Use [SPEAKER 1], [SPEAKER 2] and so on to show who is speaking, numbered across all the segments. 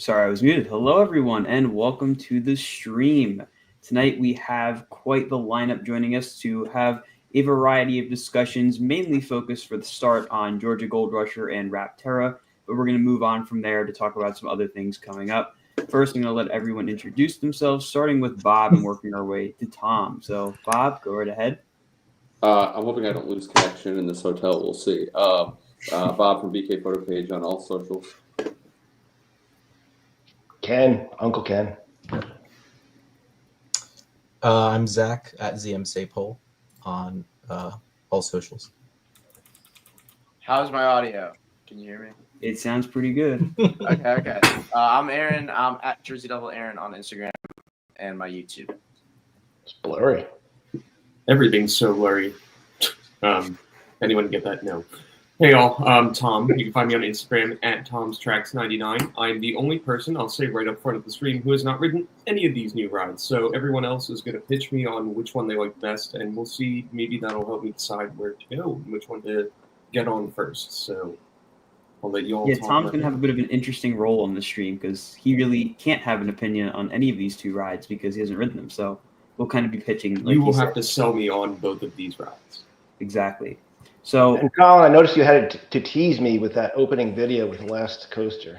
[SPEAKER 1] Sorry, I was muted. Hello, everyone, and welcome to the stream. Tonight we have quite the lineup joining us to have a variety of discussions, mainly focused for the start on Georgia Gold Rusher and Rapterra, but we're going to move on from there to talk about some other things coming up. First, I'm going to let everyone introduce themselves, starting with Bob and working our way to Tom. So, Bob, go right ahead.
[SPEAKER 2] I'm hoping I don't lose connection in this hotel. We'll see. Bob from BK Photo Page on all socials.
[SPEAKER 3] Ken, Uncle Ken.
[SPEAKER 4] I'm Zach at ZMSayPole on all socials.
[SPEAKER 5] How's my audio? Can you hear me?
[SPEAKER 1] It sounds pretty good.
[SPEAKER 5] Okay. I'm Aaron. I'm at Jersey Devil Aaron on Instagram and my YouTube.
[SPEAKER 3] It's blurry.
[SPEAKER 6] Everything's so blurry. Anyone get that? No. Hey y'all, I'm Tom. You can find me on Instagram at Tom'sTracks99. I'm the only person, I'll say right up front of the stream, who has not ridden any of these new rides. So everyone else is going to pitch me on which one they like best, and we'll see. Maybe that'll help me decide where to go and which one to get on first. So I'll let you all talk.
[SPEAKER 1] Tom's going to have a bit of an interesting role on the stream because he really can't have an opinion on any of these two rides because he hasn't ridden them. So we'll kind of be pitching. Like
[SPEAKER 6] you will have to sell me on both of these rides.
[SPEAKER 1] Exactly. So,
[SPEAKER 3] and Colin, I noticed you had to tease me with that opening video with the last coaster.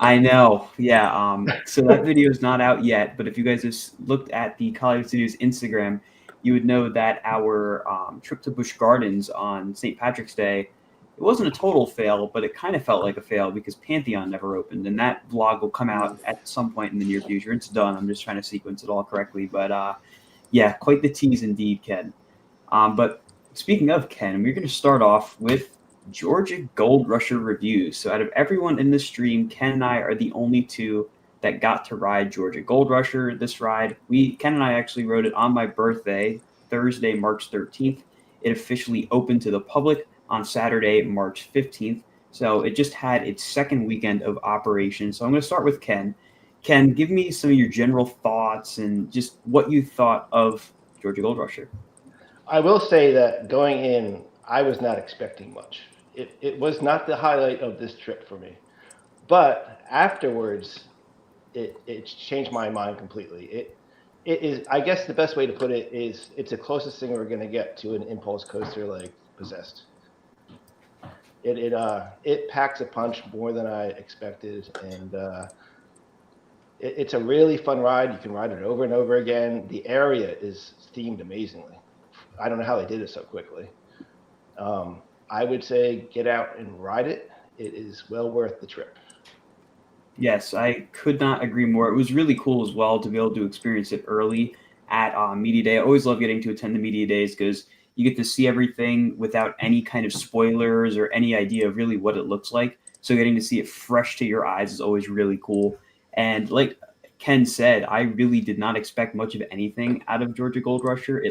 [SPEAKER 1] I know, yeah. So that video is not out yet, but if you guys have looked at the Collider Studios Instagram, you would know that our trip to Busch Gardens on St. Patrick's Day, it wasn't a total fail, but it kind of felt like a fail because Pantheon never opened, and that vlog will come out at some point in the near future. It's done. I'm just trying to sequence it all correctly, but yeah, quite the tease indeed, Ken. But speaking of Ken, we're going to start off with Georgia Gold Rusher reviews. So out of everyone in the stream, Ken and I are the only two that got to ride Georgia Gold Rusher this ride. Ken and I actually rode it on my birthday, Thursday, March 13th. It officially opened to the public on Saturday, March 15th. So it just had its second weekend of operation. So I'm going to start with Ken. Ken, give me some of your general thoughts and just what you thought of Georgia Gold Rusher.
[SPEAKER 3] I will say that going in, I was not expecting much. It was not the highlight of this trip for me. But afterwards, it changed my mind completely. It is, I guess the best way to put it is it's the closest thing we're going to get to an impulse coaster like Possessed. It packs a punch more than I expected, and it's a really fun ride. You can ride it over and over again. The area is themed amazingly. I don't know how they did it so quickly. I would say get out and ride it. It is well worth the trip.
[SPEAKER 1] Yes, I could not agree more. It was really cool as well to be able to experience it early at Media Day. I always love getting to attend the Media Days because you get to see everything without any kind of spoilers or any idea of really what it looks like. So getting to see it fresh to your eyes is always really cool. And like Ken said, I really did not expect much of anything out of Georgia Gold Rusher.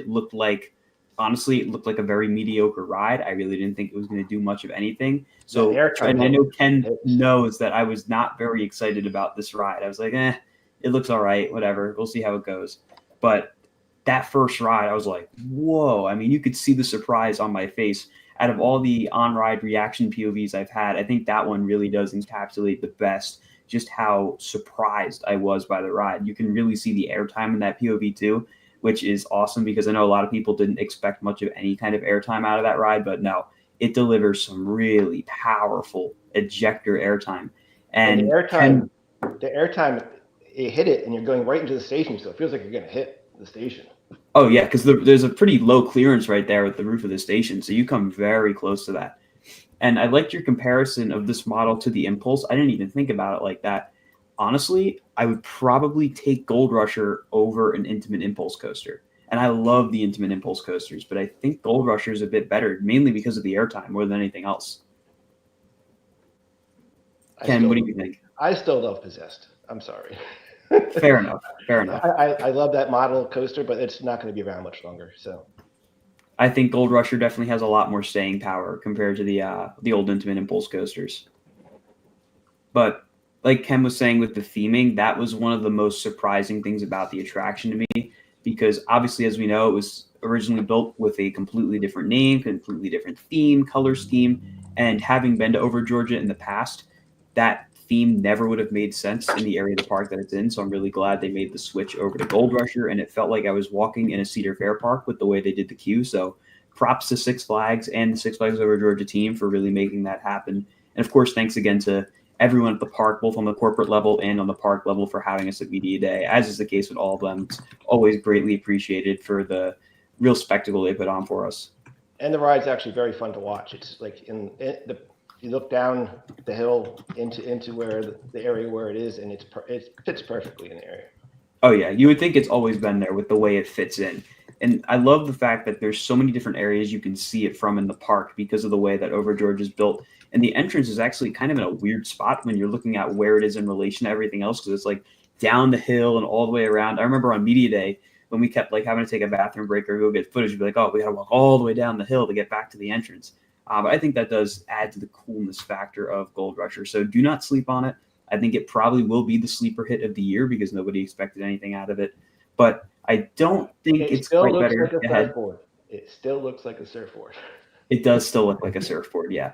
[SPEAKER 1] Honestly, it looked like a very mediocre ride. I really didn't think it was going to do much of anything. So, and I know Ken knows that I was not very excited about this ride. I was like, it looks all right, whatever. We'll see how it goes. But that first ride, I was like, whoa. I mean, you could see the surprise on my face. Out of all the on-ride reaction POVs I've had, I think that one really does encapsulate the best just how surprised I was by the ride. You can really see the airtime in that POV too, which is awesome because I know a lot of people didn't expect much of any kind of airtime out of that ride, but no, it delivers some really powerful ejector airtime. And
[SPEAKER 3] the airtime, it hit it and you're going right into the station, so it feels like you're going to hit the station.
[SPEAKER 1] Oh yeah, because there's a pretty low clearance right there with the roof of the station, so you come very close to that. And I liked your comparison of this model to the Impulse. I didn't even think about it like that. Honestly, I would probably take Gold Rusher over an Intimate Impulse coaster. And I love the Intimate Impulse coasters, but I think Gold Rusher is a bit better, mainly because of the airtime more than anything else. Ken, what do you think?
[SPEAKER 3] I still love Possessed. I'm sorry.
[SPEAKER 1] Fair enough. Fair enough.
[SPEAKER 3] I love that model coaster, but it's not going to be around much longer. So
[SPEAKER 1] I think Gold Rusher definitely has a lot more staying power compared to the old Intimate Impulse coasters. But like Ken was saying with the theming, that was one of the most surprising things about the attraction to me, because obviously, as we know, it was originally built with a completely different name, completely different theme, color scheme, and having been to Over Georgia in the past, that theme never would have made sense in the area of the park that it's in. So I'm really glad they made the switch over to Gold Rusher, and it felt like I was walking in a Cedar Fair park with the way they did the queue. So props to Six Flags and the Six Flags Over Georgia team for really making that happen. And of course, thanks again to everyone at the park, both on the corporate level and on the park level, for having us at Media Day, as is the case with all of them. It's always greatly appreciated for the real spectacle they put on for us.
[SPEAKER 3] And the ride's actually very fun to watch. It's like you look down the hill into where the area where it is, and it fits perfectly in the area.
[SPEAKER 1] Oh yeah, you would think it's always been there with the way it fits in. And I love the fact that there's so many different areas you can see it from in the park because of the way that Over George is built. And the entrance is actually kind of in a weird spot when you're looking at where it is in relation to everything else, because it's like down the hill and all the way around. I remember on Media Day when we kept like having to take a bathroom break or go get footage, we'd be like, oh, we got to walk all the way down the hill to get back to the entrance. But I think that does add to the coolness factor of Gold Rusher. So do not sleep on it. I think it probably will be the sleeper hit of the year because nobody expected anything out of it. But I don't think it's quite better.
[SPEAKER 3] Like a surfboard. It still looks like a surfboard.
[SPEAKER 1] It does still look like a surfboard, yeah.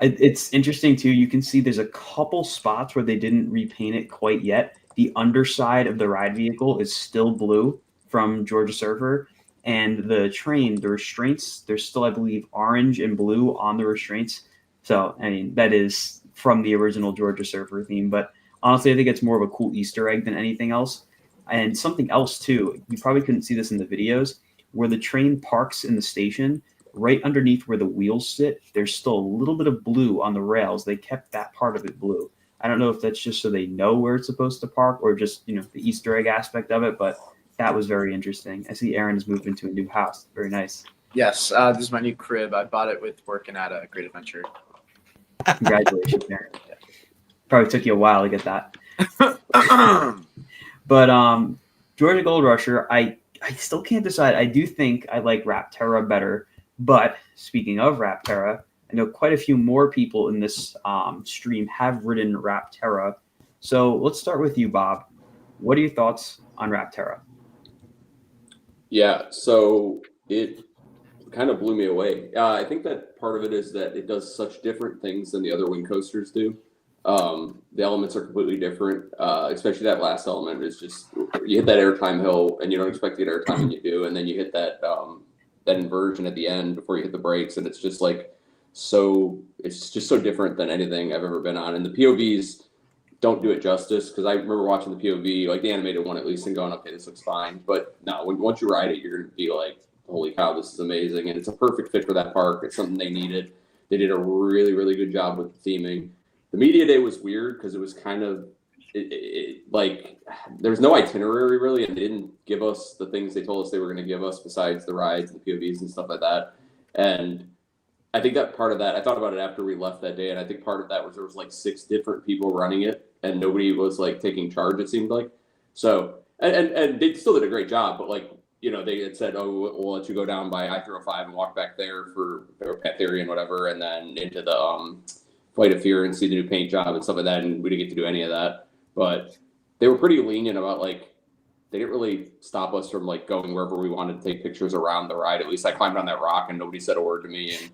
[SPEAKER 1] It's interesting, too. You can see there's a couple spots where they didn't repaint it quite yet. The underside of the ride vehicle is still blue from Georgia Surfer. And the train, the restraints, there's still, I believe, orange and blue on the restraints. So, I mean, that is from the original Georgia Surfer theme. But honestly, I think it's more of a cool Easter egg than anything else. And something else, too, you probably couldn't see this in the videos, where the train parks in the station, right underneath where the wheels sit, there's still a little bit of blue on the rails. They kept that part of it blue. I don't know if that's just so they know where it's supposed to park or just, the Easter egg aspect of it, but that was very interesting. I see Aaron has moved into a new house. Very nice.
[SPEAKER 5] Yes, this is my new crib. I bought it with working at a Great Adventure.
[SPEAKER 1] Congratulations, Aaron. Probably took you a while to get that. But Georgia Gold Rusher, I still can't decide. I do think I like Rapterra better. But speaking of Rapterra, I know quite a few more people in this stream have ridden Rapterra. So let's start with you, Bob. What are your thoughts on Rapterra?
[SPEAKER 2] Yeah, so it kind of blew me away. I think that part of it is that it does such different things than the other wing coasters do. The elements are completely different, especially that last element is just, you hit that airtime hill and you don't expect to get airtime and you do, and then you hit that inversion at the end before you hit the brakes, and it's just like it's just so different than anything I've ever been on. And the POVs don't do it justice, because I remember watching the POV, like the animated one at least, and going, okay, this looks fine. But no, once you ride it, you're going to be like, holy cow, this is amazing. And it's a perfect fit for that park. It's something they needed. They did a really, really good job with the theming. The Media Day was weird because it was kind of like there was no itinerary really, and they didn't give us the things they told us they were going to give us besides the rides and the POVs and stuff like that. And I think that part of that, I thought about it after we left that day, and I think part of that was there was like 6 different people running it, and nobody was like taking charge, it seemed like. So, and they still did a great job, but like, they had said, oh, we'll let you go down by I-305 and walk back there for Pet Theory and whatever, and then into the Flight of Fear and see the new paint job and stuff like that, and we didn't get to do any of that. But they were pretty lenient about like, they didn't really stop us from like going wherever we wanted to take pictures around the ride. At least I climbed on that rock and nobody said a word to me and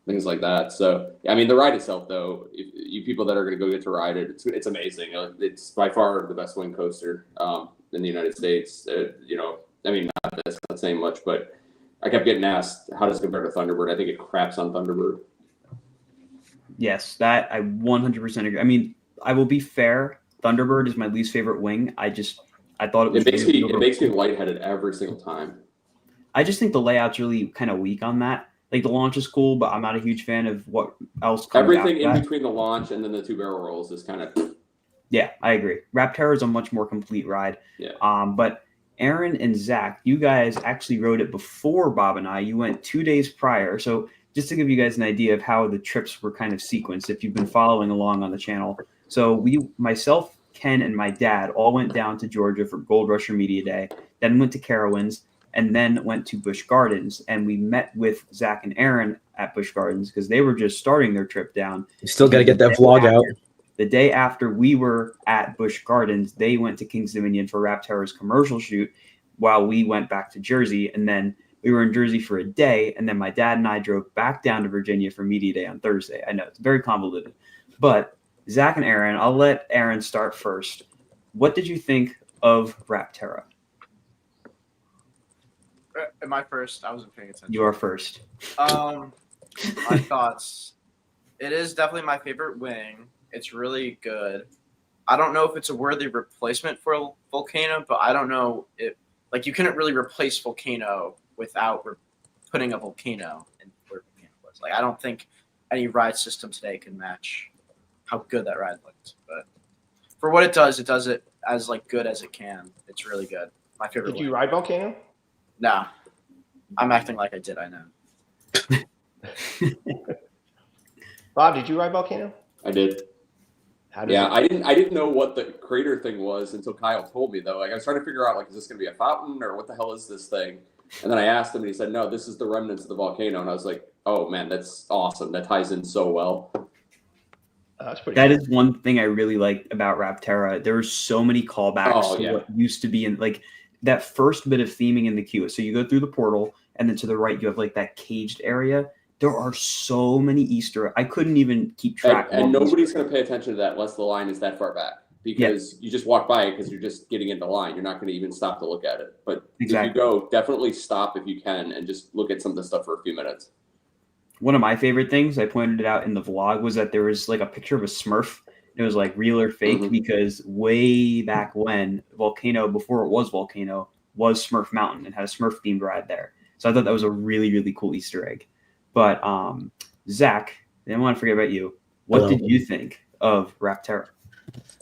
[SPEAKER 2] things like that. So, I mean, the ride itself, though, if you people that are going to go get to ride it, it's amazing. It's by far the best wing coaster in the United States. I mean, not saying much, but I kept getting asked, how does it compare to Thunderbird? I think it craps on Thunderbird.
[SPEAKER 1] Yes, that I 100% agree. I mean, I will be fair. Thunderbird is my least favorite wing. I thought it was.
[SPEAKER 2] It makes me lightheaded every single time.
[SPEAKER 1] I just think the layout's really kind of weak on that. Like the launch is cool, but I'm not a huge fan of what else.
[SPEAKER 2] Everything in between the launch and then the 2 barrel rolls is kind of.
[SPEAKER 1] Yeah, I agree. Rapterra is a much more complete ride.
[SPEAKER 2] Yeah.
[SPEAKER 1] But Aaron and Zach, you guys actually rode it before Bob and I. You went 2 days prior. So just to give you guys an idea of how the trips were kind of sequenced, if you've been following along on the channel. So myself, Ken, and my dad all went down to Georgia for Gold Rusher Media Day, then went to Carowinds, and then went to Busch Gardens. And we met with Zach and Aaron at Busch Gardens because they were just starting their trip down.
[SPEAKER 4] You still got to get that vlog out.
[SPEAKER 1] The day after we were at Busch Gardens, they went to King's Dominion for Rapterra's commercial shoot while we went back to Jersey. And then we were in Jersey for a day. And then my dad and I drove back down to Virginia for Media Day on Thursday. I know it's very convoluted, but Zach and Aaron, I'll let Aaron start first. What did you think of Rapterra?
[SPEAKER 5] Am I first? I wasn't paying attention.
[SPEAKER 1] You are first.
[SPEAKER 5] My thoughts. It is definitely my favorite wing. It's really good. I don't know if it's a worthy replacement for Volcano, but I don't know if you couldn't really replace Volcano without putting a Volcano in where Volcano was. Like I don't think any ride system today can match how good that ride looked. But for what it does it as like good as it can. It's really good. My favorite.
[SPEAKER 3] Did you
[SPEAKER 5] wing.
[SPEAKER 3] ride Volcano?
[SPEAKER 5] No, I'm acting like I did. I know.
[SPEAKER 3] Bob, did you ride Volcano?
[SPEAKER 2] I did.
[SPEAKER 3] How did
[SPEAKER 2] Yeah,
[SPEAKER 3] it-
[SPEAKER 2] I didn't know what the crater thing was until Kyle told me though. Like I was trying to figure out like, is this gonna be a fountain or what the hell is this thing? And then I asked him and he said, no, this is the remnants of the volcano. And I was like, oh man, that's awesome. That ties in so well.
[SPEAKER 3] That's pretty.
[SPEAKER 1] That
[SPEAKER 3] cool.
[SPEAKER 1] is one thing I really liked about Rapterra. There were so many callbacks to
[SPEAKER 2] yeah.
[SPEAKER 1] what used to be in like that first bit of theming in the queue. So you go through the portal, and then to the right you have like that caged area. There are so many Easter. I couldn't even keep track.
[SPEAKER 2] And nobody's going to pay attention to that unless the line is that far back because you just walk by it because you're just getting into line. You're not going to even stop to look at it. But
[SPEAKER 1] Exactly.
[SPEAKER 2] if you go, definitely stop if you can and just look at some of the stuff for a few minutes.
[SPEAKER 1] One of my favorite things, I pointed it out in the vlog, was that there was like a picture of a Smurf. It was like real or fake because way back when Volcano, before it was Volcano, was Smurf Mountain and had a Smurf themed ride there. So I thought that was a really, really cool Easter egg. But Zach, I didn't want to forget about you. What did you think of Rapterra?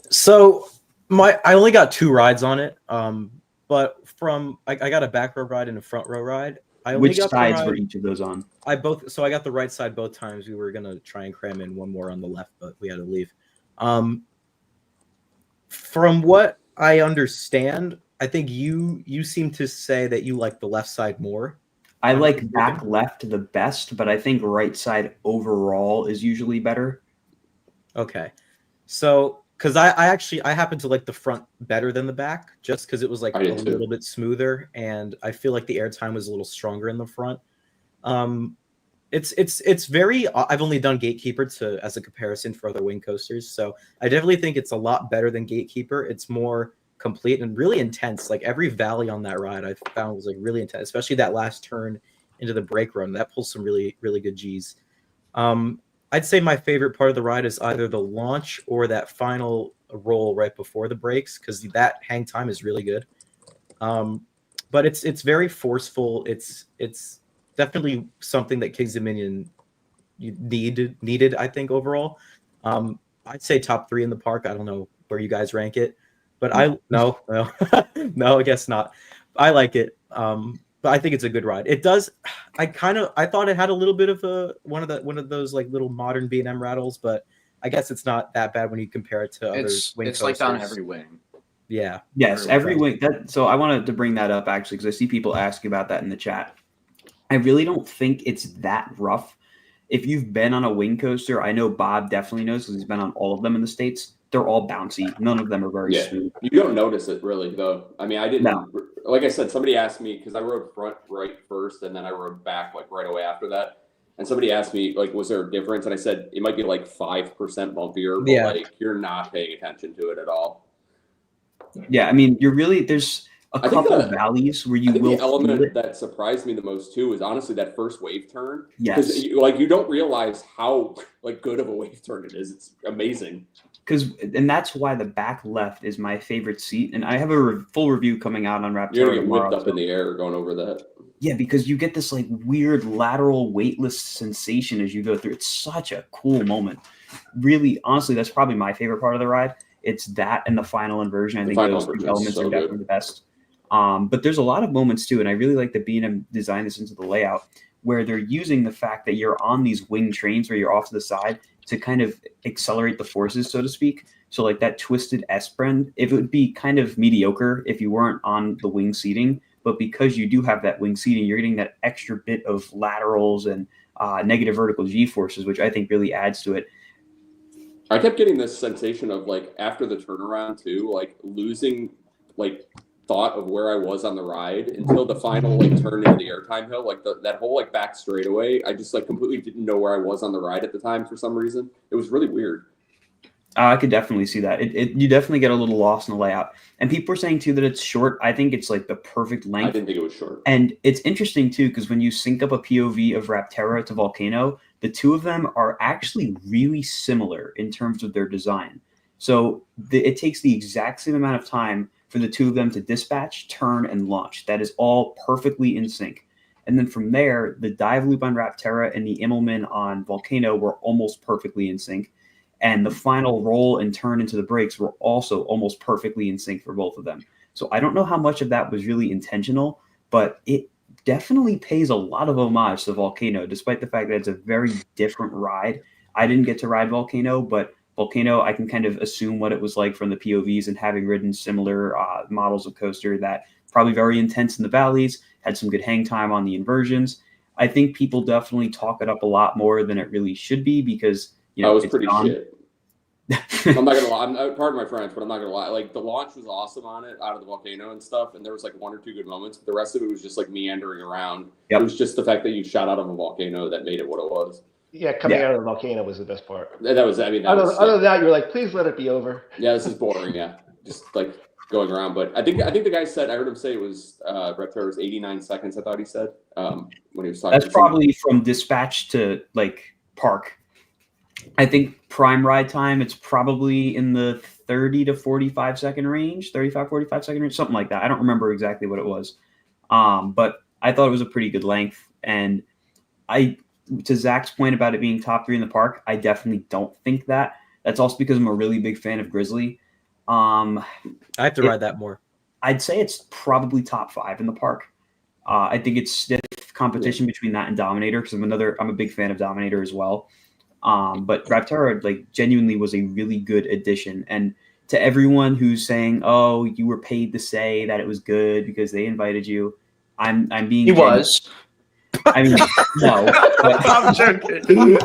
[SPEAKER 4] So I only got 2 rides on it. But I got a back row ride and a front row ride.
[SPEAKER 1] Which sides were each of those on?
[SPEAKER 4] I got the right side both times. We were gonna try and cram in one more on the left, but we had to leave. From what I understand, I think you seem to say that you like the left side more.
[SPEAKER 1] I like back left the best, but I think right side overall is usually better.
[SPEAKER 4] Okay. So, because I happen to like the front better than the back, just because it was like a little bit smoother, and I feel like the airtime was a little stronger in the front. It's very. I've only done Gatekeeper as a comparison for other wing coasters, so I definitely think it's a lot better than Gatekeeper. It's more complete and really intense. Like every valley on that ride I found was like really intense, especially that last turn into the brake run. That pulls some really, really good G's. I'd say my favorite part of the ride is either the launch or that final roll right before the brakes, because that hang time is really good. But it's very forceful. It's definitely something that King's Dominion needed, I think, overall. I'd say top 3 in the park. I don't know where you guys rank it, but no, I guess not. I like it. But I think it's a good ride. It does. I thought it had a little bit of one of those like little modern B&M rattles, but I guess it's not that bad when you compare it to other wing coasters.
[SPEAKER 5] It's like on every wing.
[SPEAKER 4] Yeah.
[SPEAKER 1] Yes, every wing. So I wanted to bring that up actually because I see people asking about that in the chat. I really don't think it's that rough. If you've been on a wing coaster, I know Bob definitely knows because he's been on all of them in the States. They're all bouncy. None of them are very smooth.
[SPEAKER 2] You don't notice it really, though. I mean, I didn't. No. Like I said, somebody asked me because I rode front right first, and then I rode back like right away after that. And somebody asked me like, was there a difference? And I said it might be like 5% bumpier, but like you're not paying attention to it at all.
[SPEAKER 1] Yeah, I mean, there's a couple of valleys where you will.
[SPEAKER 2] The element that surprised me the most too is honestly that first wave turn.
[SPEAKER 1] Yes,
[SPEAKER 2] because you don't realize how like good of a wave turn it is. It's amazing.
[SPEAKER 1] And that's why the back left is my favorite seat. And I have a full review coming out on Rapterra.
[SPEAKER 2] You're gonna get whipped up in the air going over that.
[SPEAKER 1] Yeah, because you get this like weird lateral weightless sensation as you go through. It's such a cool moment. Really, honestly, that's probably my favorite part of the ride. It's that and the final inversion. I think those two elements are definitely the best. But there's a lot of moments too, and I really like that B&M designed this into the layout where they're using the fact that you're on these wing trains where you're off to the side to kind of accelerate the forces, so to speak. So like that twisted S-bend, it would be kind of mediocre if you weren't on the wing seating, but because you do have that wing seating, you're getting that extra bit of laterals and negative vertical G forces, which I think really adds to it.
[SPEAKER 2] I kept getting this sensation of like after the turnaround too, like losing like thought of where I was on the ride until the final like turn into the airtime hill, like that whole like back straightaway. I just like completely didn't know where I was on the ride at the time for some reason. It was really weird.
[SPEAKER 1] I could definitely see that. You definitely get a little lost in the layout. And people are saying too that it's short. I think it's like the perfect
[SPEAKER 2] I
[SPEAKER 1] length.
[SPEAKER 2] didn't think it was short.
[SPEAKER 1] And it's interesting too, because when you sync up a POV of Rapterra to Volcano, the two of them are actually really similar in terms of their design. So it takes the exact same amount of time for the two of them to dispatch, turn, and launch. That is all perfectly in sync. And then from there, the dive loop on Rapterra and the Immelman on Volcano were almost perfectly in sync. And the final roll and turn into the brakes were also almost perfectly in sync for both of them. So I don't know how much of that was really intentional, but it definitely pays a lot of homage to Volcano, despite the fact that it's a very different ride. I didn't get to ride Volcano, but Volcano, I can kind of assume what it was like from the POVs, and having ridden similar models of coaster that probably very intense in the valleys, had some good hang time on the inversions. I think people definitely talk it up a lot more than it really should be because, you know,
[SPEAKER 2] I was
[SPEAKER 1] it's
[SPEAKER 2] pretty
[SPEAKER 1] gone.
[SPEAKER 2] shit. I'm not gonna lie. Pardon my French, but I'm not gonna lie. Like the launch was awesome on it, out of the volcano and stuff, and there was like one or two good moments. But the rest of it was just like meandering around.
[SPEAKER 1] Yep.
[SPEAKER 2] It was just the fact that you shot out of a volcano that made it what it was.
[SPEAKER 3] Yeah, coming out of the volcano was the best part.
[SPEAKER 2] That was. I mean, that was,
[SPEAKER 3] Other than that, you're like, please let it be over.
[SPEAKER 2] yeah, this is boring. Yeah, just like going around. But I think the guy said, I heard him say it was Rapterra was 89 seconds. I thought he said when he was talking.
[SPEAKER 1] That's probably from dispatch to like park. I think prime ride time, it's probably in the 30 to 45 second range, 35, 45 second range, something like that. I don't remember exactly what it was. But I thought it was a pretty good length. And to Zach's point about it being top 3 in the park, I definitely don't think that. That's also because I'm a really big fan of Grizzly.
[SPEAKER 4] I have to ride that more.
[SPEAKER 1] I'd say it's probably top 5 in the park. I think it's stiff competition between that and Dominator because I'm a big fan of Dominator as well. But Rapterra like genuinely was a really good addition. And to everyone who's saying, "Oh, you were paid to say that it was good because they invited you," I'm being.
[SPEAKER 5] He was.
[SPEAKER 1] I mean, no. But,
[SPEAKER 5] I'm joking.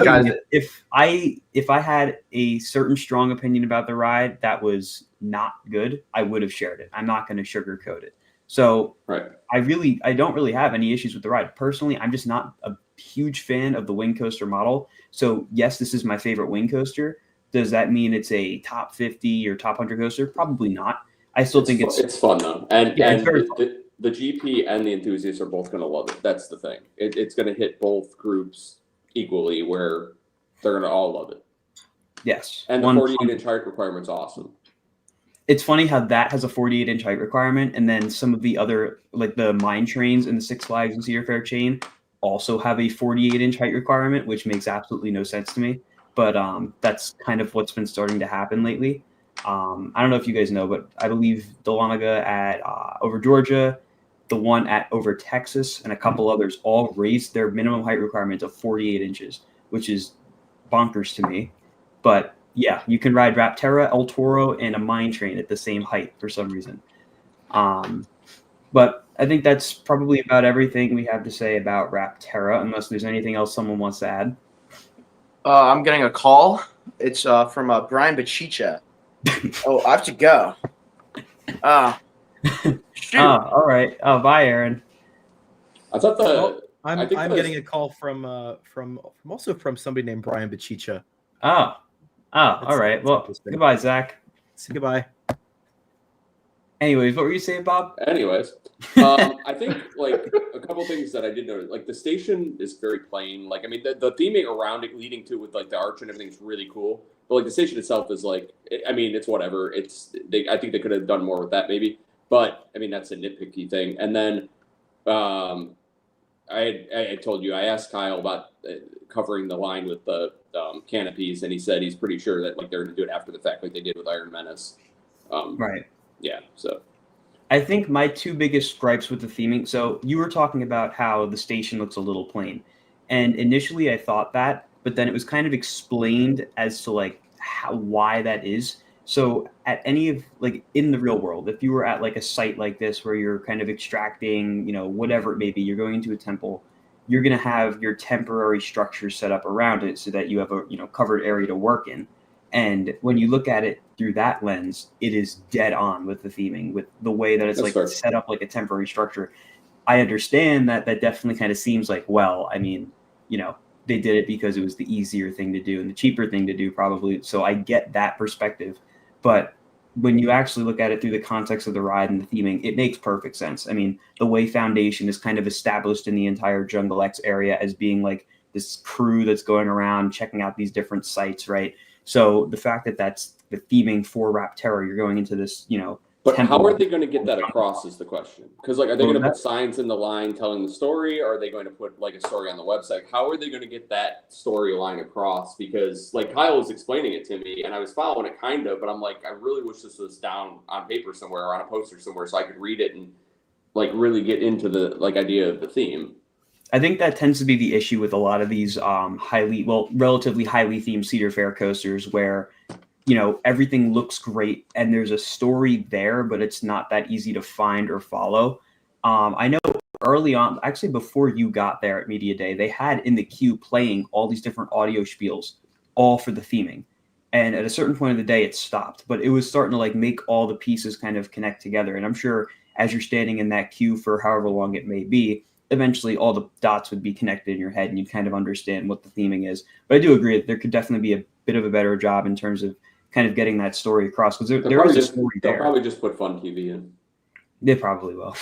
[SPEAKER 5] Guys,
[SPEAKER 1] if I had a certain strong opinion about the ride that was not good, I would have shared it. I'm not going to sugarcoat it. So
[SPEAKER 2] right.
[SPEAKER 1] I don't really have any issues with the ride. Personally, I'm just not a huge fan of the wing coaster model. So yes, this is my favorite wing coaster. Does that mean it's a top 50 or top 100 coaster? Probably not. I still think
[SPEAKER 2] it's fun though. And,
[SPEAKER 1] yeah,
[SPEAKER 2] and
[SPEAKER 1] it's very fun.
[SPEAKER 2] The GP and the enthusiasts are both going to love it. That's the thing. It's going to hit both groups equally where they're going to all love it.
[SPEAKER 1] Yes.
[SPEAKER 2] And the 48-inch height requirement's awesome.
[SPEAKER 1] It's funny how that has a 48-inch height requirement, and then some of the other, like the mine trains in the Six Flags and Cedar Fair chain, also have a 48-inch height requirement, which makes absolutely no sense to me. But that's kind of what's been starting to happen lately. I don't know if you guys know, but I believe Dahlonega at over Georgia, the one at over Texas, and a couple others all raised their minimum height requirement to 48 inches, which is bonkers to me. But yeah, you can ride Rapterra, El Toro, and a mine train at the same height for some reason. But I think that's probably about everything we have to say about Rapterra, unless there's anything else someone wants to add.
[SPEAKER 5] I'm getting a call. It's from Brian Bachicha. Oh, I have to go. Shoot.
[SPEAKER 1] All right. Bye, Aaron.
[SPEAKER 2] I thought
[SPEAKER 4] I'm getting a call from also from somebody named Brian Bachicha.
[SPEAKER 1] All right. Well, goodbye, Zach.
[SPEAKER 4] Say goodbye.
[SPEAKER 1] Anyways, what were you saying, Bob?
[SPEAKER 2] Anyways, I think like a couple things that I did notice, like the station is very plain. Like, I mean, the theming around it leading to it with like the arch and everything is really cool. But like the station itself is like, I mean, it's whatever. I think they could have done more with that maybe. But I mean, that's a nitpicky thing. And then I told you, I asked Kyle about covering the line with the canopies, and he said he's pretty sure that like they're going to do it after the fact, like they did with Iron Menace.
[SPEAKER 1] Right.
[SPEAKER 2] Yeah. So
[SPEAKER 1] I think my two biggest gripes with the theming. So you were talking about how the station looks a little plain, and initially I thought that, but then it was kind of explained as to like why that is. So at any of like in the real world, if you were at like a site like this where you're kind of extracting, you know, whatever it may be, you're going into a temple, you're going to have your temporary structure set up around it so that you have a, you know, covered area to work in. And when you look at it through that lens, it is dead on with the theming, with the way that it's set up like a temporary structure. I understand that definitely kind of seems like, well, I mean, you know, they did it because it was the easier thing to do and the cheaper thing to do probably. So I get that perspective. But when you actually look at it through the context of the ride and the theming, it makes perfect sense. I mean, the way Foundation is kind of established in the entire Jungle X area as being like this crew that's going around checking out these different sites, right? So the fact that that's the theming for Rapterra, you're going into this, you know.
[SPEAKER 2] But how are they going to get that across is the question. Because like, are they going to put signs in the line telling the story? Or are they going to put like a story on the website? How are they going to get that storyline across? Because like Kyle was explaining it to me and I was following it kind of, but I'm like, I really wish this was down on paper somewhere or on a poster somewhere so I could read it and like really get into the like idea of the theme.
[SPEAKER 1] I think that tends to be the issue with a lot of these relatively highly themed Cedar Fair coasters where, you know, everything looks great and there's a story there, but it's not that easy to find or follow. I know early on, actually before you got there at Media Day, they had in the queue playing all these different audio spiels, all for the theming. And at a certain point of the day, it stopped, but it was starting to like make all the pieces kind of connect together. And I'm sure as you're standing in that queue for however long it may be, eventually all the dots would be connected in your head and you'd kind of understand what the theming is. But I do agree that there could definitely be a bit of a better job in terms of kind of getting that story across, because there is a story there.
[SPEAKER 2] They'll probably just put Fun TV in.
[SPEAKER 1] They probably will.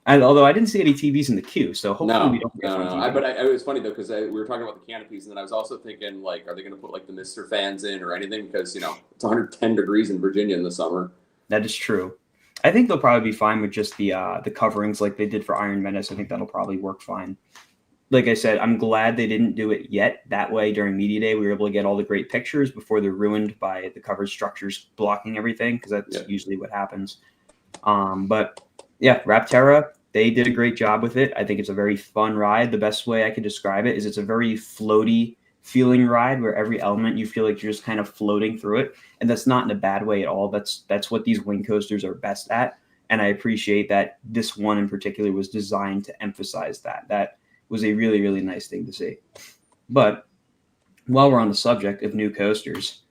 [SPEAKER 1] And although I didn't see any TVs in the queue, so hopefully we don't get
[SPEAKER 2] But it was funny though, because we were talking about the canopies, and then I was also thinking, like, are they going to put like the Mr. fans in or anything? Because, you know, it's 110 degrees in Virginia in the summer.
[SPEAKER 1] That is true. I think they'll probably be fine with just the coverings like they did for Iron Menace. I think that'll probably work fine. Like I said, I'm glad they didn't do it yet. That way, during Media Day, we were able to get all the great pictures before they're ruined by the cover structures blocking everything, because that's usually what happens. But yeah, Rapterra, they did a great job with it. I think it's a very fun ride. The best way I could describe it is it's a very floaty feeling ride where every element you feel like you're just kind of floating through it. And that's not in a bad way at all. That's what these wing coasters are best at. And I appreciate that this one in particular was designed to emphasize that. That was a really, really nice thing to see. But while we're on the subject of new coasters,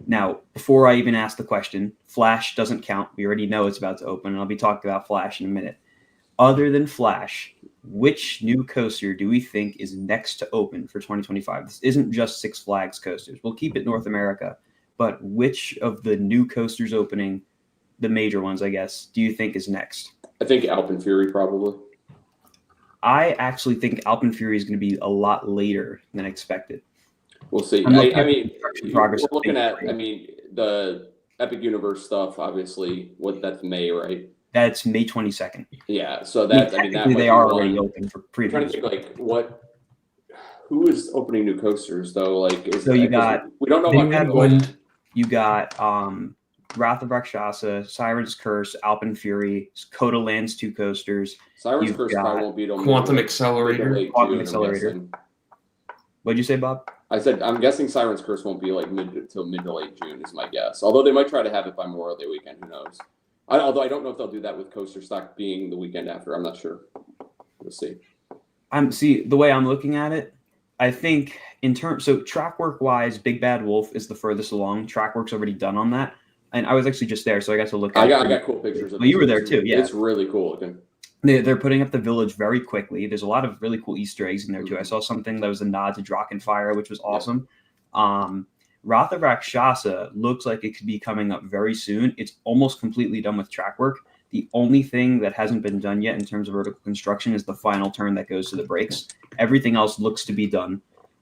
[SPEAKER 1] now, before I even ask the question, Flash doesn't count. We already know it's about to open, and I'll be talking about Flash in a minute. Other than Flash, which new coaster do we think is next to open for 2025? This isn't just Six Flags coasters. We'll keep it North America. But which of the new coasters opening, the major ones, I guess, do you think is next?
[SPEAKER 2] I think Alpen Fury probably.
[SPEAKER 1] I actually think Alpen Fury is going to be a lot later than expected.
[SPEAKER 2] We'll see. I mean, we're looking at, the Epic Universe stuff, obviously, that's May, right?
[SPEAKER 1] That's May 22nd.
[SPEAKER 2] Yeah, so that, that
[SPEAKER 1] they are already open for previews.
[SPEAKER 2] I'm trying to think, like, who is opening new coasters, though? Like,
[SPEAKER 1] you got,
[SPEAKER 2] we don't know about
[SPEAKER 1] you got Wrath of Rakshasa, Siren's Curse, Alpen Fury, Coda Land's 2 coasters.
[SPEAKER 2] Siren's Curse probably won't be
[SPEAKER 6] Quantum Accelerator.
[SPEAKER 1] Quantum Accelerator. What'd you say, Bob?
[SPEAKER 2] I said I'm guessing Siren's Curse won't be like mid to late June is my guess. Although they might try to have it by Memorial Day weekend. Who knows? Although I don't know if they'll do that with Coaster Stock being the weekend after. I'm not sure. We'll see.
[SPEAKER 1] See, the way I'm looking at it, I think in terms, so track work wise, Big Bad Wolf is the furthest along. Track work's already done on that. And I was actually just there, so I got to look at it.
[SPEAKER 2] I got cool pictures of it.
[SPEAKER 1] Well, you were there too, yeah.
[SPEAKER 2] It's really cool looking.
[SPEAKER 1] They're putting up the village very quickly. There's a lot of really cool Easter eggs in there too. I saw something that was a nod to Drakenfire, which was awesome. Wrath of Rakshasa looks like it could be coming up very soon. It's almost completely done with track work. The only thing that hasn't been done yet in terms of vertical construction is the final turn that goes to the brakes. Everything else looks to be done.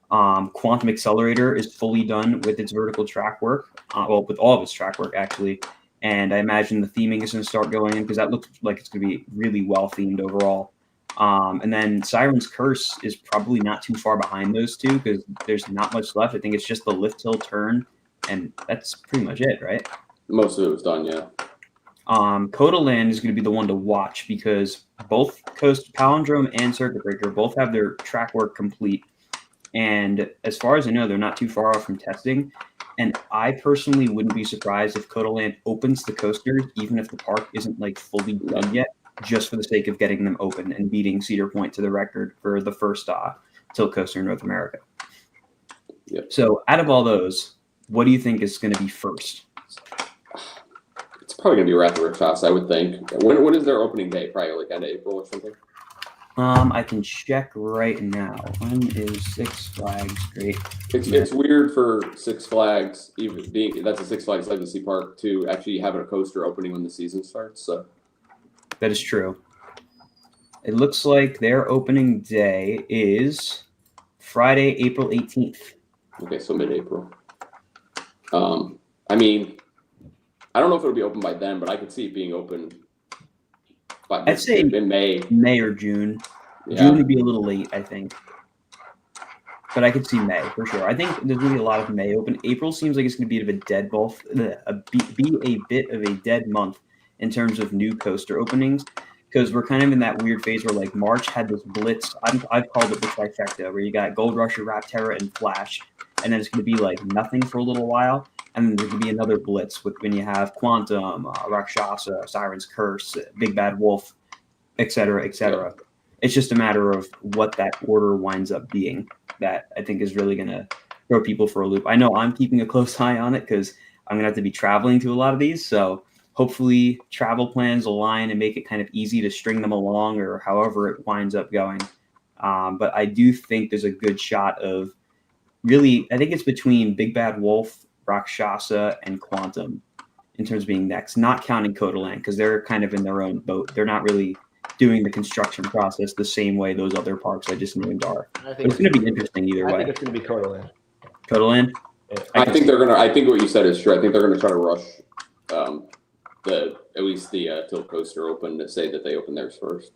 [SPEAKER 1] Quantum Accelerator is fully done with its vertical track work, with all of its track work actually. And I imagine the theming is going to start going in because that looks like it's going to be really well themed overall. And then Siren's Curse is probably not too far behind those two because there's not much left. I think it's just the lift hill turn, and that's pretty much it, right?
[SPEAKER 2] Most of it was done, yeah.
[SPEAKER 1] Coda Land is going to be the one to watch because both Palindrome and Circuit Breaker both have their track work complete. And as far as I know, they're not too far off from testing. And I personally wouldn't be surprised if Coda Land opens the coasters, even if the park isn't like fully done yet, just for the sake of getting them open and beating Cedar Point to the record for the first tilt coaster in North America.
[SPEAKER 2] Yep.
[SPEAKER 1] So out of all those, what do you think is going to be first?
[SPEAKER 2] It's probably going to be Wrath of Rakshasa, I would think. When is their opening day? Probably like end of April or something?
[SPEAKER 1] I can check right now. When is Six Flags great?
[SPEAKER 2] It's weird for Six Flags, even being that's a Six Flags Legacy Park, to actually have a coaster opening when the season starts. So
[SPEAKER 1] That is true. It looks like their opening day is Friday, April 18th.
[SPEAKER 2] okay, so mid-April. I mean, I don't know if it'll be open by then, but I could see it being open by
[SPEAKER 1] I'd say
[SPEAKER 2] in May.
[SPEAKER 1] May or June.
[SPEAKER 2] Yeah.
[SPEAKER 1] June would be a little late, I think. But I could see May for sure. I think there's going to be a lot of May open. April seems like it's going to be a bit of a dead be a bit of a dead month in terms of new coaster openings, because we're kind of in that weird phase where like March had this blitz. I've called it the trifecta, where you got Gold Rusher, Rapterra, and Flash, and then it's going to be like nothing for a little while, and then there's going to be another blitz with when you have Quantum, Rakshasa, Siren's Curse, Big Bad Wolf, etc., etc.
[SPEAKER 2] Yeah.
[SPEAKER 1] It's just a matter of what that order winds up being that I think is really going to throw people for a loop. I know I'm keeping a close eye on it because I'm going to have to be traveling to a lot of these. So hopefully travel plans align and make it kind of easy to string them along or however it winds up going. But I do think there's a good shot of really, I think it's between Big Bad Wolf, Rakshasa, and Quantum in terms of being next, not counting Kodaland because they're kind of in their own boat. They're not really doing the construction process the same way those other parks I just named are. But it's going to be interesting either way.
[SPEAKER 3] I think it's going to be Kodaland.
[SPEAKER 1] Kodaland?
[SPEAKER 2] I think they're gonna. I think what you said is true. I think they're gonna try to rush at least the tilt coaster open to say that they open theirs first.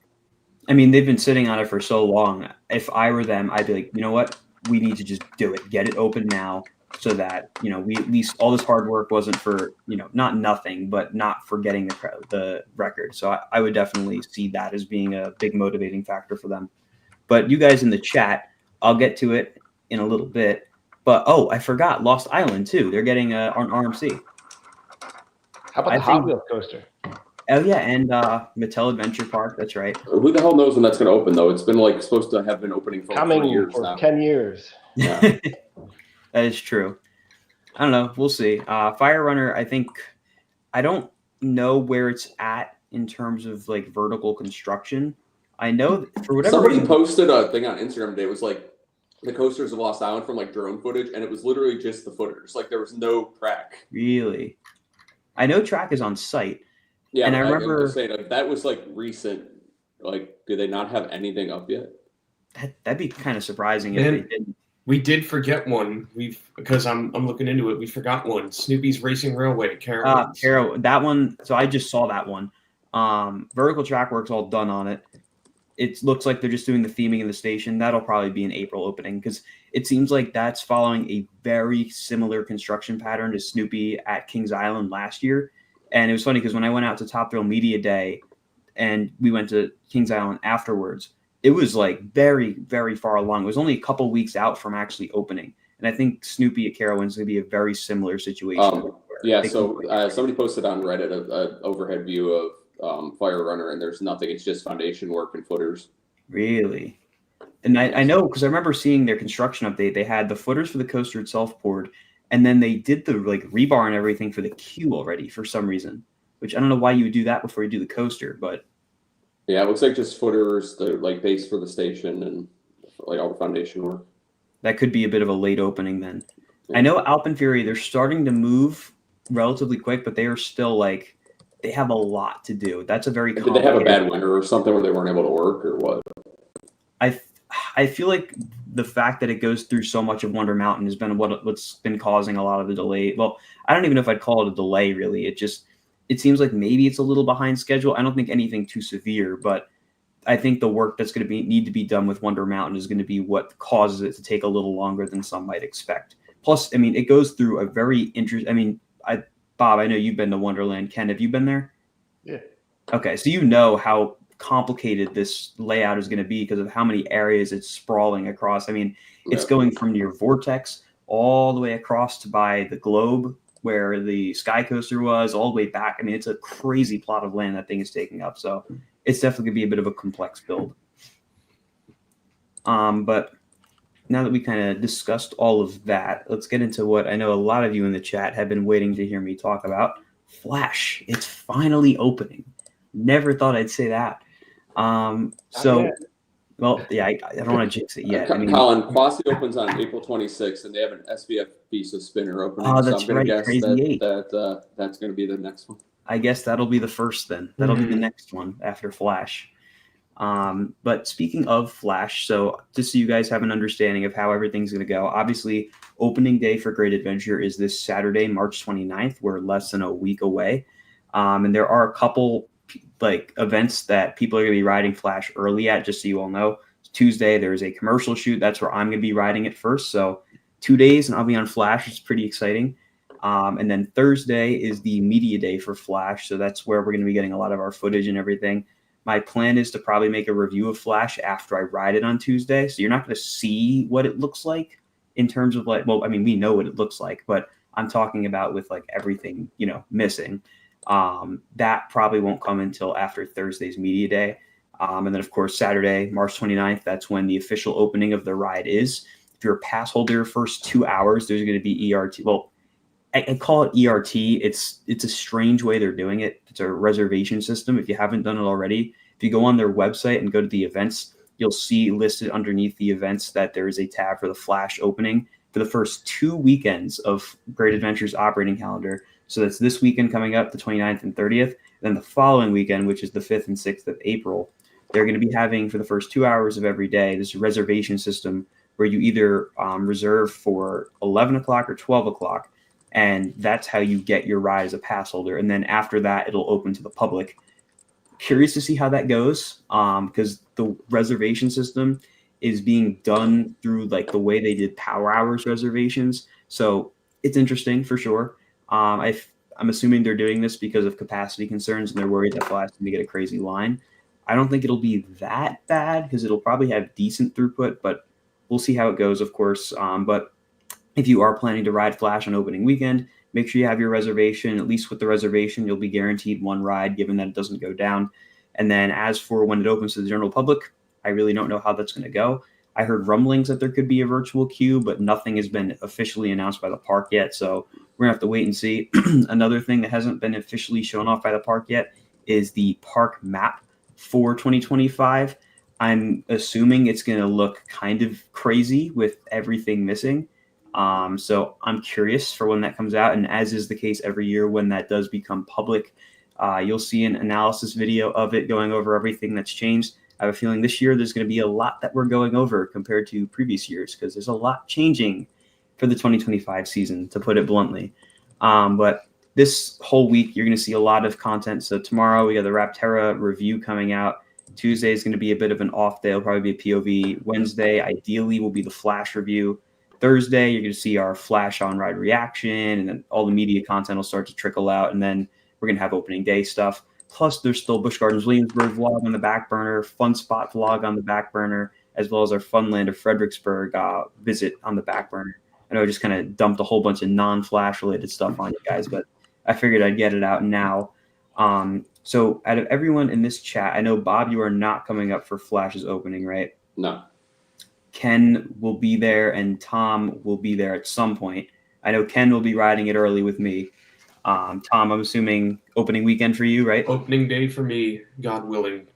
[SPEAKER 1] I mean, they've been sitting on it for so long. If I were them, I'd be like, you know what? We need to just do it. Get it open now so that, you know, we at least all this hard work wasn't for, you know, not nothing, but not for getting the record. So I would definitely see that as being a big motivating factor for them. But you guys in the chat, I'll get to it in a little bit. But, oh, I forgot Lost Island, too. They're getting an RMC.
[SPEAKER 3] How about the Hot Wheels coaster?
[SPEAKER 1] Oh, yeah, and Mattel Adventure Park. That's right.
[SPEAKER 2] Who the hell knows when that's going to open, though? It's been like supposed to have been opening for
[SPEAKER 3] Coming
[SPEAKER 2] 4 years
[SPEAKER 3] for
[SPEAKER 2] now.
[SPEAKER 3] 10 years.
[SPEAKER 2] Yeah.
[SPEAKER 1] That is true. I don't know. We'll see. Fire Runner, I think, I don't know where it's at in terms of like vertical construction. I know for whatever
[SPEAKER 2] Somebody
[SPEAKER 1] reason,
[SPEAKER 2] posted a thing on Instagram today. It was like the coasters of Lost Island from like drone footage, and it was literally just the footers. Like there was no track.
[SPEAKER 1] really. I know track is on site.
[SPEAKER 2] Yeah,
[SPEAKER 1] And I
[SPEAKER 2] I'm
[SPEAKER 1] remember-
[SPEAKER 2] just saying that was like recent. Like, do they not have anything up yet?
[SPEAKER 1] That'd be kind of surprising if
[SPEAKER 6] Man.
[SPEAKER 1] they didn't.
[SPEAKER 6] We did forget one. Because I'm looking into it. We forgot one. Snoopy's Racing Railway.
[SPEAKER 1] Hero, that one. So I just saw that one. Vertical track work's all done on it. It looks like they're just doing the theming in the station. That'll probably be an April opening because it seems like that's following a very similar construction pattern to Snoopy at Kings Island last year. And it was funny because when I went out to Top Thrill Media Day and we went to Kings Island afterwards, it was like very, very far along. It was only a couple weeks out from actually opening. And I think Snoopy at Carowinds is going to be a very similar situation.
[SPEAKER 2] Yeah, so somebody posted on Reddit an overhead view of Fire Runner, and there's nothing. It's just foundation work and footers.
[SPEAKER 1] Really? And I know because I remember seeing their construction update. They had the footers for the coaster itself poured, and then they did the like rebar and everything for the queue already for some reason, which I don't know why you would do that before you do the coaster, but
[SPEAKER 2] Yeah, it looks like just footers, the like base for the station, and like all the foundation work.
[SPEAKER 1] that could be a bit of a late opening then. I know Alpenfury, they're starting to move relatively quick, but they are still like, they have a lot to do. That's a very
[SPEAKER 2] Did they have a
[SPEAKER 1] complicated-
[SPEAKER 2] bad winter or something where they weren't able to work or what?
[SPEAKER 1] I feel like the fact that it goes through so much of Wonder Mountain has been what's been causing a lot of the delay. Well, I don't even know if I'd call it a delay really. It seems like maybe it's a little behind schedule. I don't think anything too severe, but I think the work that's going to need to be done with Wonder Mountain is going to be what causes it to take a little longer than some might expect. Plus, I mean, it goes through a very interesting. I mean, Bob, I know you've been to Wonderland. Ken, have you been there?
[SPEAKER 3] Yeah.
[SPEAKER 1] Okay, so you know how complicated this layout is going to be because of how many areas it's sprawling across. I mean, it's going from your vortex all the way across to by the globe where the Sky Coaster was, all the way back. I mean, it's a crazy plot of land that thing is taking up. So it's definitely going to be a bit of a complex build. But now that we kind of discussed all of that, let's get into what I know a lot of you in the chat have been waiting to hear me talk about. Flash. It's finally opening. Never thought I'd say that. So Well, yeah, I don't want to jinx it yet. I mean,
[SPEAKER 2] Colin, Quasi opens on April 26th, and they have an SBF piece of spinner opening.
[SPEAKER 1] Oh,
[SPEAKER 2] so
[SPEAKER 1] that's
[SPEAKER 2] I'm going
[SPEAKER 1] right,
[SPEAKER 2] to guess
[SPEAKER 1] Crazy Eight.
[SPEAKER 2] that's going to be the next one.
[SPEAKER 1] I guess that'll be the first then. That'll be the next one after Flash. But speaking of Flash, so just so you guys have an understanding of how everything's going to go, obviously opening day for Great Adventure is this Saturday, March 29th. We're less than a week away. And there are a couple like events that people are going to be riding Flash early at, just so you all know. Tuesday, there's a commercial shoot. That's where I'm going to be riding it first. So 2 days and I'll be on Flash. It's pretty exciting. And then Thursday is the media day for Flash. So that's where we're going to be getting a lot of our footage and everything. My plan is to probably make a review of Flash after I ride it on Tuesday. So you're not going to see what it looks like in terms of like, well, I mean, we know what it looks like, but I'm talking about with like everything, missing. That probably won't come until after Thursday's media day. And then of course, Saturday, March 29th, that's when the official opening of the ride is. If you're a pass holder, first 2 hours, there's going to be ERT. Well, I call it ERT. It's a strange way they're doing it. It's a reservation system. If you haven't done it already, if you go on their website and go to the events, you'll see listed underneath the events that there is a tab for the Flash opening for the first 2 weekends of Great Adventure's operating calendar. So that's this weekend coming up, the 29th and 30th. Then the following weekend, which is the 5th and 6th of April, they're going to be having for the first 2 hours of every day this reservation system where you either reserve for 11 o'clock or 12 o'clock. And that's how you get your ride as a pass holder. And then after that, it'll open to the public. Curious to see how that goes, because the reservation system is being done through like the way they did Power Hours reservations. So it's interesting for sure. I'm assuming they're doing this because of capacity concerns and they're worried that Flash is going to get a crazy line. I don't think it'll be that bad because it'll probably have decent throughput, but we'll see how it goes, of course. But if you are planning to ride Flash on opening weekend, make sure you have your reservation. At least with the reservation, you'll be guaranteed one ride, given that it doesn't go down. And then as for when it opens to the general public, I really don't know how that's going to go. I heard rumblings that there could be a virtual queue, but nothing has been officially announced by the park yet. So we're going to have to wait and see. Another thing that hasn't been officially shown off by the park yet is the park map for 2025. I'm assuming it's going to look kind of crazy with everything missing. So I'm curious for when that comes out. And as is the case every year when that does become public, you'll see an analysis video of it going over everything that's changed. I have a feeling this year there's going to be a lot that we're going over compared to previous years because there's a lot changing for the 2025 season, to put it bluntly. But this whole week, you're going to see a lot of content. So tomorrow we got the Rapterra review coming out. Tuesday is going to be a bit of an off day. It'll probably be a POV. Wednesday, ideally, will be the Flash review. Thursday, you're going to see our Flash on ride reaction, and then all the media content will start to trickle out. And then we're going to have opening day stuff. Plus, there's still Busch Gardens Williamsburg vlog on the back burner, Fun Spot vlog on the back burner, as well as our Funland of Fredericksburg visit on the back burner. I know I just kind of dumped a whole bunch of non-Flash related stuff on you guys, but I figured I'd get it out now. So out of everyone in this chat, I know, Bob, you are not coming up for Flash's opening, right?
[SPEAKER 2] No.
[SPEAKER 1] Ken will be there and Tom will be there at some point. I know Ken will be riding it early with me. Tom, I'm assuming opening weekend for you, right?
[SPEAKER 6] Opening day for me, God willing.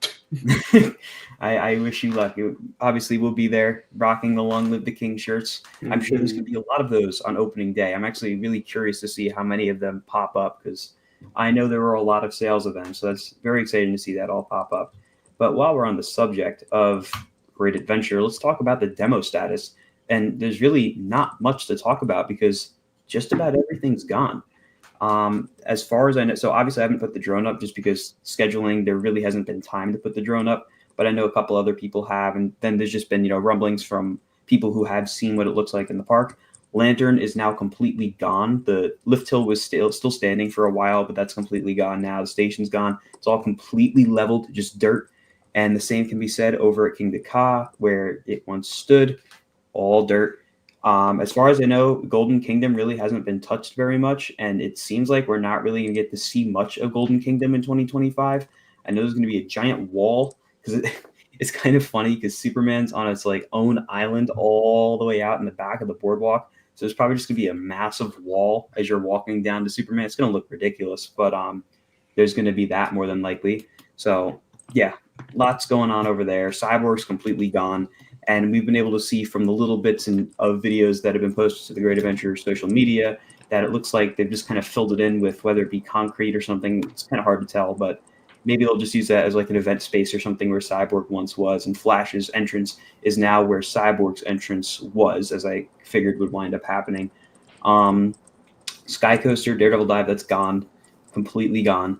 [SPEAKER 1] I wish you luck. Obviously, we'll be there rocking the Long Live the King shirts. I'm sure there's going to be a lot of those on opening day. I'm actually really curious to see how many of them pop up because I know there were a lot of sales of them. So that's very exciting to see that all pop up. But while we're on the subject of Great Adventure, let's talk about the demo status. And there's really not much to talk about because just about everything's gone. As far as I know, so obviously I haven't put the drone up just because scheduling, there really hasn't been time to put the drone up, but I know a couple other people have. And then there's just been, rumblings from people who have seen what it looks like in the park. Lantern is now completely gone. The lift hill was still standing for a while, but that's completely gone now. The station's gone. It's all completely leveled, just dirt. And the same can be said over at Kingda Ka, where it once stood, all dirt. As far as I know, Golden Kingdom really hasn't been touched very much, and it seems like we're not really going to get to see much of Golden Kingdom in 2025. I know there's going to be a giant wall, because it's kind of funny because Superman's on its own island all the way out in the back of the boardwalk. So there's probably just going to be a massive wall as you're walking down to Superman. It's going to look ridiculous, but there's going to be that more than likely. So, yeah, lots going on over there. Cyborg's completely gone. And we've been able to see from the little bits of videos that have been posted to the Great Adventure social media that it looks like they've just kind of filled it in with whether it be concrete or something. It's kind of hard to tell, but maybe they'll just use that as like an event space or something where Cyborg once was. And Flash's entrance is now where Cyborg's entrance was, as I figured would wind up happening. Sky Coaster, Daredevil Dive, that's gone, completely gone.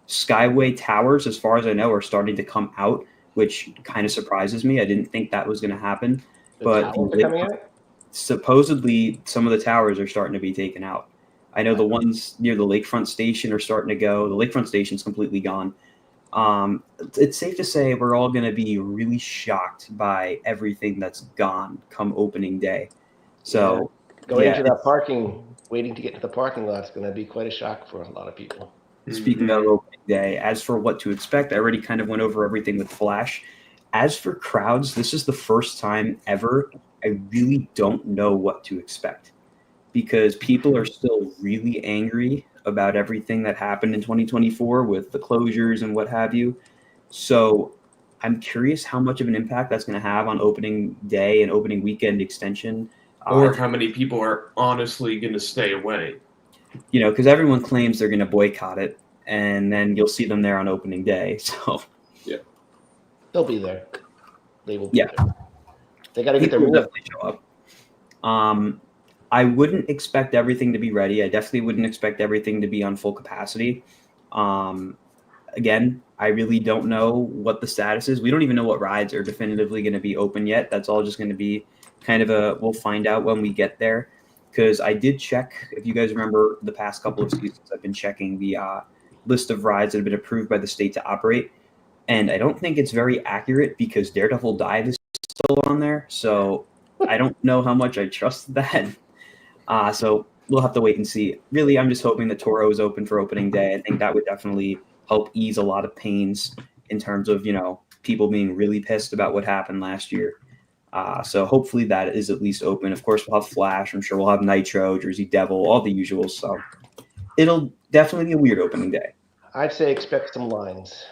[SPEAKER 1] Skyway Towers, as far as I know, are starting to come out, which kind of surprises me. I didn't think that was going to happen. But
[SPEAKER 3] towers are coming out?
[SPEAKER 1] Supposedly, some of the towers are starting to be taken out. I know the ones near the Lakefront Station are starting to go. The Lakefront Station's completely gone. It's safe to say we're all going to be really shocked by everything that's gone come opening day. So
[SPEAKER 3] going into that parking, waiting to get to the parking lot is going to be quite a shock for a lot of people.
[SPEAKER 1] Speaking of opening day, as for what to expect, I already kind of went over everything with Flash. As for crowds, this is the first time ever I really don't know what to expect because people are still really angry about everything that happened in 2024 with the closures and what have you. So I'm curious how much of an impact that's going to have on opening day and opening weekend extension.
[SPEAKER 6] Or how many people are honestly going to stay away.
[SPEAKER 1] You know, because everyone claims they're going to boycott it, and then you'll see them there on opening day. So,
[SPEAKER 2] yeah,
[SPEAKER 3] they'll be there. They will be there. They got to get their
[SPEAKER 1] people will definitely show up. I wouldn't expect everything to be ready. I definitely wouldn't expect everything to be on full capacity. Again, I really don't know what the status is. We don't even know what rides are definitively going to be open yet. That's all just going to be kind of we'll find out when we get there. Because I did check, if you guys remember the past couple of seasons, I've been checking the list of rides that have been approved by the state to operate. And I don't think it's very accurate because Daredevil Dive is still on there. So I don't know how much I trust that. So we'll have to wait and see. Really, I'm just hoping that Toro is open for opening day. I think that would definitely help ease a lot of pains in terms of, you know, people being really pissed about what happened last year. So hopefully that is at least open. Of course, we'll have Flash. I'm sure we'll have Nitro, Jersey Devil, all the usuals. So it'll definitely be a weird opening day.
[SPEAKER 3] I'd say expect some lines.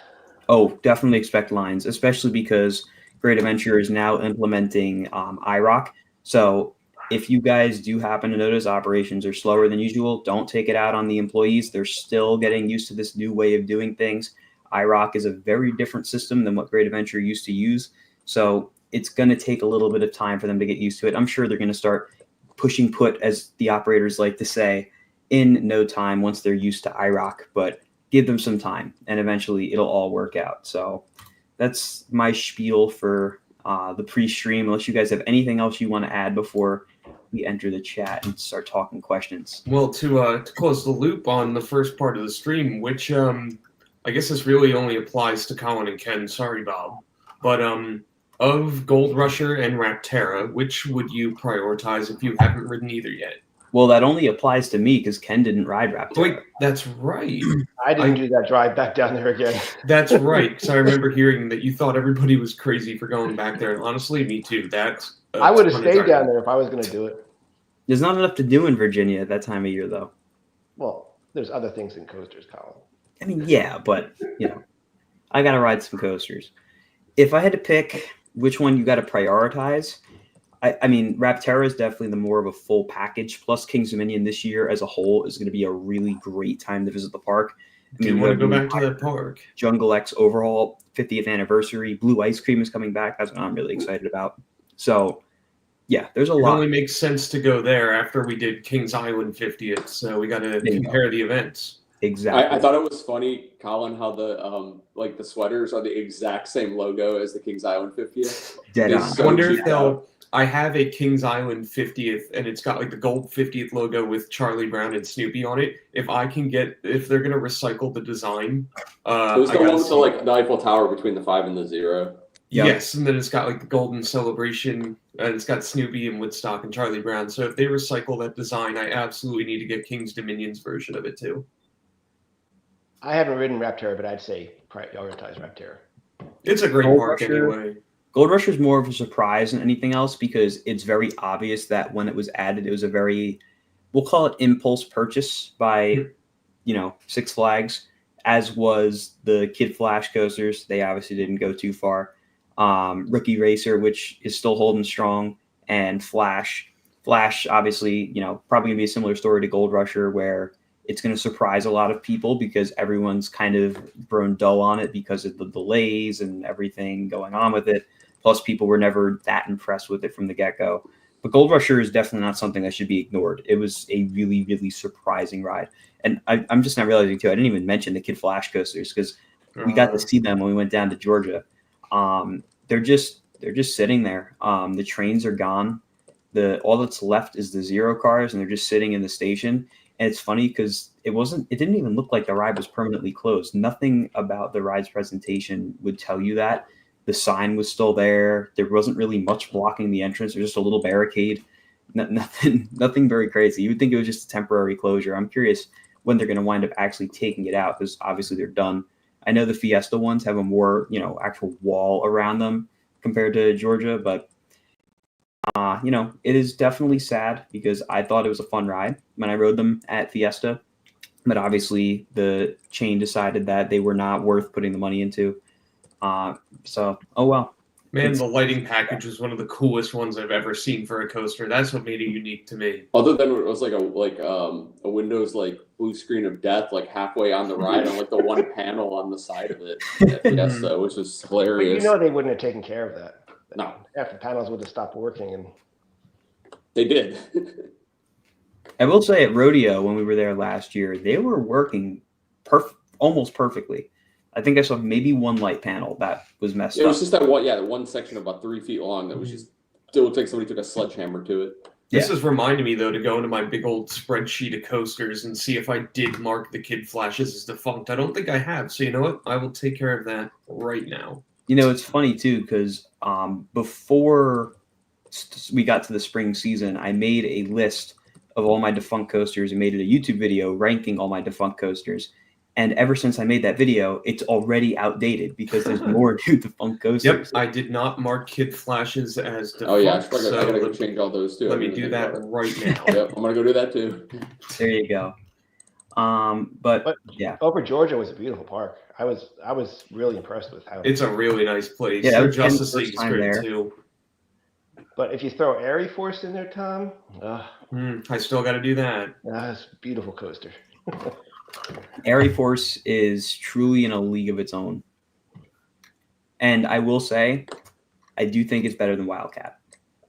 [SPEAKER 1] Oh, definitely expect lines, especially because Great Adventure is now implementing IROC. So if you guys do happen to notice operations are slower than usual, don't take it out on the employees. They're still getting used to this new way of doing things. IROC is a very different system than what Great Adventure used to use. So it's going to take a little bit of time for them to get used to it. I'm sure they're going to start pushing put, as the operators like to say, in no time once they're used to IROC, but give them some time and eventually it'll all work out. So that's my spiel for the pre-stream, unless you guys have anything else you want to add before we enter the chat and start talking questions.
[SPEAKER 6] Well, to close the loop on the first part of the stream, which I guess this really only applies to Colin and Ken. Sorry, Bob. But of Gold Rusher and Rapterra, which would you prioritize if you haven't ridden either yet?
[SPEAKER 1] Well, that only applies to me because Ken didn't ride Rapterra.
[SPEAKER 6] Wait, that's right.
[SPEAKER 3] I didn't do that drive back down there again.
[SPEAKER 6] That's right, because I remember hearing that you thought everybody was crazy for going back there. And honestly, me too. That's
[SPEAKER 3] I would have stayed down there if I was going to do it.
[SPEAKER 1] There's not enough to do in Virginia at that time of year, though.
[SPEAKER 3] Well, there's other things in coasters, Colin.
[SPEAKER 1] I mean, yeah, but, you know, I got to ride some coasters. If I had to pick which one you got to prioritize, I mean, Rapterra is definitely the more of a full package. Plus, King's Dominion this year as a whole is going to be a really great time to visit the park.
[SPEAKER 6] Do you want to go back to that park?
[SPEAKER 1] Jungle X overhaul, 50th anniversary. Blue Ice Cream is coming back. That's what I'm really excited about. So, yeah, there's a lot.
[SPEAKER 6] It only makes sense to go there after we did Kings Island 50th. So we got to compare the events.
[SPEAKER 1] Exactly.
[SPEAKER 2] I thought it was funny, Colin, how the like the sweaters are the exact same logo as the Kings Island 50th.
[SPEAKER 1] Dead on.
[SPEAKER 6] I wonder if they'll. I have a Kings Island 50th, and it's got like the gold 50th logo with Charlie Brown and Snoopy on it. If they're gonna recycle the design,
[SPEAKER 2] it was the one with the like the Eiffel Tower between the 5 and the 0.
[SPEAKER 1] Yep.
[SPEAKER 6] Yes, and then it's got like the golden celebration, and it's got Snoopy and Woodstock and Charlie Brown. So if they recycle that design, I absolutely need to get King's Dominion's version of it too.
[SPEAKER 3] I haven't ridden Rapterra, but I'd say prioritize Rapterra.
[SPEAKER 6] It's a great
[SPEAKER 1] Gold
[SPEAKER 6] park
[SPEAKER 1] Rusher.
[SPEAKER 6] anyway.
[SPEAKER 1] Gold Rush is more of a surprise than anything else because it's very obvious that when it was added, it was a very, we'll call it impulse purchase by, you know, Six Flags. as was the Kid Flash coasters. They obviously didn't go too far. Rookie Racer, which is still holding strong, and Flash. Flash, obviously, probably gonna be a similar story to Gold Rusher, where it's going to surprise a lot of people because everyone's kind of grown dull on it because of the delays and everything going on with it. Plus, people were never that impressed with it from the get-go. But Gold Rusher is definitely not something that should be ignored. It was a really, really surprising ride. And I'm just not realizing, too, I didn't even mention the Kid Flash coasters because we got to see them when we went down to Georgia. They're just sitting there. The trains are gone. All that's left is the Zero cars, and they're just sitting in the station. And it's funny because it didn't even look like the ride was permanently closed. Nothing about the ride's presentation would tell you that. The sign was still there. There wasn't really much blocking the entrance. There's just a little barricade. Nothing very crazy. You would think it was just a temporary closure. I'm curious when they're going to wind up actually taking it out because obviously they're done. I know the Fiesta ones have a more, actual wall around them compared to Georgia, but it is definitely sad because I thought it was a fun ride when I rode them at Fiesta, but obviously the chain decided that they were not worth putting the money into. So, oh well.
[SPEAKER 6] Man, the lighting package was one of the coolest ones I've ever seen for a coaster. That's what made it unique to me.
[SPEAKER 2] Other than it was like a Windows blue screen of death, halfway on the ride on the one panel on the side of it at Fiesta, which was hilarious.
[SPEAKER 3] But they wouldn't have taken care of that.
[SPEAKER 2] No.
[SPEAKER 3] Half the panels would have stopped working, and
[SPEAKER 2] they did.
[SPEAKER 1] I will say at Rodeo when we were there last year, they were working almost perfectly. I think I saw maybe one light panel that was messed up.
[SPEAKER 2] It was just that one section about 3 feet long that was just, it would take somebody took a sledgehammer to it.
[SPEAKER 6] This has reminded me, though, to go into my big old spreadsheet of coasters and see if I did mark the Kid Flashes as defunct. I don't think I have. So you know what? I will take care of that right now.
[SPEAKER 1] It's funny, too, because before we got to the spring season, I made a list of all my defunct coasters and made it a YouTube video ranking all my defunct coasters. And ever since I made that video, it's already outdated because there's more new defunct coasters.
[SPEAKER 6] Yep, I did not mark Kid Flashes as defunct.
[SPEAKER 2] Oh yeah, I gotta go change all those too.
[SPEAKER 6] Let me do that right now.
[SPEAKER 2] Yep, I'm gonna go do that too.
[SPEAKER 1] There you go. But yeah,
[SPEAKER 3] over Georgia was a beautiful park. I was really impressed with how
[SPEAKER 6] it's a really nice place.
[SPEAKER 1] Yeah,
[SPEAKER 6] Their Justice League is great
[SPEAKER 1] there
[SPEAKER 6] too.
[SPEAKER 3] But if you throw Airy Force in there, Tom,
[SPEAKER 6] I still got to do that.
[SPEAKER 3] That's a beautiful coaster.
[SPEAKER 1] Airy Force is truly in a league of its own. And I will say, I do think it's better than Wildcat.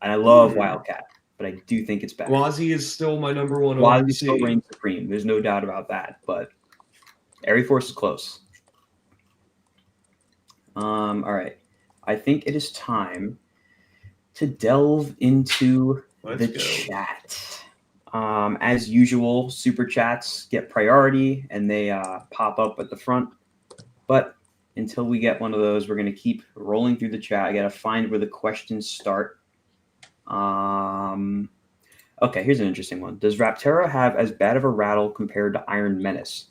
[SPEAKER 1] And I love Wildcat, but I do think it's better.
[SPEAKER 6] Wazzy is still my number one.
[SPEAKER 1] Wazzy still reigns supreme. There's no doubt about that. But Airy Force is close. All right. I think it is time to delve into the chat. As usual, super chats get priority and they pop up at the front. But until we get one of those, we're going to keep rolling through the chat. I got to find where the questions start. Okay, here's an interesting one. Does Rapterra have as bad of a rattle compared to Iron Menace?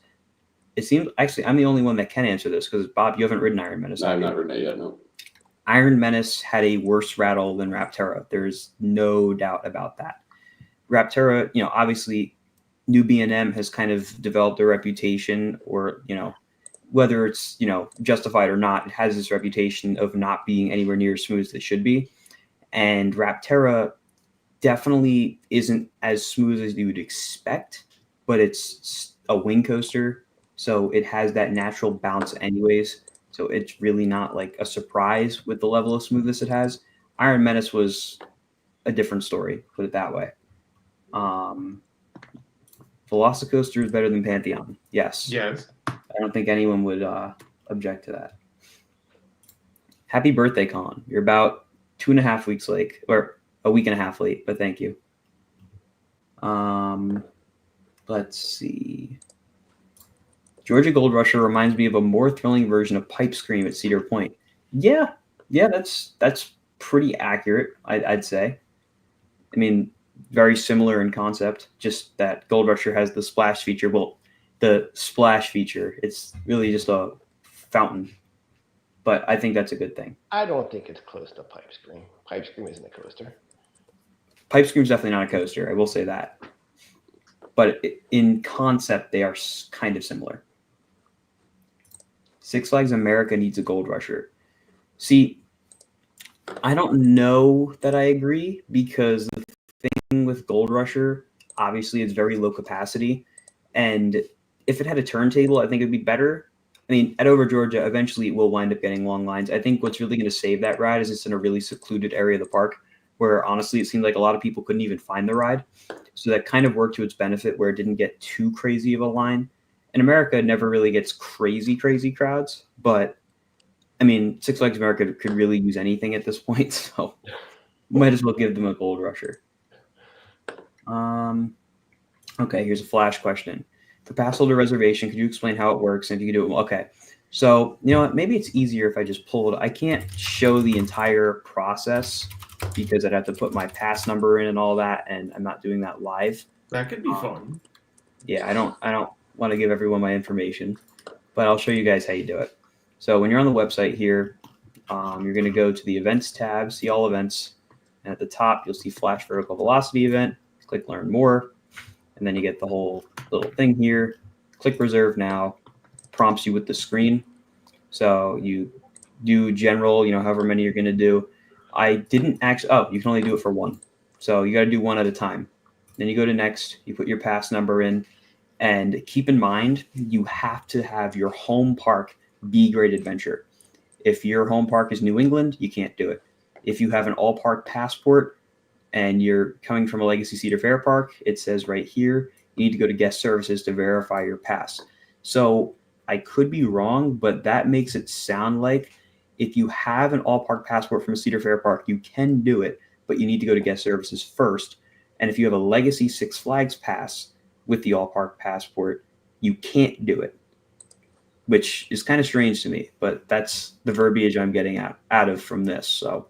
[SPEAKER 1] It seems, actually, I'm the only one that can answer this because, Bob, you haven't ridden Iron Menace.
[SPEAKER 2] No, I've not ridden it yet, no.
[SPEAKER 1] Iron Menace had a worse rattle than Rapterra. There's no doubt about that. Rapterra, obviously New B&M has kind of developed a reputation, or, whether it's, justified or not, it has this reputation of not being anywhere near as smooth as they should be. And Rapterra definitely isn't as smooth as you would expect, but it's a wing coaster, so it has that natural bounce anyways. So it's really not like a surprise with the level of smoothness it has. Iron Menace was a different story, put it that way. Velocicoaster is better than Pantheon. Yes.
[SPEAKER 6] Yes.
[SPEAKER 1] I don't think anyone would object to that. Happy birthday, Colin. You're about 2.5 weeks late, or a week and a half late, but thank you. Let's see. Georgia Gold Rusher reminds me of a more thrilling version of Pipe Scream at Cedar Point. Yeah, that's pretty accurate, I'd say. I mean, very similar in concept, just that Gold Rusher has the splash feature. Well, the splash feature, it's really just a fountain. But I think that's a good thing.
[SPEAKER 3] I don't think it's close to Pipe Scream. Pipe Scream isn't a coaster.
[SPEAKER 1] Pipe Scream's definitely not a coaster. I will say that. But in concept, they are kind of similar. Six Flags America needs a Gold Rusher. See, I don't know that I agree because the thing with Gold Rusher, obviously, it's very low capacity. And if it had a turntable, I think it'd be better. I mean, at Over Georgia, eventually it will wind up getting long lines. I think what's really going to save that ride is it's in a really secluded area of the park where honestly it seemed like a lot of people couldn't even find the ride. So that kind of worked to its benefit where it didn't get too crazy of a line. In America, it never really gets crazy crowds. But, I mean, Six Flags America could really use anything at this point. So might as well give them a Gold Rusher. Okay, here's a flash question. For pass holder reservation, could you explain how it works and if you can do it? Okay, so you know what? Maybe it's easier if I just pull it. I can't show the entire process because I'd have to put my pass number in and all that, and I'm not doing that live.
[SPEAKER 6] That could be fun.
[SPEAKER 1] Yeah, I don't want to give everyone my information, but I'll show you guys how you do it. So when you're on the website here, you're going to go to the events tab, see all events, and at the top you'll see Flash Vertical Velocity event. Click Learn More. And then you get the whole little thing here. Click Reserve Now. Prompts you with the screen. So you do general, however many you're going to do. I didn't actually, you can only do it for one. So you got to do one at a time. Then you go to next, you put your pass number in. And keep in mind, you have to have your home park be Great Adventure. If your home park is New England, you can't do it. If you have an all park passport, and you're coming from a Legacy Cedar Fair park, it says right here, you need to go to guest services to verify your pass. So I could be wrong, but that makes it sound like if you have an all park passport from a Cedar Fair park, you can do it, but you need to go to guest services first. And if you have a Legacy Six Flags pass with the all park passport, you can't do it, which is kind of strange to me, but that's the verbiage I'm getting out of from this. So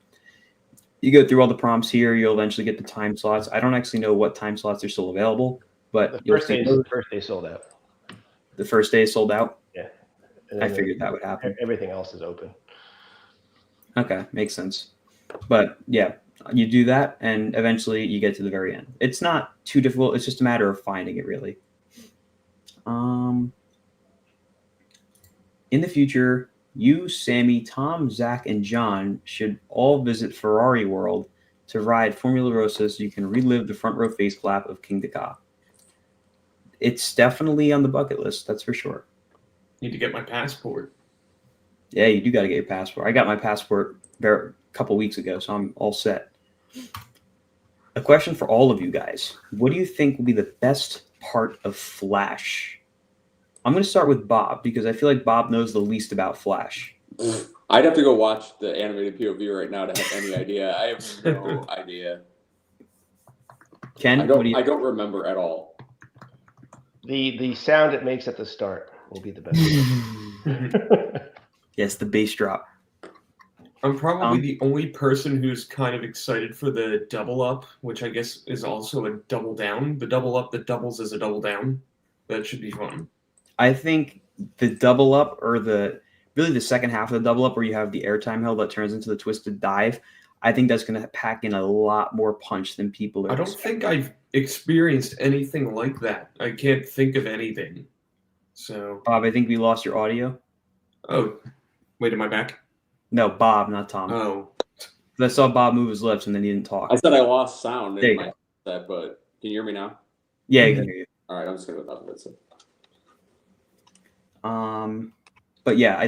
[SPEAKER 1] you go through all the prompts here. You'll eventually get the time slots. I don't actually know what time slots are still available, but
[SPEAKER 3] The first day sold out.
[SPEAKER 1] The first day is sold out?
[SPEAKER 3] Yeah.
[SPEAKER 1] I figured that would happen.
[SPEAKER 3] Everything else is open.
[SPEAKER 1] Okay, makes sense. But yeah, you do that, and eventually you get to the very end. It's not too difficult. It's just a matter of finding it, really. In the future, you, Sammy, Tom, Zach, and John should all visit Ferrari World to ride Formula Rossa so you can relive the front row face clap of Kingda Ka. It's definitely on the bucket list, that's for sure.
[SPEAKER 6] Need to get my passport.
[SPEAKER 1] Yeah, you do got to get your passport. I got my passport a couple weeks ago, so I'm all set. A question for all of you guys. What do you think will be the best part of Flash? I'm going to start with Bob because I feel like Bob knows the least about Flash.
[SPEAKER 2] I'd have to go watch the animated POV right now to have any idea. I have no idea.
[SPEAKER 1] Ken,
[SPEAKER 2] I don't remember at all.
[SPEAKER 3] The sound it makes at the start will be the best.
[SPEAKER 1] Yes, the bass drop.
[SPEAKER 6] I'm probably the only person who's kind of excited for the double up, which I guess is also a double down. The double up that doubles as a double down. That should be fun.
[SPEAKER 1] I think the double up, or the second half of the double up where you have the airtime held that turns into the twisted dive, I think that's going to pack in a lot more punch than people are.
[SPEAKER 6] I don't think I've experienced anything like that. I can't think of anything. So,
[SPEAKER 1] Bob, I think we lost your audio.
[SPEAKER 6] oh, wait, am I back?
[SPEAKER 1] No, Bob, not Tom.
[SPEAKER 6] Oh,
[SPEAKER 1] I saw Bob move his lips and then he didn't talk.
[SPEAKER 2] I said I lost sound
[SPEAKER 1] There
[SPEAKER 2] in
[SPEAKER 1] you
[SPEAKER 2] my set, but can you hear me now?
[SPEAKER 1] Yeah, I can hear you.
[SPEAKER 2] All right, I'm just going to go without that.
[SPEAKER 1] But yeah, I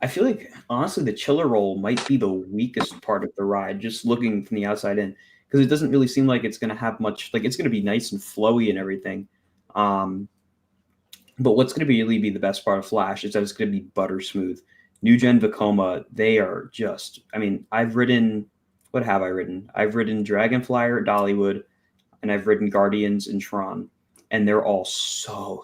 [SPEAKER 1] feel like honestly the chiller roll might be the weakest part of the ride, just looking from the outside in, because it doesn't really seem like it's going to have much. Like it's going to be nice and flowy and everything. But what's going to really be the best part of Flash is that it's going to be butter smooth. New Gen Vekoma, they are just. I mean, what have I ridden? I've ridden Dragonflyer at Dollywood, and I've ridden Guardians and Tron, and they're all so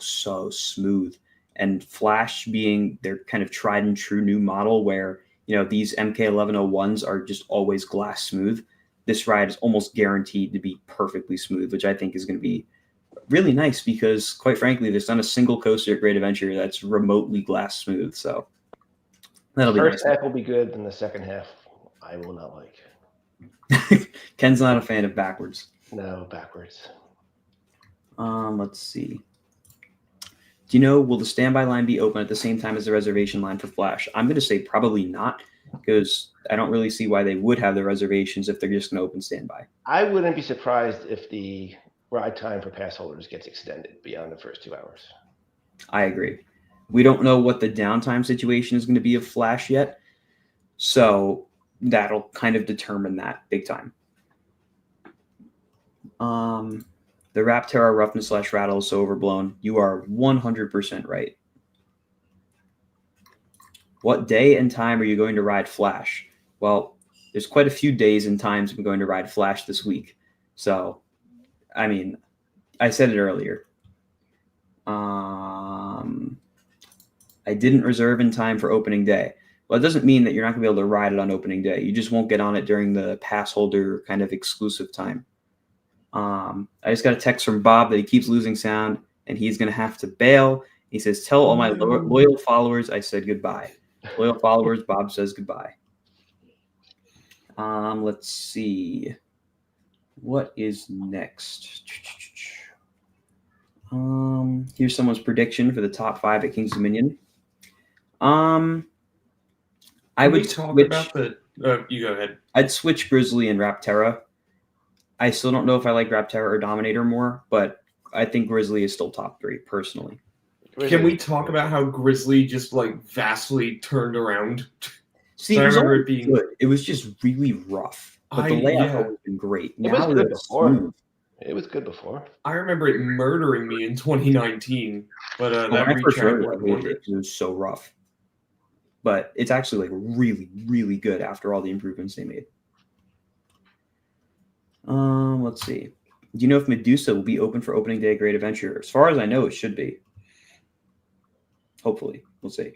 [SPEAKER 1] smooth. And Flash being their kind of tried and true new model where, these MK1101s are just always glass smooth. This ride is almost guaranteed to be perfectly smooth, which I think is going to be really nice because, quite frankly, there's not a single coaster at Great Adventure that's remotely glass smooth. So that'll be nice.
[SPEAKER 3] First half will be good, and the second half I will not like.
[SPEAKER 1] Ken's not a fan of backwards.
[SPEAKER 3] No, backwards.
[SPEAKER 1] Let's see. Do you know, will the standby line be open at the same time as the reservation line for Flash? I'm going to say probably not, because I don't really see why they would have the reservations if they're just going to open standby.
[SPEAKER 3] I wouldn't be surprised if the ride time for pass holders gets extended beyond the first 2 hours.
[SPEAKER 1] I agree. We don't know what the downtime situation is going to be of Flash yet, so that'll kind of determine that big time. The Rapterra roughness / rattle is so overblown. You are 100% right. What day and time are you going to ride Flash? Well, there's quite a few days and times I'm going to ride Flash this week. So, I mean, I said it earlier. I didn't reserve in time for opening day. Well, it doesn't mean that you're not going to be able to ride it on opening day. You just won't get on it during the pass holder kind of exclusive time. I just got a text from Bob that he keeps losing sound and he's going to have to bail. He says, tell all my loyal followers I said goodbye. Loyal followers, Bob says goodbye. Let's see. What is next? Here's someone's prediction for the top 5 at King's Dominion. I would
[SPEAKER 6] talk
[SPEAKER 1] switch,
[SPEAKER 6] about the. You go ahead.
[SPEAKER 1] I'd switch Grizzly and Rapterra. I still don't know if I like Rapterra or Dominator more, but I think Grizzly is still top 3 personally.
[SPEAKER 6] Can we talk about how Grizzly just like vastly turned around?
[SPEAKER 1] See,
[SPEAKER 6] So
[SPEAKER 1] it was
[SPEAKER 6] I remember
[SPEAKER 1] always
[SPEAKER 6] it being
[SPEAKER 1] good. It was just really rough, but the layout has always been great.
[SPEAKER 3] It was
[SPEAKER 1] Now
[SPEAKER 3] good
[SPEAKER 1] it's
[SPEAKER 3] before.
[SPEAKER 1] smooth.
[SPEAKER 3] It was good before.
[SPEAKER 6] I remember it murdering me in 2019, but
[SPEAKER 1] When
[SPEAKER 6] that
[SPEAKER 1] I first
[SPEAKER 6] retrack
[SPEAKER 1] wrote it, I
[SPEAKER 6] worked
[SPEAKER 1] hated it
[SPEAKER 6] wonders.
[SPEAKER 1] because it was so rough. But it's actually like really, really good after all the improvements they made. Let's see. Do you know if Medusa will be open for opening day of Great Adventure? As far as I know, it should be. Hopefully, we'll see.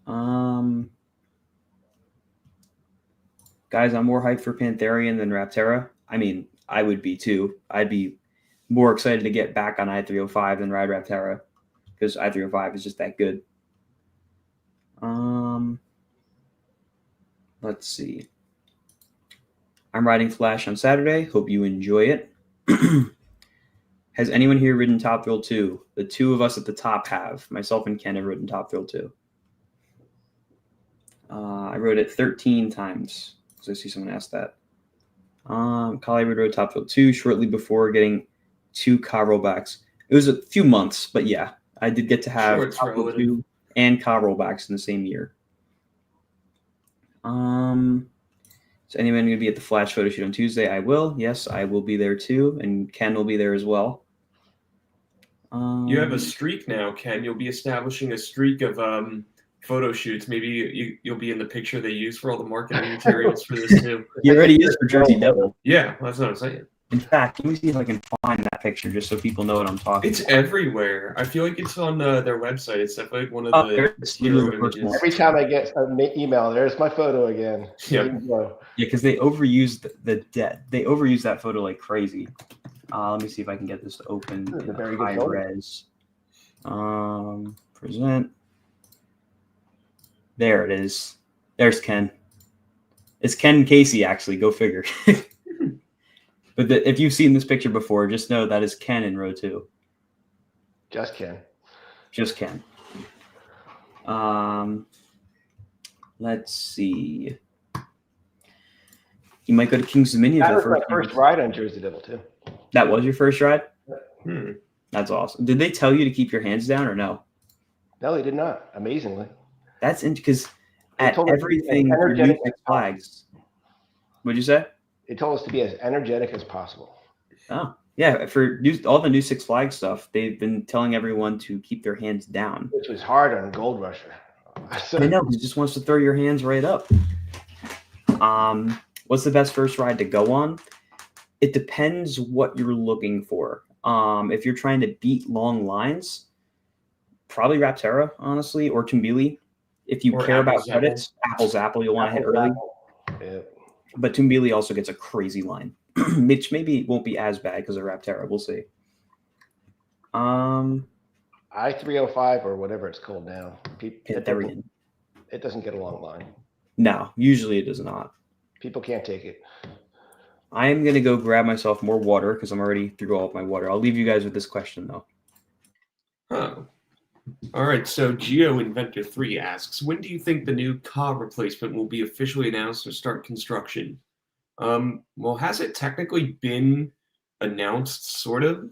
[SPEAKER 1] Guys, I'm more hyped for Pantherian than Rapterra. I mean, I would be too. I'd be more excited to get back on i305 than ride Rapterra because i305 is just that good. Let's see. I'm riding Flash on Saturday. Hope you enjoy it. Has anyone here ridden Top Thrill 2? The 2 of us at the top have. Myself and Ken have ridden Top Thrill 2. I rode it 13 times. So I see someone asked that. Kali rode Top Thrill 2 shortly before getting 2 car rollbacks. It was a few months, but yeah, I did get to have
[SPEAKER 6] Sure, it's
[SPEAKER 1] Top Thrill
[SPEAKER 6] relative.
[SPEAKER 1] 2 and car rollbacks in the same year. Is anyone going to be at the Flash photo shoot on Tuesday? I will. Yes, I will be there too, and Ken will be there as well.
[SPEAKER 6] You have a streak now, Ken. You'll be establishing a streak of photo shoots. Maybe you'll be in the picture they use for all the marketing materials for this too.
[SPEAKER 1] He already is for Jersey Devil.
[SPEAKER 6] Yeah, that's what I'm saying.
[SPEAKER 1] In fact, let me see if I can find that picture just so people know what I'm talking
[SPEAKER 6] It's
[SPEAKER 1] about.
[SPEAKER 6] everywhere. I feel like it's on their website. It's definitely like one of
[SPEAKER 1] There
[SPEAKER 6] the
[SPEAKER 1] it is.
[SPEAKER 6] hero
[SPEAKER 1] Here's the first
[SPEAKER 6] images.
[SPEAKER 1] one.
[SPEAKER 3] Every time I get an email, there's my photo again.
[SPEAKER 6] Yeah.
[SPEAKER 3] There you go.
[SPEAKER 1] Yeah, because they overused they overused that photo like crazy. Let me see if I can get this to open
[SPEAKER 3] This is a
[SPEAKER 1] in
[SPEAKER 3] very good
[SPEAKER 1] high
[SPEAKER 3] photo.
[SPEAKER 1] res. Present. There it is. There's Ken. It's Ken and Casey, actually. Go figure. But if you've seen this picture before, just know that is Ken in row 2.
[SPEAKER 3] Just Ken.
[SPEAKER 1] Just Ken. Let's see. You might go to King's Dominion
[SPEAKER 3] That
[SPEAKER 1] for
[SPEAKER 3] was
[SPEAKER 1] the
[SPEAKER 3] my
[SPEAKER 1] first
[SPEAKER 3] first ride on Jersey Devil too.
[SPEAKER 1] That was your first ride?
[SPEAKER 6] Hmm.
[SPEAKER 1] That's awesome. Did they tell you to keep your hands down or no?
[SPEAKER 3] No, they did not. Amazingly.
[SPEAKER 1] That's because
[SPEAKER 3] They
[SPEAKER 1] at
[SPEAKER 3] told us to be
[SPEAKER 1] everything
[SPEAKER 3] as
[SPEAKER 1] for new
[SPEAKER 3] energetic
[SPEAKER 1] Six
[SPEAKER 3] as possible.
[SPEAKER 1] Flags. What'd you say?
[SPEAKER 3] They told us to be as energetic as possible.
[SPEAKER 1] Oh, yeah. For all the new Six Flags stuff, they've been telling everyone to keep their hands down.
[SPEAKER 3] Which was hard on Gold Rusher.
[SPEAKER 1] I know. He just wants to throw your hands right up. What's the best first ride to go on? It depends what you're looking for. If you're trying to beat long lines, probably Rapterra, honestly, or Tumbili. If you
[SPEAKER 6] Or
[SPEAKER 1] care about
[SPEAKER 6] Apple's Apple.
[SPEAKER 1] credits, Apple's Apple, you'll want to hit early.
[SPEAKER 3] Yeah.
[SPEAKER 1] But Tumbili also gets a crazy line, which maybe won't be as bad because of Rapterra. We'll see.
[SPEAKER 3] I-305 or whatever it's called now.
[SPEAKER 1] Pantherian.
[SPEAKER 3] It doesn't get a long line.
[SPEAKER 1] No, usually it does not.
[SPEAKER 3] People can't take it.
[SPEAKER 1] I am going to go grab myself more water because I'm already through all of my water. I'll leave you guys with this question, though.
[SPEAKER 6] Oh. All right, so Geo Inventor 3 asks, when do you think the new Ka replacement will be officially announced or start construction? Well, has it technically been announced, sort of?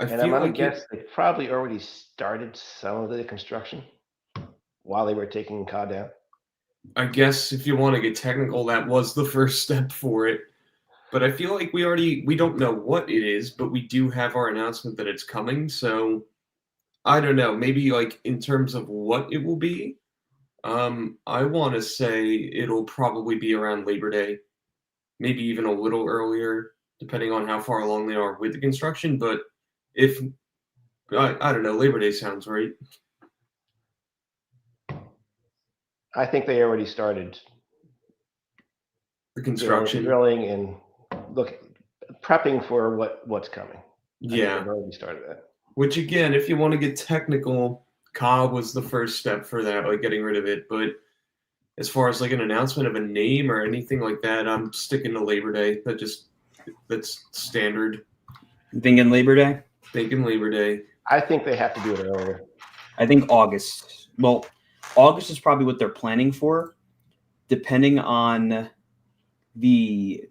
[SPEAKER 3] And I'm gonna guess they probably already started some of the construction while they were taking Ka down.
[SPEAKER 6] I guess if you want to get technical, that was the first step for it. But I feel like we don't know what it is, but we do have our announcement that it's coming, so I don't know. Maybe like in terms of what it will be, I want to say it'll probably be around Labor Day, maybe even a little earlier, depending on how far along they are with the construction. But if I don't know, Labor Day sounds right.
[SPEAKER 3] I think they already started
[SPEAKER 6] The construction,
[SPEAKER 3] drilling and prepping for what's coming. I think
[SPEAKER 6] yeah.
[SPEAKER 3] they've already started that.
[SPEAKER 6] Which again, if you want to get technical, Ka was the first step for that, like getting rid of it. But as far as like an announcement of a name or anything like that, I'm sticking to Labor Day. That's standard.
[SPEAKER 1] Thinking Labor Day?
[SPEAKER 6] Thinking Labor Day.
[SPEAKER 3] I think they have to do it earlier.
[SPEAKER 1] I think August. Well, August is probably what they're planning for, depending on the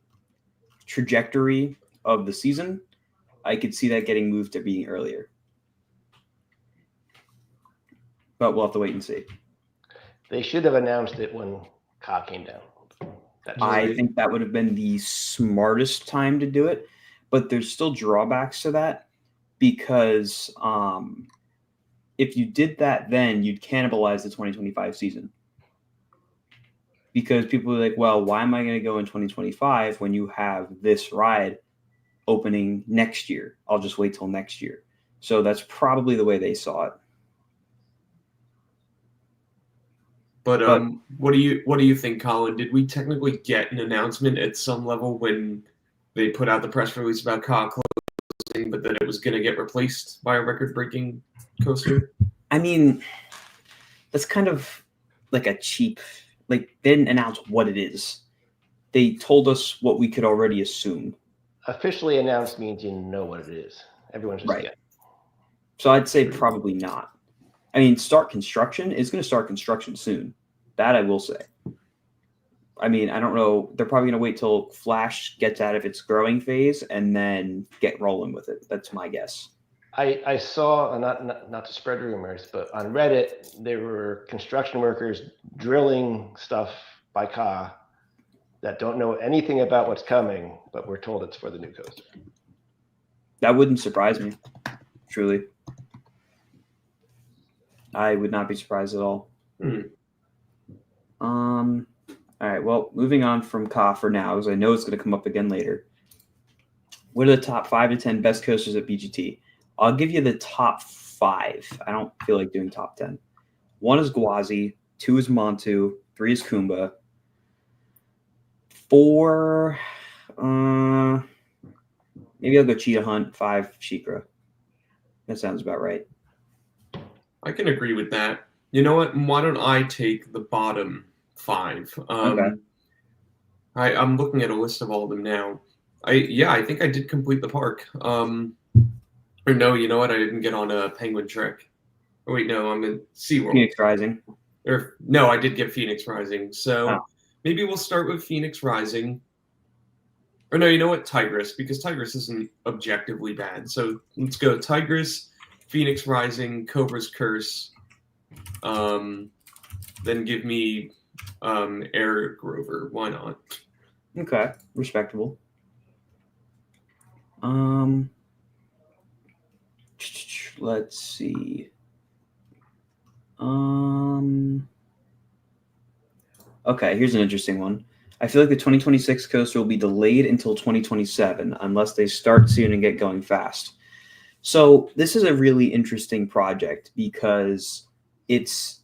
[SPEAKER 1] trajectory of the season. I could see that getting moved to being earlier. But we'll have to wait and see.
[SPEAKER 3] They should have announced it when Ka came down.
[SPEAKER 1] I think that would have been the smartest time to do it, but there's still drawbacks to that because if you did that then, you'd cannibalize the 2025 season. Because people are like, well, why am I going to go in 2025 when you have this ride opening next year? I'll just wait till next year. So that's probably the way they saw it.
[SPEAKER 6] But what do you think, Colin? Did we technically get an announcement at some level when they put out the press release about Ka closing, but that it was going to get replaced by a record-breaking coaster?
[SPEAKER 1] I mean, that's kind of like a cheap. Like, they didn't announce what it is. They told us what we could already assume.
[SPEAKER 3] Officially announced means you know what it is. Everyone's just
[SPEAKER 1] right. So I'd say probably not. I mean, start construction is going to start construction soon. That I will say. I mean, I don't know. They're probably going to wait till Flash gets out of its growing phase and then get rolling with it. That's my guess.
[SPEAKER 3] I saw, not to spread rumors, but on Reddit, there were construction workers drilling stuff by Ka that don't know anything about what's coming, but we're told it's for the new coaster.
[SPEAKER 1] That wouldn't surprise me, truly. I would not be surprised at all. All right, well, moving on from Ka for now, because I know it's going to come up again later. What are the top 5 to 10 best coasters at BGT? I'll give you the top 5. I don't feel like doing top 10. 1 is Gwazi, 2 is Montu, 3 is Kumba, 4, maybe I'll go Cheetah Hunt, 5 Shikra. That sounds about right.
[SPEAKER 6] I can agree with that. You know what? Why don't I take the bottom 5?
[SPEAKER 1] Okay.
[SPEAKER 6] I'm looking at a list of all of them now. I think I did complete the park. Or no, you know what? I didn't get on a Penguin Trek. Oh, wait, no, I'm in SeaWorld.
[SPEAKER 1] Phoenix Rising.
[SPEAKER 6] No, I did get Phoenix Rising. So maybe we'll start with Phoenix Rising. Or no, you know what? Tigris, because Tigris isn't objectively bad. So let's go Tigris, Phoenix Rising, Cobra's Curse. Then give me Air Grover. Why not?
[SPEAKER 1] Okay, respectable. Let's see. Okay, here's an interesting one. I feel like the 2026 coaster will be delayed until 2027 unless they start soon and get going fast. So this is a really interesting project because it's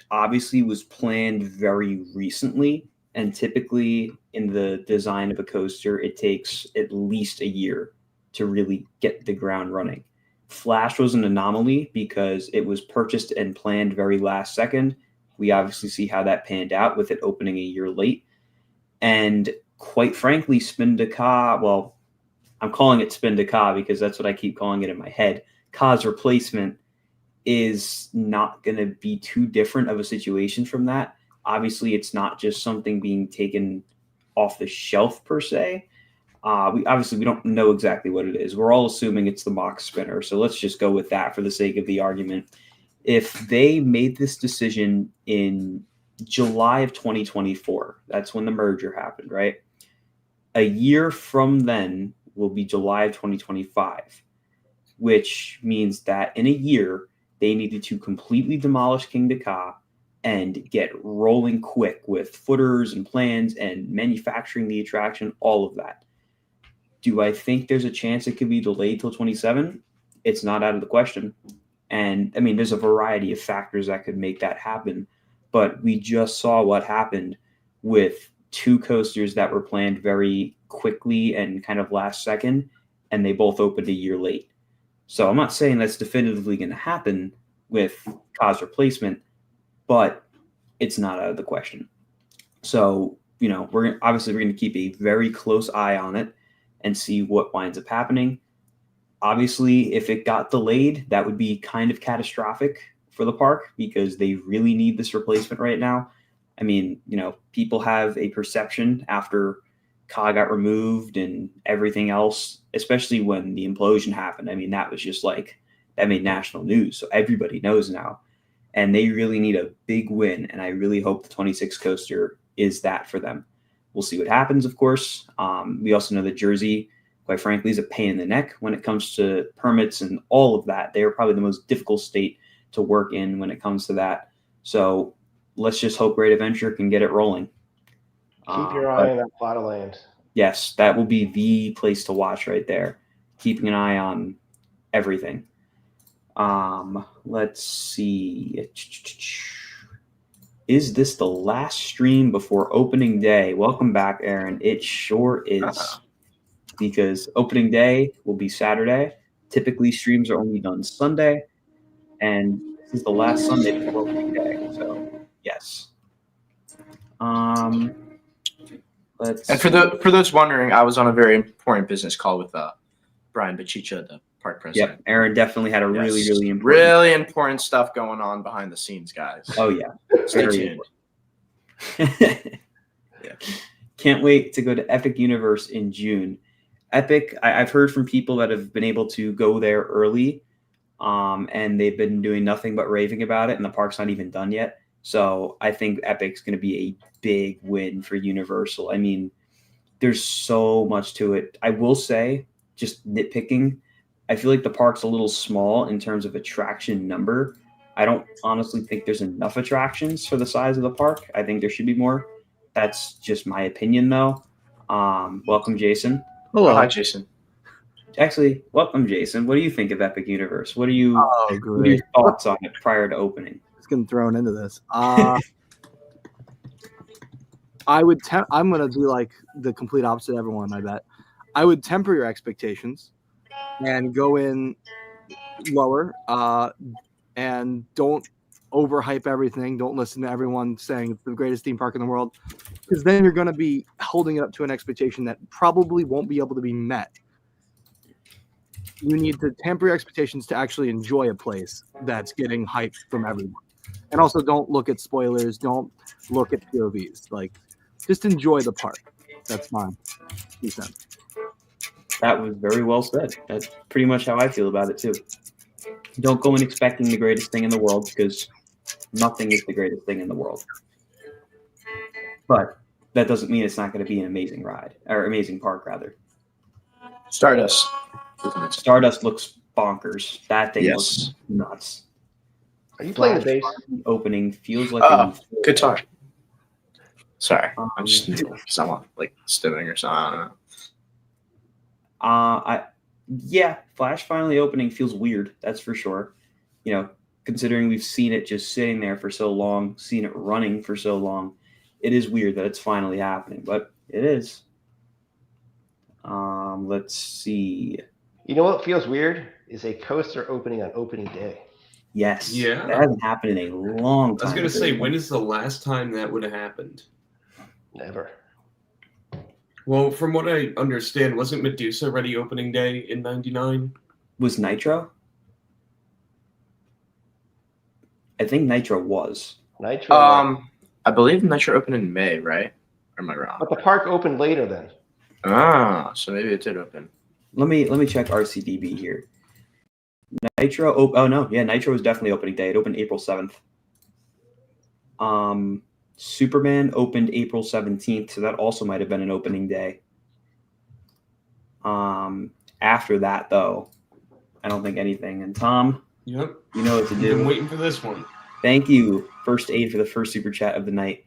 [SPEAKER 1] obviously was planned very recently, and typically in the design of a coaster, it takes at least a year to really get the ground running. Flash was an anomaly because it was purchased and planned very last second. We obviously see how that panned out with it opening a year late. And quite frankly, Spin de Ka, well, I'm calling it Spin de Ka because that's what I keep calling it in my head. Ka's replacement is not going to be too different of a situation from that. Obviously, it's not just something being taken off the shelf per se. We don't know exactly what it is. We're all assuming it's the box spinner, so let's just go with that for the sake of the argument. If they made this decision in July of 2024, that's when the merger happened, right? A year from then will be July of 2025, which means that in a year, they needed to completely demolish Kingda Ka and get rolling quick with footers and plans and manufacturing the attraction, all of that. Do I think there's a chance it could be delayed till 27? It's not out of the question. And I mean, there's a variety of factors that could make that happen. But we just saw what happened with two coasters that were planned very quickly and kind of last second, and they both opened a year late. So I'm not saying that's definitively going to happen with Ka's replacement, but it's not out of the question. So, we're going to keep a very close eye on it and see what winds up happening. Obviously, if it got delayed, that would be kind of catastrophic for the park because they really need this replacement right now. I mean, people have a perception after Ka got removed and everything else, especially when the implosion happened. I mean, that was just that made national news. So everybody knows now. And they really need a big win. And I really hope the 26 coaster is that for them. We'll see what happens, of course. We also know that Jersey, quite frankly, is a pain in the neck when it comes to permits and all of that. They are probably the most difficult state to work in when it comes to that. So let's just hope Great Adventure can get it rolling.
[SPEAKER 3] Keep your eye on that plot of land.
[SPEAKER 1] Yes, that will be the place to watch right there. Keeping an eye on everything. Let's see. Is this the last stream before opening day? Welcome back, Aaron. It sure is. Because opening day will be Saturday. Typically, streams are only done Sunday. And this is the last Sunday before opening day. So, yes.
[SPEAKER 5] And for those wondering, I was on a very important business call with Brian Bachicha, the park president.
[SPEAKER 1] Yep, Aaron definitely had a really
[SPEAKER 5] important stuff going on behind the scenes, guys.
[SPEAKER 1] Oh yeah,
[SPEAKER 5] stay tuned.
[SPEAKER 1] Yeah. Can't wait to go to Epic Universe in June. Epic, I've heard from people that have been able to go there early, and they've been doing nothing but raving about it, and the park's not even done yet. So I think Epic's going to be a big win for Universal. I mean, there's so much to it. I will say, just nitpicking, I feel like the park's a little small in terms of attraction number. I don't honestly think there's enough attractions for the size of the park. I think there should be more. That's just my opinion, though. Welcome, Jason.
[SPEAKER 5] Hello. Hi, Jason.
[SPEAKER 1] Actually, welcome, Jason. What do you think of Epic Universe? What are your thoughts on it prior to opening?
[SPEAKER 7] Getting thrown into this. I'm gonna do like the complete opposite of everyone. I bet I would temper your expectations and go in lower, and don't overhype everything. Don't listen to everyone saying it's the greatest theme park in the world, because then you're going to be holding it up to an expectation that probably won't be able to be met. You need to temper your expectations to actually enjoy a place that's getting hyped from everyone. And also, don't look at spoilers. Don't look at POVs. Just enjoy the park. That's my 2 cents.
[SPEAKER 1] That was very well said. That's pretty much how I feel about it, too. Don't go in expecting the greatest thing in the world, because nothing is the greatest thing in the world. But that doesn't mean it's not going to be an amazing ride, or amazing park, rather.
[SPEAKER 5] Stardust.
[SPEAKER 1] Stardust looks bonkers. That thing looks nuts.
[SPEAKER 3] Are you playing the bass?
[SPEAKER 1] Opening feels like
[SPEAKER 5] guitar. Sorry, I'm just someone stimming or something. I don't know.
[SPEAKER 1] Flash finally opening feels weird. That's for sure. Considering we've seen it just sitting there for so long, seen it running for so long, it is weird that it's finally happening, but it is. Let's see.
[SPEAKER 3] You know what feels weird is a coaster opening on opening day.
[SPEAKER 1] Yes.
[SPEAKER 6] Yeah.
[SPEAKER 1] That hasn't happened in a long time.
[SPEAKER 6] I was going to say, when is the last time that would have happened?
[SPEAKER 3] Never.
[SPEAKER 6] Well, from what I understand, wasn't Medusa ready opening day in '99?
[SPEAKER 1] Was Nitro? I think Nitro was.
[SPEAKER 3] Nitro.
[SPEAKER 5] I believe Nitro opened in May, right? Or am I wrong?
[SPEAKER 3] But the park opened later then.
[SPEAKER 5] So maybe it did open.
[SPEAKER 1] Let me check RCDB here. Nitro. Oh no, yeah, Nitro was definitely opening day. It opened April 7th. Superman opened April 17th, so that also might have been an opening day. After that, though, I don't think anything. And Tom,
[SPEAKER 6] Yep.
[SPEAKER 1] you know what to
[SPEAKER 6] I've
[SPEAKER 1] do.
[SPEAKER 6] been waiting for this one.
[SPEAKER 1] Thank you, First Aid, for the first super chat of the night.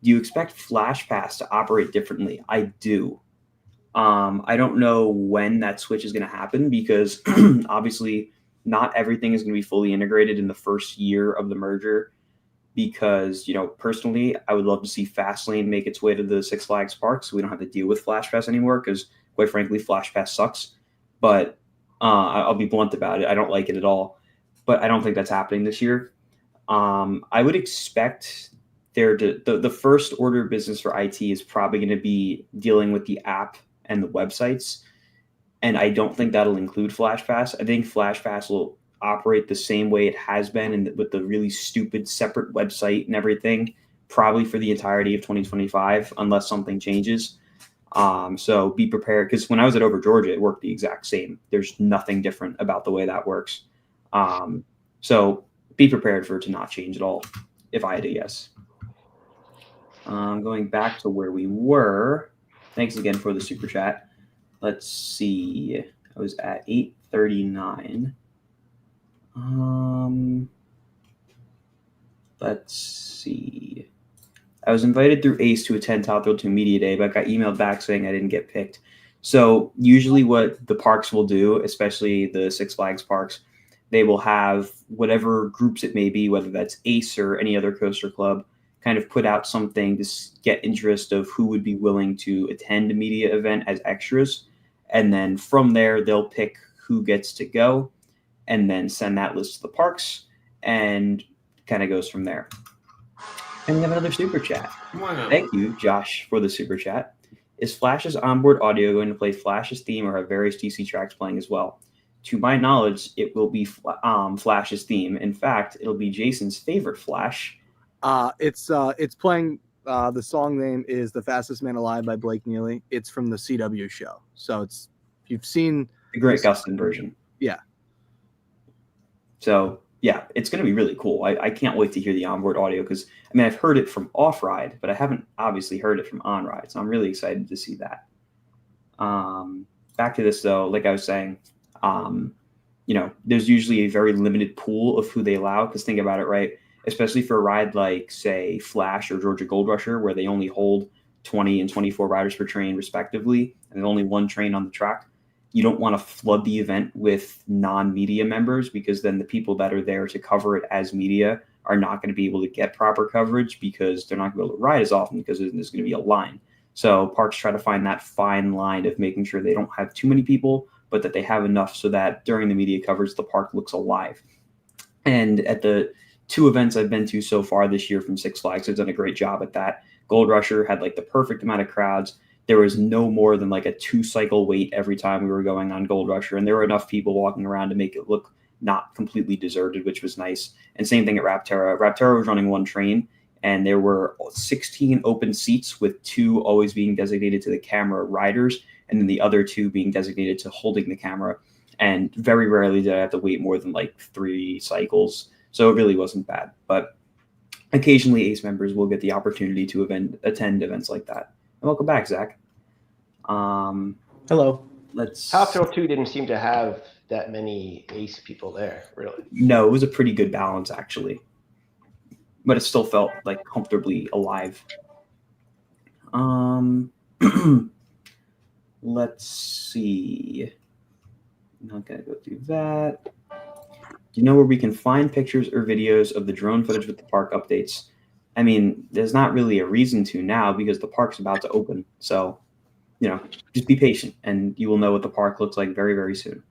[SPEAKER 1] Do you expect Flash Pass to operate differently? I do. I don't know when that switch is going to happen because obviously not everything is going to be fully integrated in the first year of the merger. Because, personally, I would love to see Fastlane make its way to the Six Flags park so we don't have to deal with Flash Pass anymore because, quite frankly, Flash Pass sucks. But I'll be blunt about it. I don't like it at all. But I don't think that's happening this year. I would expect the first order of business for IT is probably going to be dealing with the app and the websites. And I don't think that'll include Flash Pass. I think Flash Pass will operate the same way it has been and with the really stupid separate website and everything, probably for the entirety of 2025, unless something changes. So be prepared, because when I was at Over Georgia, it worked the exact same. There's nothing different about the way that works. So be prepared for it to not change at all, if I had to guess. Going back to where we were, thanks again for the super chat. Let's see. I was at 839. Let's see. I was invited through Ace to attend Top Thrill 2 Media Day, but got emailed back saying I didn't get picked. So usually what the parks will do, especially the Six Flags parks, they will have whatever groups it may be, whether that's Ace or any other coaster club, kind of put out something to get interest of who would be willing to attend a media event as extras. And then from there, they'll pick who gets to go and then send that list to the parks and kind of goes from there. And we have another super chat.
[SPEAKER 6] Wow.
[SPEAKER 1] Thank you, Josh, for the super chat. Is Flash's onboard audio going to play Flash's theme or have various DC tracks playing as well? To my knowledge, it will be Flash's theme. In fact, it'll be Jason's favorite Flash.
[SPEAKER 7] It's playing. The song name is "The Fastest Man Alive" by Blake Neely. It's from the CW show. So it's, if you've seen
[SPEAKER 1] The Grant Gustin version.
[SPEAKER 7] Yeah.
[SPEAKER 1] So yeah, it's going to be really cool. I can't wait to hear the onboard audio because, I've heard it from off-ride, but I haven't obviously heard it from on-ride. So I'm really excited to see that. Back to this, though, like I was saying, there's usually a very limited pool of who they allow because think about it, right? Especially for a ride like, say, Flash or Georgia Gold Rusher, where they only hold 20 and 24 riders per train, respectively, and there's only one train on the track. You don't want to flood the event with non-media members because then the people that are there to cover it as media are not going to be able to get proper coverage because they're not going to be able to ride as often because there's going to be a line. So parks try to find that fine line of making sure they don't have too many people, but that they have enough so that during the media coverage, the park looks alive. And at the 2 events I've been to so far this year from Six Flags, they've done a great job at that. Gold Rusher had like the perfect amount of crowds. There was no more than like a 2-cycle wait every time we were going on Gold Rusher. And there were enough people walking around to make it look not completely deserted, which was nice. And same thing at Rapterra. Rapterra was running 1 train and there were 16 open seats with 2 always being designated to the camera riders and then the other 2 being designated to holding the camera. And very rarely did I have to wait more than like 3 cycles. So it really wasn't bad. But occasionally Ace members will get the opportunity to attend events like that. And welcome back, Zach.
[SPEAKER 4] Hello.
[SPEAKER 3] Top Thrill 2 didn't seem to have that many Ace people there, really.
[SPEAKER 1] No, it was a pretty good balance, actually. But it still felt like comfortably alive. Let's see. I'm not going to go through that. Do you know where we can find pictures or videos of the drone footage with the park updates? There's not really a reason to now because the park's about to open. So, just be patient and you will know what the park looks like very, very soon.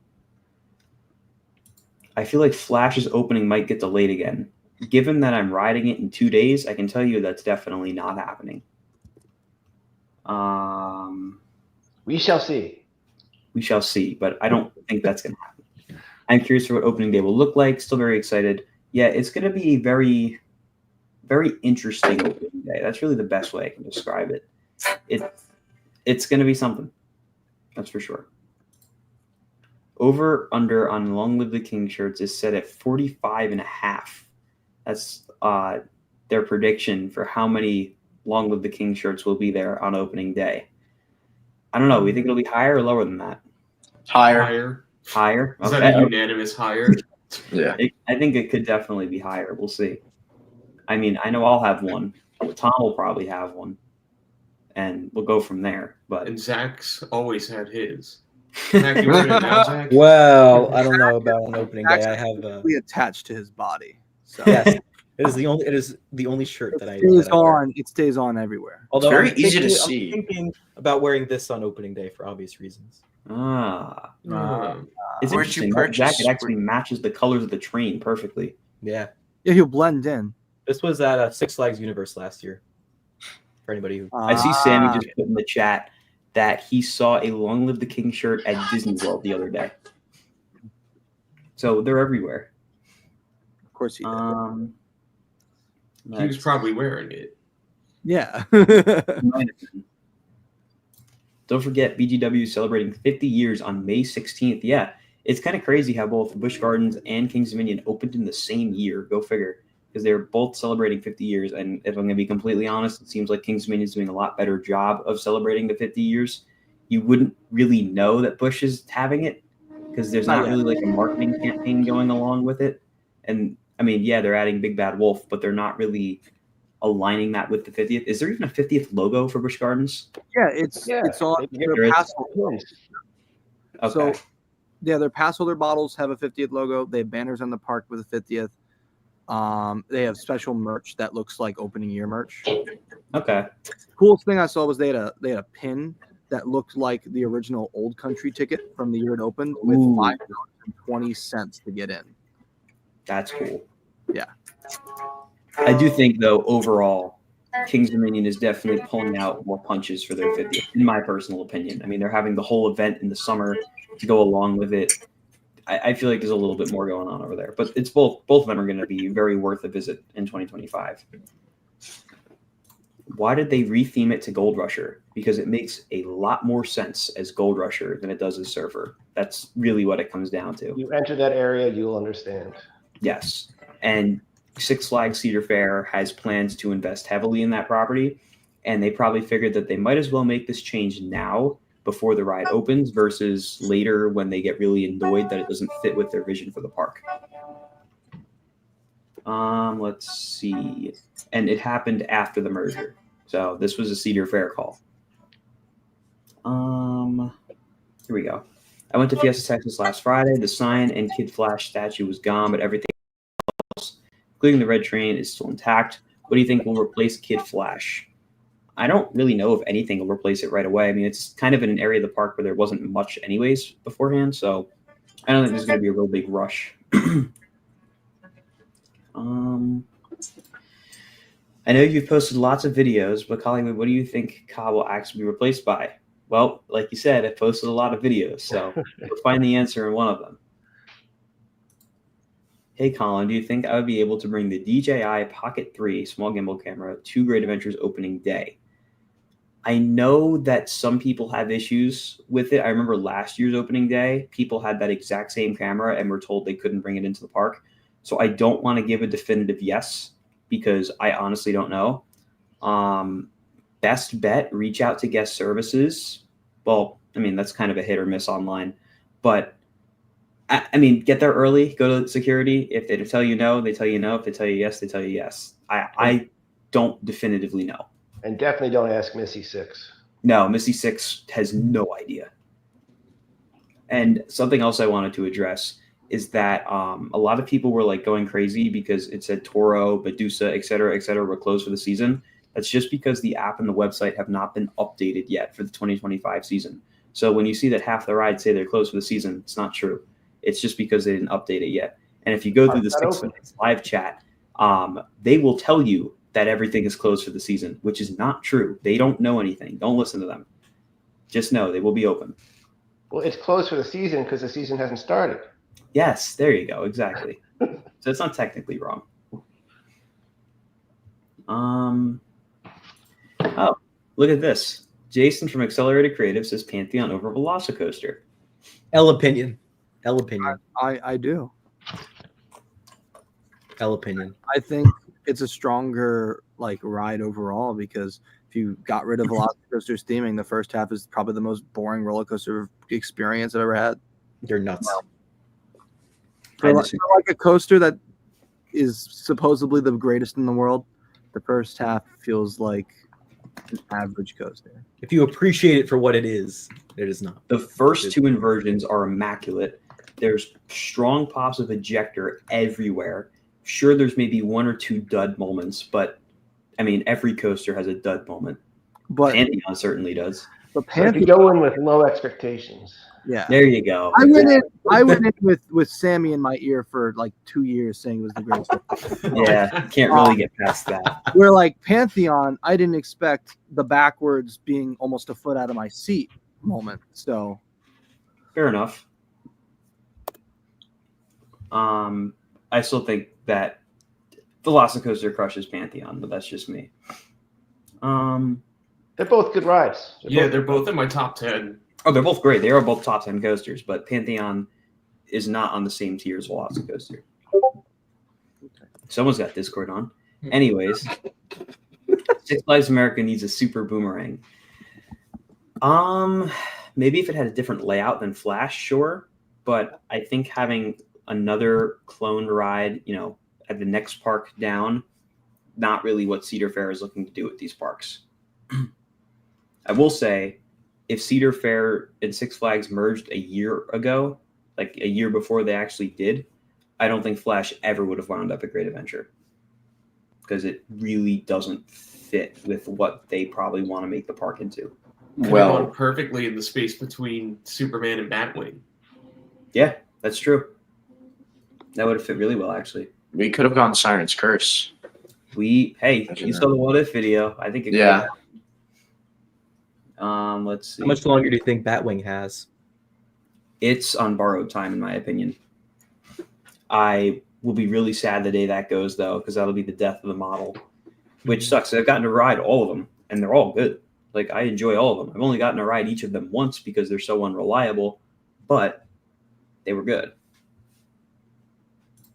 [SPEAKER 1] I feel like Flash's opening might get delayed again. Given that I'm riding it in 2 days, I can tell you that's definitely not happening.
[SPEAKER 3] We shall see.
[SPEAKER 1] We shall see, but I don't think that's going to happen. I'm curious for what opening day will look like. Still very excited. Yeah, it's going to be very, very interesting opening day. That's really the best way I can describe it. It's going to be something. That's for sure. Over under on Long Live the King shirts is set at 45.5. That's their prediction for how many Long Live the King shirts will be there on opening day. I don't know. We think it'll be higher or lower than that?
[SPEAKER 5] Higher.
[SPEAKER 1] Higher?
[SPEAKER 6] Is that a unanimous higher?
[SPEAKER 5] Yeah.
[SPEAKER 1] I think it could definitely be higher. We'll see. I mean, I know I'll have one. Tom will probably have one. And we'll go from there. But
[SPEAKER 6] And Zach's always had his. Zach, you wearing it now, Zach?
[SPEAKER 4] Well, I don't know about an opening day. I have
[SPEAKER 7] Really attached to his body. So
[SPEAKER 4] yes. It is the only shirt that I
[SPEAKER 7] stays
[SPEAKER 4] wear.
[SPEAKER 7] on. It stays on everywhere.
[SPEAKER 4] Although
[SPEAKER 5] very
[SPEAKER 4] I'm
[SPEAKER 5] easy to
[SPEAKER 4] thinking-
[SPEAKER 5] see.
[SPEAKER 4] I'm thinking about wearing this on opening day for obvious reasons.
[SPEAKER 1] it's
[SPEAKER 5] Where'd
[SPEAKER 1] interesting.
[SPEAKER 5] you
[SPEAKER 1] That
[SPEAKER 5] purchase?
[SPEAKER 1] jacket actually matches the colors of the train perfectly.
[SPEAKER 4] Yeah.
[SPEAKER 7] Yeah, he'll blend in.
[SPEAKER 4] This was at Six Flags Universe last year. For anybody who
[SPEAKER 1] I see Sammy just put in the chat that he saw a Long Live the King shirt at Disney World the other day. So they're everywhere.
[SPEAKER 7] Of course he did.
[SPEAKER 6] He was probably wearing it.
[SPEAKER 7] Yeah.
[SPEAKER 1] Don't forget, BGW is celebrating 50 years on May 16th. Yeah, it's kind of crazy how both Busch Gardens and Kings Dominion opened in the same year. Go figure. Because they're both celebrating 50 years. And if I'm going to be completely honest, it seems like Kings Dominion is doing a lot better job of celebrating the 50 years. You wouldn't really know that Busch is having it because there's not really like a marketing campaign going along with it. And I mean, yeah, they're adding Big Bad Wolf, but they're not really aligning that with the 50th. Is there even a 50th logo for Busch Gardens?
[SPEAKER 7] Yeah, it's on
[SPEAKER 1] There
[SPEAKER 7] their
[SPEAKER 1] is.
[SPEAKER 7] pass.
[SPEAKER 1] Okay.
[SPEAKER 7] So yeah, their pass holder bottles have a 50th logo. They have banners on the park with a 50th. They have special merch that looks like opening year merch.
[SPEAKER 1] Okay.
[SPEAKER 7] Coolest thing I saw was they had a pin that looked like the original Old Country ticket from the year it opened with
[SPEAKER 1] Ooh.
[SPEAKER 7] $5.20 to get in.
[SPEAKER 1] That's cool.
[SPEAKER 7] Yeah.
[SPEAKER 1] I do think, though, overall, Kings Dominion is definitely pulling out more punches for their 50th, in my personal opinion. I mean, they're having the whole event in the summer to go along with it. I feel like there's a little bit more going on over there. But it's both of them are going to be very worth a visit in 2025. Why did they retheme it to Gold Rusher? Because it makes a lot more sense as Gold Rusher than it does as Surfer. That's really what it comes down to.
[SPEAKER 3] You enter that area, you'll understand.
[SPEAKER 1] Yes. And Six Flags Cedar Fair has plans to invest heavily in that property. And they probably figured that they might as well make this change now before the ride opens versus later when they get really annoyed that it doesn't fit with their vision for the park. Let's see. And it happened after the merger. So this was a Cedar Fair call. Here we go. I went to Fiesta, Texas last Friday. The sign and Kid Flash statue was gone, but everything else, including the red train, is still intact. What do you think will replace Kid Flash? I don't really know if anything will replace it right away. I mean, it's kind of in an area of the park where there wasn't much anyways beforehand, so I don't think there's going to be a real big rush. I know you've posted lots of videos, but Hollywood, what do you think Ka will actually be replaced by? Well, like you said, I posted a lot of videos, so you'll find the answer in one of them. Hey, Colin, do you think I would be able to bring the DJI Pocket 3 small gimbal camera to Great Adventures opening day? I know that some people have issues with it. I remember last year's opening day, people had that exact same camera and were told they couldn't bring it into the park. So I don't want to give a definitive yes because I honestly don't know. Best bet, reach out to guest services. Well, I mean, that's kind of a hit or miss online. But, I mean, get there early, go to security. If they tell you no, they tell you no. If they tell you yes, they tell you yes. I don't definitively know.
[SPEAKER 3] And definitely don't ask Missy Six.
[SPEAKER 1] No, Missy Six has no idea. And something else I wanted to address is that a lot of people were like going crazy because it said Toro, Medusa, et cetera, were closed for the season. That's just because the app and the website have not been updated yet for the 2025 season. So when you see that half the rides say they're closed for the season, it's not true. It's just because they didn't update it yet. And if you go through the 6 minutes live chat, they will tell you that everything is closed for the season, which is not true. They don't know anything. Don't listen to them. Just know they will be open.
[SPEAKER 3] Well, it's closed for the season because the season hasn't started.
[SPEAKER 1] Yes, there you go. Exactly. So it's not technically wrong. Oh, look at this. Jason from Accelerated Creative says Pantheon over Velocicoaster.
[SPEAKER 4] L opinion. L opinion.
[SPEAKER 7] I do.
[SPEAKER 4] L opinion.
[SPEAKER 7] I think it's a stronger like ride overall because if you got rid of Velocicoaster's theming, the first half is probably the most boring roller coaster experience I've ever had.
[SPEAKER 4] You're nuts.
[SPEAKER 7] For like a coaster that is supposedly the greatest in the world, the first half feels like an average coaster.
[SPEAKER 4] If you appreciate it for what it is not.
[SPEAKER 1] The first two inversions are immaculate. There's strong pops of ejector everywhere. Sure, there's maybe one or two dud moments, but I mean, every coaster has a dud moment.
[SPEAKER 7] But
[SPEAKER 1] Pantheon certainly does.
[SPEAKER 7] But
[SPEAKER 3] So if you go in with low expectations.
[SPEAKER 7] yeah.
[SPEAKER 1] There you go.
[SPEAKER 7] I went in with Sammy in my ear for like 2 years saying it was the greatest.
[SPEAKER 1] Yeah, can't really get past that.
[SPEAKER 7] Where like Pantheon, I didn't expect the backwards being almost a foot out of my seat moment. So
[SPEAKER 1] Fair enough. I still think that Velocicoaster crushes Pantheon, but that's just me.
[SPEAKER 3] They're both good rides.
[SPEAKER 6] They're both in my top 10.
[SPEAKER 1] Oh, they're both great. They are both top 10 coasters, but Pantheon is not on the same tier as Velocicoaster. Someone's got Discord on. Anyways, Six Flags America needs a super boomerang. Maybe if it had a different layout than Flash, sure. But I think having another cloned ride, at the next park down, not really what Cedar Fair is looking to do with these parks. I will say, if Cedar Fair and Six Flags merged a year ago, like a year before they actually did, I don't think Flash ever would have wound up at Great Adventure because it really doesn't fit with what they probably want to make the park into.
[SPEAKER 6] Well, gone perfectly in the space between Superman and Batwing.
[SPEAKER 1] Yeah, that's true. That would have fit really well, actually.
[SPEAKER 5] We could have gone Siren's Curse.
[SPEAKER 1] You saw the What If video. I think it could. Let's see.
[SPEAKER 4] How much longer do you think Batwing has?
[SPEAKER 1] It's on borrowed time, in my opinion. I will be really sad the day that goes, though, because that'll be the death of the model, which sucks. I've gotten to ride all of them, and they're all good. Like, I enjoy all of them. I've only gotten to ride each of them once because they're so unreliable, but they were good.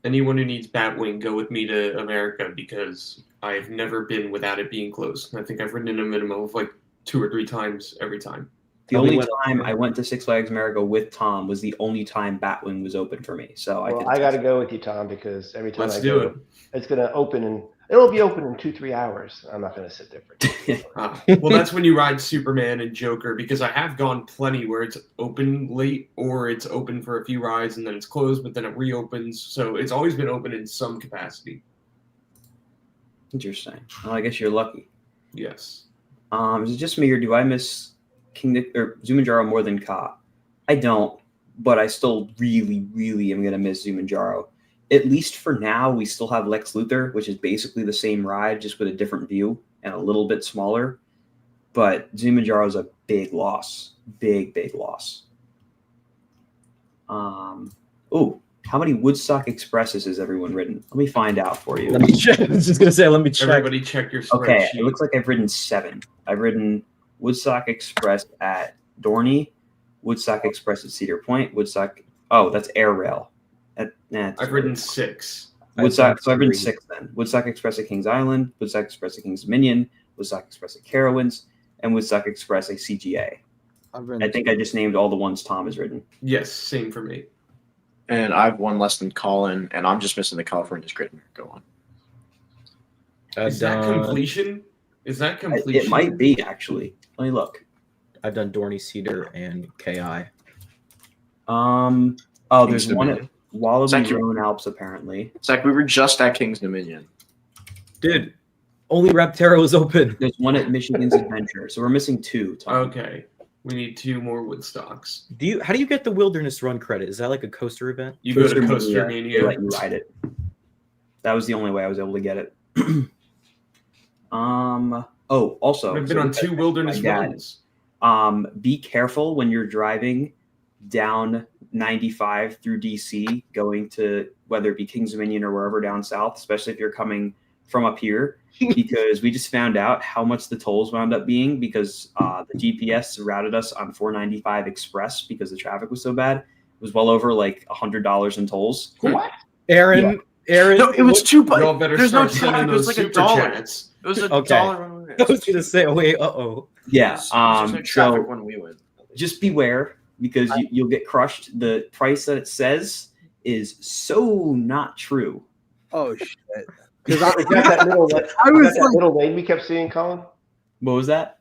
[SPEAKER 6] Anyone who needs Batwing, go with me to America because I've never been without it being closed. I think I've ridden it a minimum of like 2 or 3 times every time.
[SPEAKER 1] The only time I went to Six Flags America with Tom was the only time Batwing was open for me. So
[SPEAKER 3] I got to go with you, Tom, because every time
[SPEAKER 6] Let's do it.
[SPEAKER 3] It's going to open and it'll be open in 2-3 hours. I'm not going to sit there for 2 hours.
[SPEAKER 6] Well, that's when you ride Superman and Joker because I have gone plenty where it's open late or it's open for a few rides and then it's closed, but then it reopens. So it's always been open in some capacity.
[SPEAKER 1] Interesting. Well, I guess you're lucky.
[SPEAKER 6] Yes.
[SPEAKER 1] Is it just me or do I miss Kingda or Zumanjaro more than Ka? I don't, but I still really, really am going to miss Zumanjaro. At least for now, we still have Lex Luthor, which is basically the same ride, just with a different view and a little bit smaller. But Zumanjaro is a big loss. Big, big loss. How many Woodstock Expresses has everyone ridden? Let me find out for you.
[SPEAKER 4] Let me check. I was just going to say, let me check.
[SPEAKER 6] Everybody check your spreadsheet.
[SPEAKER 1] Okay, it looks like I've ridden 7. I've ridden Woodstock Express at Dorney, Woodstock Express at Cedar Point, that's Air Rail.
[SPEAKER 6] I've ridden 6.
[SPEAKER 1] Woodstock, so I've ridden 6 then. Woodstock Express at Kings Island, Woodstock Express at Kings Dominion, Woodstock Express at Carowinds, and Woodstock Express at CGA. I think I just named all the ones Tom has ridden.
[SPEAKER 6] Yes, same for me.
[SPEAKER 5] And I've one less than Colin, and I'm just missing the California's Great America one.
[SPEAKER 6] Is that completion?
[SPEAKER 1] It might be, actually. Let me look.
[SPEAKER 4] I've done Dorney, Cedar, and KI.
[SPEAKER 1] There's one at Wallaby Roan Alps, apparently.
[SPEAKER 5] It's like we were just at King's Dominion.
[SPEAKER 4] Dude, only Rapterra was open.
[SPEAKER 1] There's one at Michigan's Adventure, so we're missing 2, Tom.
[SPEAKER 6] Okay. We need 2 more Woodstocks.
[SPEAKER 4] How do you get the Wilderness Run credit? Is that like a coaster event?
[SPEAKER 6] You go to Coaster Mania.
[SPEAKER 1] They let you ride it. That was the only way I was able to get it. Also,
[SPEAKER 6] I've been on 2 Wilderness runs.
[SPEAKER 1] Be careful when you're driving down 95 through DC going to whether it be Kings Dominion or wherever down south, especially if you're coming from up here, because we just found out how much the tolls wound up being because the GPS routed us on 495 Express because the traffic was so bad. It was well over like $100 in tolls.
[SPEAKER 3] What?
[SPEAKER 4] Aaron,
[SPEAKER 5] No, it was $2.
[SPEAKER 6] Y'all better
[SPEAKER 5] There's no
[SPEAKER 6] start sending
[SPEAKER 5] traffic. It was
[SPEAKER 6] those
[SPEAKER 5] like
[SPEAKER 6] super
[SPEAKER 5] $1.
[SPEAKER 6] chats.
[SPEAKER 5] It was
[SPEAKER 4] Okay.
[SPEAKER 5] $1.
[SPEAKER 4] I was gonna say, wait,
[SPEAKER 1] Yeah.
[SPEAKER 5] It was just no traffic when we went.
[SPEAKER 1] Just beware because you'll get crushed. The price that it says is so not true.
[SPEAKER 7] Oh shit!
[SPEAKER 3] Is that that middle?
[SPEAKER 7] I was
[SPEAKER 3] that middle lane we kept seeing, Colin.
[SPEAKER 1] What was that?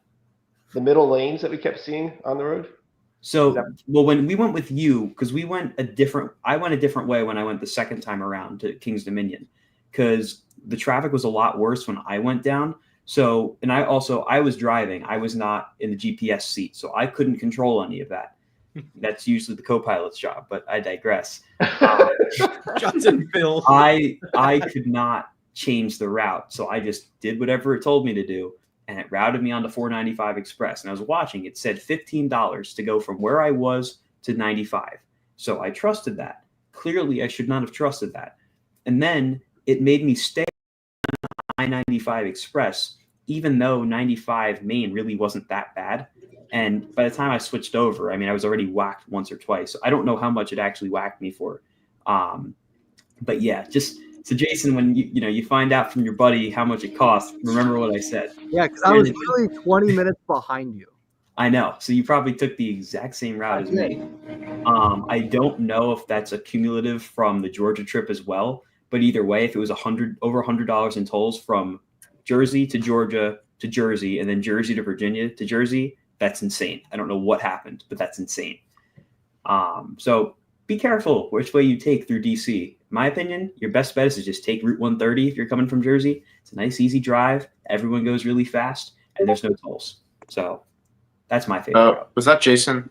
[SPEAKER 3] The middle lanes that we kept seeing on the road.
[SPEAKER 1] So, well, when we went with you, because I went a different way when I went the second time around to King's Dominion, because the traffic was a lot worse when I went down. So, and I was driving. I was not in the GPS seat, so I couldn't control any of that. That's usually the co-pilot's job, but I digress.
[SPEAKER 4] Johnson Phil.
[SPEAKER 1] I could not change the route, so I just did whatever it told me to do, and it routed me onto 495 Express. And I was watching; it said $15 to go from where I was to 95. So I trusted that. Clearly, I should not have trusted that. And then it made me stay on I-95 Express, even though 95 Main really wasn't that bad. And by the time I switched over, I mean, I was already whacked once or twice. So I don't know how much it actually whacked me for. But yeah, just so Jason, when you find out from your buddy how much it costs, remember what I said.
[SPEAKER 7] Yeah, because I was literally 20 minutes behind you.
[SPEAKER 1] I know. So you probably took the exact same route as me. I don't know if that's a cumulative from the Georgia trip as well. But either way, if it was over $100 in tolls from Jersey to Georgia to Jersey and then Jersey to Virginia to Jersey, that's insane. I don't know what happened, but that's insane. So be careful which way you take through DC. In my opinion, your best bet is to just take Route 130 if you're coming from Jersey. It's a nice, easy drive. Everyone goes really fast, and there's no tolls. So that's my favorite route.
[SPEAKER 5] Was that Jason?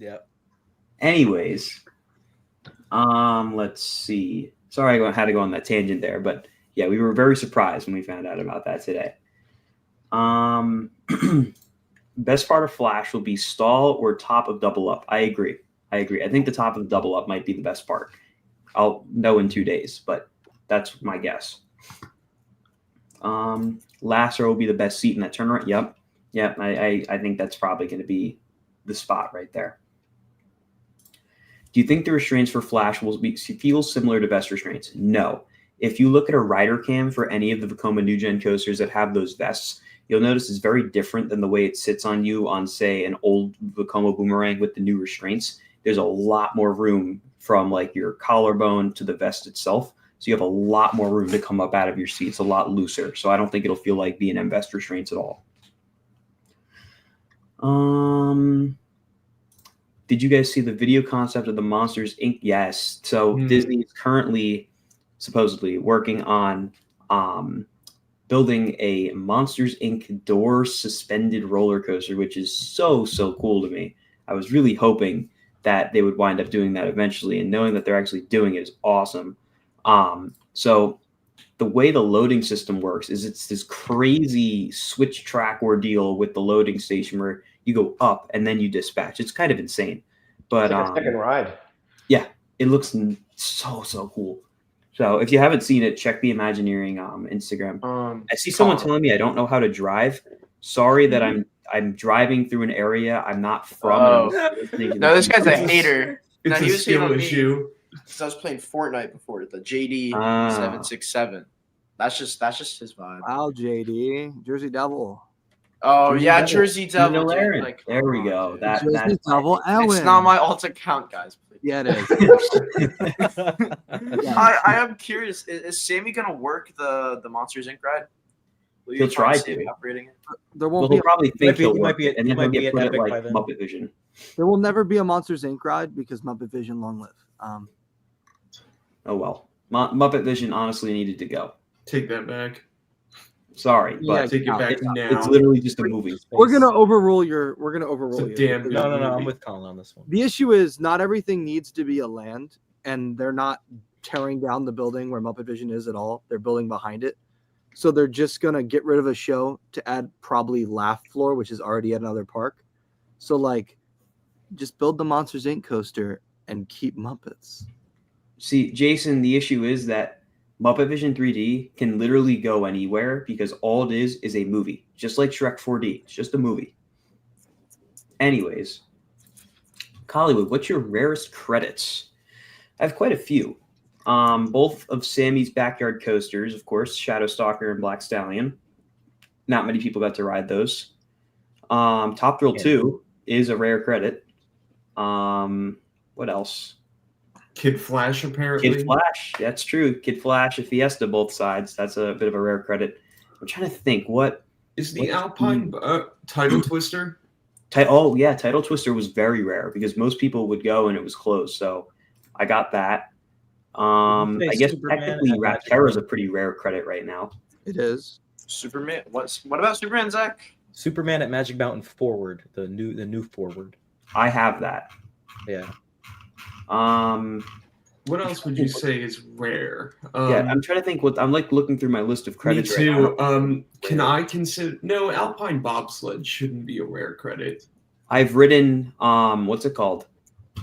[SPEAKER 4] Yeah.
[SPEAKER 1] Anyways, let's see. Sorry I had to go on that tangent there, but yeah, we were very surprised when we found out about that today. Best part of Flash will be stall or top of double up. I agree. I think the top of the double up might be the best part. I'll know in 2 days, but that's my guess. Last row will be the best seat in that turnaround. Yep. I think that's probably going to be the spot right there. Do you think the restraints for Flash will feel similar to best restraints? No. If you look at a rider cam for any of the Vekoma New Gen coasters that have those vests, you'll notice it's very different than the way it sits on you on, say, an old Vekoma Boomerang with the new restraints. There's a lot more room from like your collarbone to the vest itself. So you have a lot more room to come up out of your seat. It's a lot looser. So I don't think it'll feel like B&M vest restraints at all. Did you guys see the video concept of the Monsters Inc? Yes. So Disney is currently supposedly working on building a Monsters Inc. door suspended roller coaster, which is so cool to me. I was really hoping that they would wind up doing that eventually, and knowing that they're actually doing it is awesome. So the way the loading system works is it's this crazy switch track ordeal with the loading station where you go up and then you dispatch. It's kind of insane, but
[SPEAKER 3] it's like a second ride.
[SPEAKER 1] Yeah, it looks so cool. So if you haven't seen it, check the Imagineering Instagram. I see someone telling me I don't know how to drive. Sorry that I'm driving through an area I'm not from.
[SPEAKER 5] No, this guy's a hater.
[SPEAKER 6] It's a skill issue.
[SPEAKER 5] Because I was playing Fortnite before, the JD 767. That's just his vibe.
[SPEAKER 7] Wow, JD, Jersey Devil.
[SPEAKER 5] Oh yeah, Jersey Devil.
[SPEAKER 1] Aaron.
[SPEAKER 5] Like,
[SPEAKER 1] there we go.
[SPEAKER 7] Jersey Devil.
[SPEAKER 5] It's not my alt account, guys. Please.
[SPEAKER 7] Yeah, it is.
[SPEAKER 5] I am curious. Is Sammy gonna work the Monsters Inc. ride? Will you
[SPEAKER 1] He'll try
[SPEAKER 5] Sammy
[SPEAKER 1] to.
[SPEAKER 5] operating it?
[SPEAKER 7] There
[SPEAKER 1] Well,
[SPEAKER 7] won't
[SPEAKER 1] he'll
[SPEAKER 7] be.
[SPEAKER 1] probably think he'll work
[SPEAKER 4] be
[SPEAKER 1] it, and then
[SPEAKER 4] might
[SPEAKER 1] he'll
[SPEAKER 4] be
[SPEAKER 1] get
[SPEAKER 4] at
[SPEAKER 1] put at
[SPEAKER 4] Epic
[SPEAKER 1] like
[SPEAKER 4] by then.
[SPEAKER 1] Muppet Vision.
[SPEAKER 7] There will never be a Monsters Inc. ride because Muppet Vision long live.
[SPEAKER 1] Oh well, Muppet Vision honestly needed to go.
[SPEAKER 6] Take that back.
[SPEAKER 1] Sorry,
[SPEAKER 7] Yeah,
[SPEAKER 1] but
[SPEAKER 6] Take it back now.
[SPEAKER 1] it's literally just a movie.
[SPEAKER 7] We're gonna overrule your.
[SPEAKER 6] It's a damn good
[SPEAKER 4] No,
[SPEAKER 6] movie.
[SPEAKER 4] I'm with Colin on this one.
[SPEAKER 7] The issue is not everything needs to be a land, and they're not tearing down the building where Muppet Vision is at all. They're building behind it. So they're just going to get rid of a show to add probably Laugh Floor, which is already at another park. So, like, just build the Monsters Inc. coaster and keep Muppets.
[SPEAKER 1] See, Jason, the issue is that Muppet Vision 3D can literally go anywhere because all it is a movie, just like Shrek 4D. It's just a movie. Anyways, Hollywood, what's your rarest credits? I have quite a few. Both of Sammy's backyard coasters, of course, Shadow Stalker and Black Stallion. Not many people got to ride those. Top Thrill 2 is a rare credit. What else?
[SPEAKER 6] Kid Flash, apparently.
[SPEAKER 1] Kid Flash, that's true. Kid Flash, a Fiesta, both sides. That's a bit of a rare credit. I'm trying to think. What
[SPEAKER 6] is the Alpine Title Twister?
[SPEAKER 1] Oh yeah, Title Twister was very rare because most people would go and it was closed. So I got that. I guess
[SPEAKER 4] Superman
[SPEAKER 1] technically
[SPEAKER 4] and
[SPEAKER 1] Rapterra is a pretty rare credit right now.
[SPEAKER 7] It is.
[SPEAKER 5] Superman. What about Superman, Zach?
[SPEAKER 4] Superman at Magic Mountain Forward, the new Forward.
[SPEAKER 1] I have that.
[SPEAKER 4] Yeah.
[SPEAKER 6] What else would you say is rare?
[SPEAKER 1] Yeah, I'm trying to think. I'm like looking through my list of credits.
[SPEAKER 6] Me too.
[SPEAKER 1] Right now.
[SPEAKER 6] Can I consider? No, Alpine Bobsled shouldn't be a rare credit.
[SPEAKER 1] I've ridden what's it called?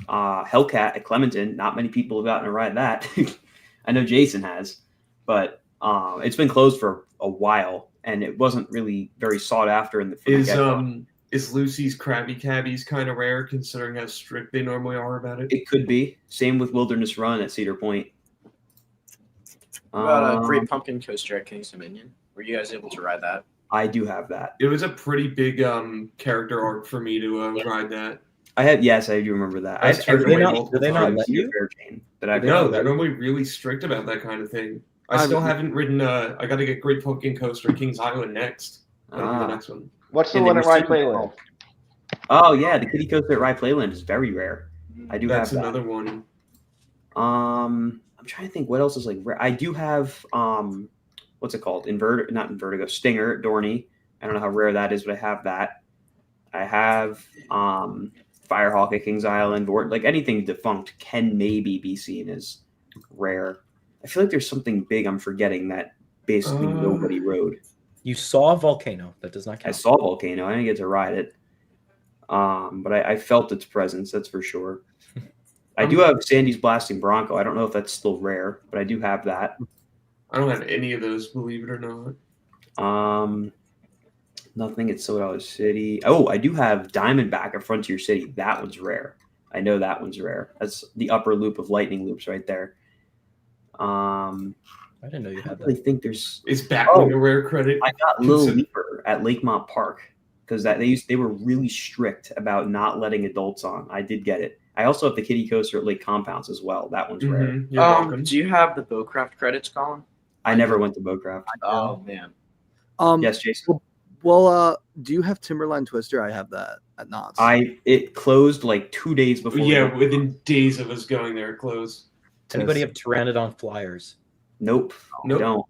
[SPEAKER 1] Hellcat at Clementon. Not many people have gotten to ride that. I know Jason has, but it's been closed for a while, and it wasn't really very sought after in the.
[SPEAKER 6] Is Lucy's Krabby Cabbies kind of rare, considering how strict they normally are about it?
[SPEAKER 1] It could be. Same with Wilderness Run at Cedar Point.
[SPEAKER 5] What about a Great Pumpkin Coaster at King's Dominion? Were you guys able to ride that?
[SPEAKER 1] I do have that.
[SPEAKER 6] It was a pretty big character arc for me to ride that.
[SPEAKER 1] Yes, I do remember that.
[SPEAKER 4] Do they not let you?
[SPEAKER 6] No, they're normally really strict about that kind of thing. I still haven't ridden. I got to get Great Pumpkin Coaster at Kings Island next. The next one.
[SPEAKER 3] What's the one at Rye Playland?
[SPEAKER 1] Oh yeah, the Kiddie Coaster at Rye Playland is very rare. I do have that.
[SPEAKER 6] That's another one.
[SPEAKER 1] I'm trying to think what else is like rare. I do have what's it called? Not Invertigo, Stinger at Dorney. I don't know how rare that is, but I have that. I have Firehawk at Kings Island, or like anything defunct can maybe be seen as rare. I feel like there's something big I'm forgetting that basically nobody rode.
[SPEAKER 4] You saw a volcano. That does not count.
[SPEAKER 1] I saw Volcano. I didn't get to ride it. But I felt its presence, that's for sure. I do have Sandy's Blasting Bronco. I don't know if that's still rare, but I do have that.
[SPEAKER 6] I don't have any of those, believe it or not.
[SPEAKER 1] Nothing at Soda City. Oh, I do have Diamondback at Frontier City. That one's rare. I know that one's rare. That's the upper loop of lightning loops right there.
[SPEAKER 4] I didn't know you had that.
[SPEAKER 1] I really think there's.
[SPEAKER 6] Is Batwing a rare credit?
[SPEAKER 1] I got Little Leaper at Lakemont Park because they were really strict about not letting adults on. I did get it. I also have the Kiddie Coaster at Lake Compounds as well. That one's rare.
[SPEAKER 6] You're welcome.
[SPEAKER 5] Do you have the Bowcraft credits, Colin?
[SPEAKER 1] I never went to Bowcraft.
[SPEAKER 5] Oh man.
[SPEAKER 1] Yes, Jason.
[SPEAKER 7] Well, do you have Timberline Twister? I have that at Knott's.
[SPEAKER 1] It closed like 2 days before.
[SPEAKER 6] Yeah, within days of us going there, it closed.
[SPEAKER 4] Does anybody have Pteranodon Flyers?
[SPEAKER 1] Nope.
[SPEAKER 6] Nope.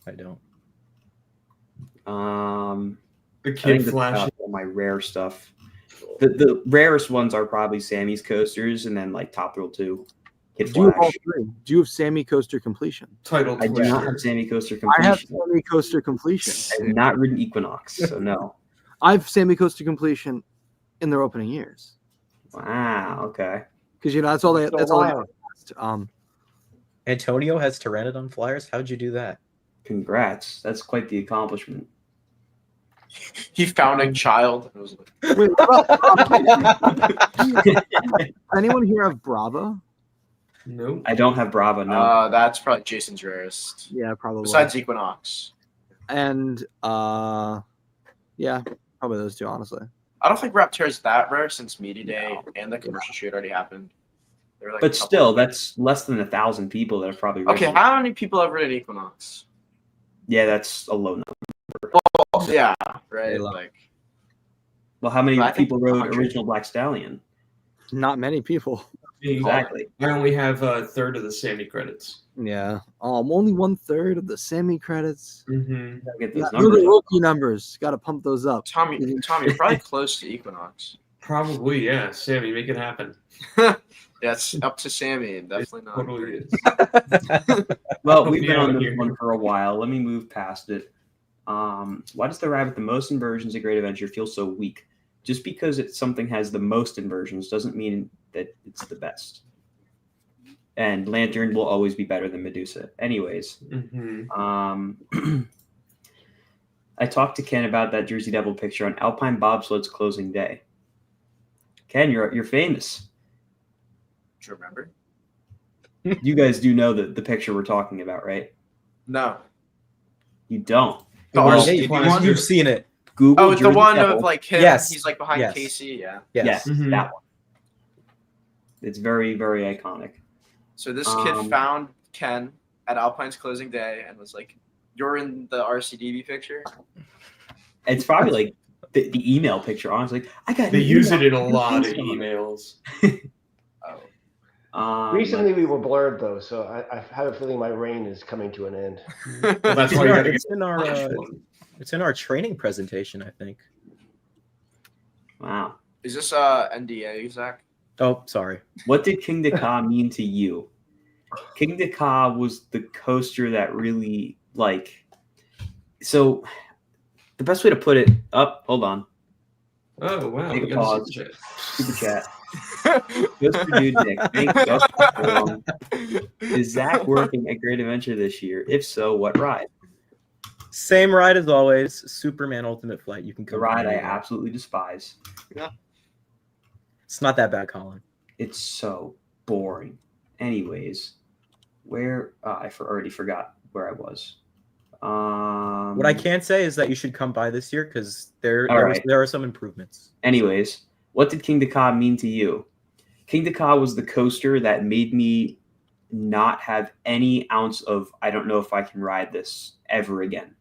[SPEAKER 4] I don't.
[SPEAKER 6] The Kid Flash.
[SPEAKER 1] All my rare stuff. The rarest ones are probably Sammy's coasters and then like Top Thrill 2. Kid
[SPEAKER 7] Do you have all
[SPEAKER 1] Flash.
[SPEAKER 7] three? Do you have Sammy Coaster Completion?
[SPEAKER 6] Title
[SPEAKER 1] I do
[SPEAKER 6] Twister.
[SPEAKER 1] not have Sammy Coaster
[SPEAKER 7] I
[SPEAKER 1] Completion.
[SPEAKER 7] have Sammy Coaster Completion.
[SPEAKER 1] I have not ridden Equinox, so no.
[SPEAKER 7] I have Sammy Coaster Completion in their opening years
[SPEAKER 1] Wow. Okay.
[SPEAKER 7] because that's all they. That's all. They asked.
[SPEAKER 4] Antonio has Pteranodon Flyers. How'd you do that?
[SPEAKER 1] Congrats. That's quite the accomplishment.
[SPEAKER 5] He found a child. And was like,
[SPEAKER 7] Wait, what about- anyone here have Brava?
[SPEAKER 6] Nope.
[SPEAKER 1] I don't have Brava. No.
[SPEAKER 5] that's probably Jason's rarest.
[SPEAKER 7] Yeah, probably.
[SPEAKER 5] Besides Equinox.
[SPEAKER 7] And yeah, probably those two, honestly.
[SPEAKER 5] I don't think Rapterra is that rare since Media Day and the commercial shoot already happened. There were like
[SPEAKER 1] But still, that's less than 1,000 people that have probably ridden.
[SPEAKER 5] Okay, how many people have ridden Equinox?
[SPEAKER 1] Yeah, that's a low number.
[SPEAKER 5] Oh, yeah, right.
[SPEAKER 7] low.
[SPEAKER 5] Like,
[SPEAKER 1] Well, how many
[SPEAKER 5] I think
[SPEAKER 1] people rode
[SPEAKER 5] 100.
[SPEAKER 1] original Black Stallion?
[SPEAKER 7] Not many people.
[SPEAKER 1] Exactly.
[SPEAKER 6] I only have a third of the Sammy credits.
[SPEAKER 7] Yeah. Only 1/3 of the Sammy credits.
[SPEAKER 6] Mm-hmm.
[SPEAKER 1] Gotta get
[SPEAKER 7] Yeah,
[SPEAKER 1] those
[SPEAKER 7] those
[SPEAKER 1] numbers
[SPEAKER 7] are
[SPEAKER 1] up.
[SPEAKER 7] rookie numbers. Got to pump those up.
[SPEAKER 5] Tommy, you're probably close to Equinox.
[SPEAKER 6] Probably, yeah. Sammy, make it happen.
[SPEAKER 5] Yeah, it's up to Sammy. Definitely not.
[SPEAKER 6] Totally is.
[SPEAKER 1] Well,
[SPEAKER 6] Help
[SPEAKER 1] we've
[SPEAKER 6] me
[SPEAKER 1] been
[SPEAKER 6] out
[SPEAKER 1] on this
[SPEAKER 6] here.
[SPEAKER 1] one for a while. Let me move past it. Why does the ride with the most inversions of Great Adventure feel so weak? just because something has the most inversions doesn't mean that it's the best. And Lantern will always be better than Medusa. Anyways, I talked to Ken about that Jersey Devil picture on Alpine Bobsled's closing day. Ken, you're famous.
[SPEAKER 5] Do you remember?
[SPEAKER 1] You guys do know the picture we're talking about, right?
[SPEAKER 5] No.
[SPEAKER 1] You don't.
[SPEAKER 5] The
[SPEAKER 1] Well,
[SPEAKER 5] RCD one?
[SPEAKER 4] You've seen it.
[SPEAKER 1] Google.
[SPEAKER 5] Oh, it's the
[SPEAKER 1] Jersey
[SPEAKER 5] one
[SPEAKER 1] Devil.
[SPEAKER 5] of like him.
[SPEAKER 4] Yes.
[SPEAKER 5] He's like behind
[SPEAKER 4] Yes.
[SPEAKER 5] Casey. Yeah.
[SPEAKER 4] Yes.
[SPEAKER 1] Yes, that one. It's very, very iconic.
[SPEAKER 5] So this kid found Ken at Alpine's closing day and was like, "You're in the RCDB picture."
[SPEAKER 1] It's probably like the email picture. Honestly, I got.
[SPEAKER 6] They
[SPEAKER 1] an
[SPEAKER 6] use
[SPEAKER 1] email
[SPEAKER 6] it in a
[SPEAKER 1] from
[SPEAKER 6] lot of
[SPEAKER 1] Kingston.
[SPEAKER 6] emails.
[SPEAKER 3] Recently, we were blurred though, so I have a feeling my reign is coming to an end.
[SPEAKER 6] Well, that's why you got to get
[SPEAKER 4] It's in our it's in our training presentation, I think.
[SPEAKER 1] Wow.
[SPEAKER 5] Is this NDA, Zach?
[SPEAKER 4] Oh, sorry.
[SPEAKER 1] What did Kingda Ka mean to you? Kingda Ka was the coaster that really so the best way to put it hold on.
[SPEAKER 6] Oh wow!
[SPEAKER 1] Take a
[SPEAKER 6] We got
[SPEAKER 1] pause.
[SPEAKER 6] a super chat.
[SPEAKER 1] Super chat. Goes for Dude Nick. Thank you. Is Zach working at Great Adventure this year? If so, what ride?
[SPEAKER 4] Same ride as always. Superman Ultimate Flight. You can
[SPEAKER 1] The
[SPEAKER 4] come.
[SPEAKER 1] ride I
[SPEAKER 4] from there.
[SPEAKER 1] absolutely despise.
[SPEAKER 4] It's not that bad, Colin.
[SPEAKER 1] It's so boring. Anyways, where I already forgot where I was.
[SPEAKER 4] What I can say is that you should come by this year because there
[SPEAKER 1] right.
[SPEAKER 4] are some improvements.
[SPEAKER 1] Anyways, what did Kingda Ka mean to you? Kingda Ka was the coaster that made me not have any ounce of I don't know if I can ride this ever again.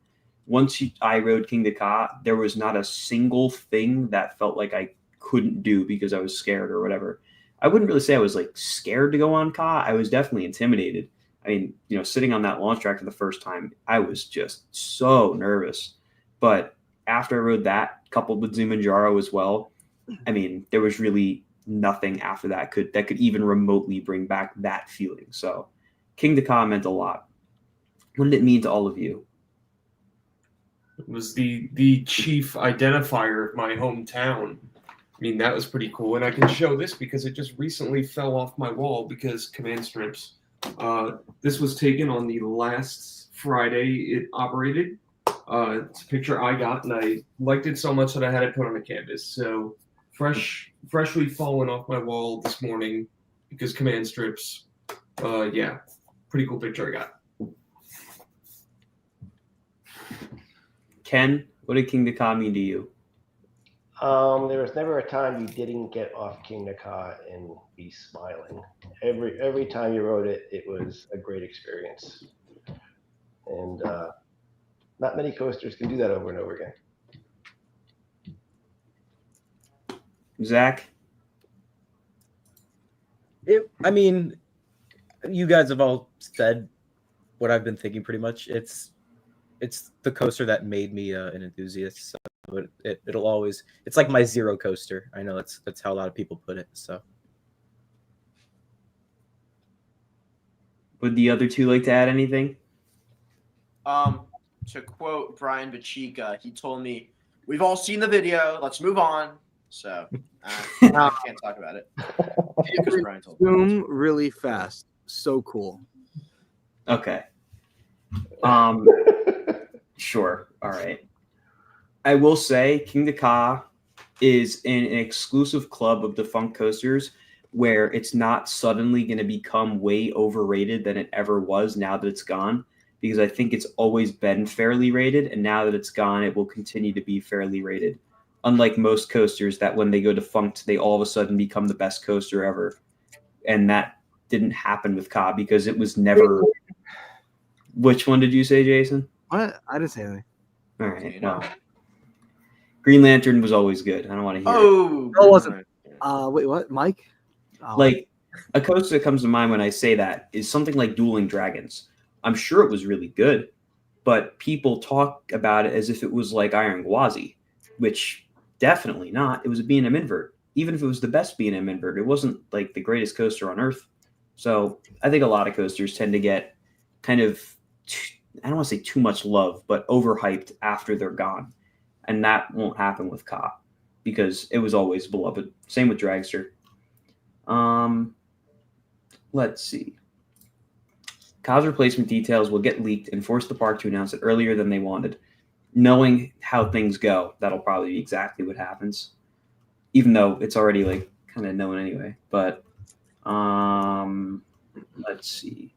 [SPEAKER 1] Once I rode Kingda Ka, there was not a single thing that felt like I couldn't do because I was scared or whatever. I wouldn't really say I was like scared to go on Ka. I was definitely intimidated. I mean, sitting on that launch track for the first time, I was just so nervous. But after I rode that, coupled with Zumanjaro as well, I mean, there was really nothing after that could even remotely bring back that feeling. So Kingda Ka meant a lot. What did it mean to all of you?
[SPEAKER 6] It was the chief identifier of my hometown. I mean, that was pretty cool. And I can show this because it just recently fell off my wall because command strips. This was taken on the last Friday it operated. It's a picture I got, and I liked it so much that I had it put on a canvas. So freshly fallen off my wall this morning because command strips. Yeah, pretty cool picture I got.
[SPEAKER 1] Ken, what did Kingda Ka mean to you?
[SPEAKER 3] There was never a time you didn't get off Kingda Ka and be smiling. Every time you rode it, it was a great experience. And not many coasters can do that over and over again.
[SPEAKER 1] Zach?
[SPEAKER 4] I mean, you guys have all said what I've been thinking pretty much. It's the coaster that made me an enthusiast. So it'll always, it's like my zero coaster. I know that's how a lot of people put it. So
[SPEAKER 1] Would the other two like to add anything?
[SPEAKER 5] To quote Brian Bachica, he told me, "We've all seen the video. Let's move on." So I can't talk about it. Because Brian told me.
[SPEAKER 7] Zoom really fast. So cool.
[SPEAKER 1] Okay. Sure. All right. I will say Kingda Ka is in an exclusive club of defunct coasters where it's not suddenly going to become way overrated than it ever was now that it's gone, because I think it's always been fairly rated, and now that it's gone, it will continue to be fairly rated. Unlike most coasters that when they go defunct, they all of a sudden become the best coaster ever. And that didn't happen with Ka because it was never... Which one did you say, Jason?
[SPEAKER 7] What? I didn't say anything.
[SPEAKER 1] All right. Well, Green Lantern was always good. I don't want to hear it.
[SPEAKER 5] Oh,
[SPEAKER 7] No, it wasn't. Wait, what? Mike? Oh,
[SPEAKER 1] Like, a coaster that comes to mind when I say that is something like Dueling Dragons. I'm sure it was really good, but people talk about it as if it was like Iron Gwazi, which definitely not. It was a B&M invert. Even if it was the best B&M invert, it wasn't like the greatest coaster on earth. So I think a lot of coasters tend to get kind of, I don't want to say too much love, but overhyped after they're gone. And that won't happen with Ka. because it was always beloved. Same with Dragster. Let's see. Ka's replacement details will get leaked and force the park to announce it earlier than they wanted. Knowing how things go, that'll probably be exactly what happens. Even though it's already like kind of known anyway. But let's see.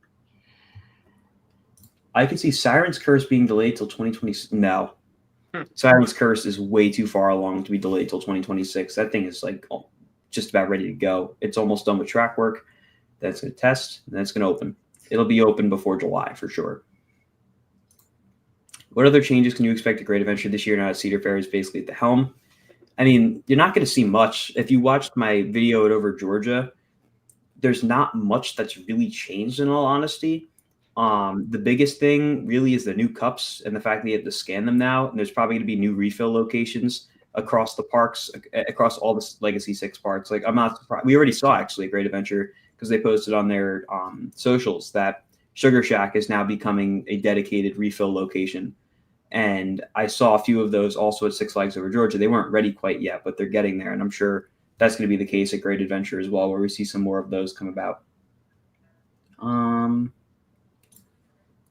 [SPEAKER 1] I could see Siren's Curse being delayed till 2020. No. Siren's Curse is way too far along to be delayed till 2026. That thing is like just about ready to go. It's almost done with track work. That's going to test, and that's going to open. It'll be open before July for sure. What other changes can you expect at Great Adventure this year now that Cedar Fair is basically at the helm? I mean, you're not going to see much. If you watched my video at Over Georgia, there's not much that's really changed in all honesty. The biggest thing really is the new cups and the fact that you have to scan them now. And there's probably going to be new refill locations across the parks, across all the Legacy 6 parks. Like, I'm not surprised. We already saw actually a Great Adventure because they posted on their socials that Sugar Shack is now becoming a dedicated refill location. And I saw a few of those also at Six Flags Over Georgia. They weren't ready quite yet, but they're getting there. And I'm sure that's going to be the case at Great Adventure as well, where we see some more of those come about.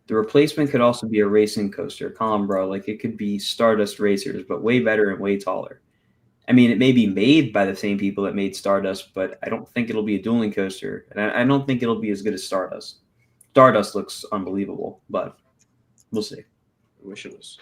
[SPEAKER 1] The replacement could also be a racing coaster. Colin, bro, like it could be Stardust Racers, but way better and way taller. I mean, it may be made by the same people that made Stardust, but I don't think it'll be a dueling coaster. And I don't think it'll be as good as Stardust. Stardust looks unbelievable, but we'll see.
[SPEAKER 5] I wish it was.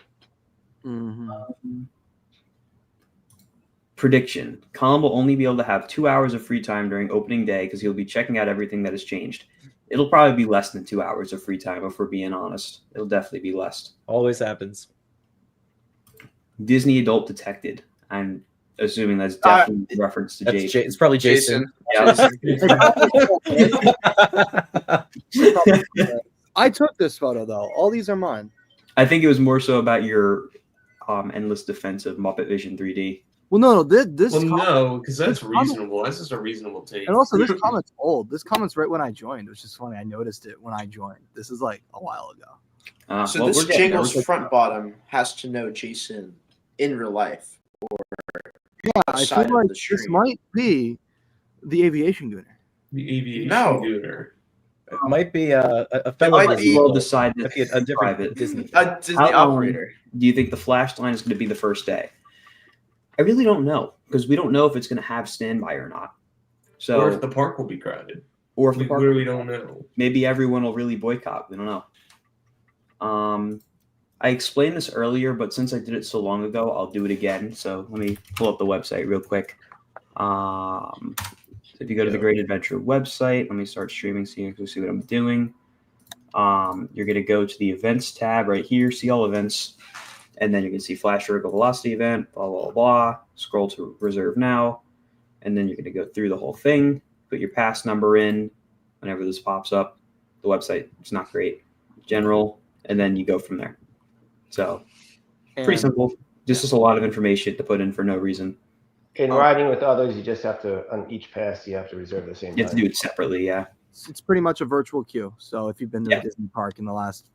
[SPEAKER 1] Prediction. Colin will only be able to have 2 hours of free time during opening day because he'll be checking out everything that has changed. It'll probably be less than 2 hours of free time, if we're being honest. It'll definitely be less.
[SPEAKER 4] Always happens.
[SPEAKER 1] Disney Adult Detected. I'm assuming that's definitely a reference to Jason.
[SPEAKER 4] It's probably Jason.
[SPEAKER 1] Yeah.
[SPEAKER 7] I took this photo though. All these are mine.
[SPEAKER 1] I think it was more so about your endless defense of Muppet Vision 3D.
[SPEAKER 7] Well, no, this.
[SPEAKER 6] Well,
[SPEAKER 7] comment,
[SPEAKER 6] no, because that's
[SPEAKER 7] this comment-
[SPEAKER 6] reasonable. That's just a reasonable take.
[SPEAKER 7] and also this comment's old. This comment's right when I joined, which is funny. I noticed it when I joined. This is like a while ago.
[SPEAKER 5] So
[SPEAKER 1] Well,
[SPEAKER 5] this
[SPEAKER 1] we're getting there.
[SPEAKER 5] Jingle's front bottom has to know Jason in real life.
[SPEAKER 7] Yeah, I
[SPEAKER 5] Side
[SPEAKER 7] feel
[SPEAKER 5] of
[SPEAKER 7] like
[SPEAKER 5] the
[SPEAKER 7] this
[SPEAKER 5] stream.
[SPEAKER 7] might be the aviation gooner.
[SPEAKER 6] The aviation
[SPEAKER 5] No.
[SPEAKER 6] gooner.
[SPEAKER 4] It might be a fellow
[SPEAKER 5] might
[SPEAKER 4] Disney.
[SPEAKER 5] be-
[SPEAKER 1] We'll decide
[SPEAKER 4] Might
[SPEAKER 1] that
[SPEAKER 4] be a different
[SPEAKER 1] private.
[SPEAKER 4] Disney.
[SPEAKER 5] A Disney
[SPEAKER 1] How long
[SPEAKER 5] operator.
[SPEAKER 1] do you think the flash line is going to be the first day? I really don't know because we don't know if it's going to have standby or not. So,
[SPEAKER 6] Or if the park will be crowded.
[SPEAKER 1] or if the
[SPEAKER 6] We
[SPEAKER 1] park,
[SPEAKER 6] really don't know.
[SPEAKER 1] maybe everyone will really boycott. We don't know. I explained this earlier, but since I did it so long ago, I'll do it again. So let me pull up the website real quick. So if you go to the Great Adventure website, let me start streaming so you can see what I'm doing. You're going to go to the events tab right here, see all events, and then you can see Flash Vertical Velocity event, blah, blah, blah. Scroll to reserve now, and then you're going to go through the whole thing, put your pass number in whenever this pops up. The website is not great. General, and then you go from there. So pretty
[SPEAKER 7] And
[SPEAKER 1] simple. Just a lot of information to put in for no reason.
[SPEAKER 3] In riding with others, you just have to, on each pass, you have to reserve the same
[SPEAKER 1] You have to
[SPEAKER 3] time.
[SPEAKER 1] do it separately, yeah.
[SPEAKER 7] it's pretty much a virtual queue. So if you've been to
[SPEAKER 1] Yeah.
[SPEAKER 7] a Disney park in the last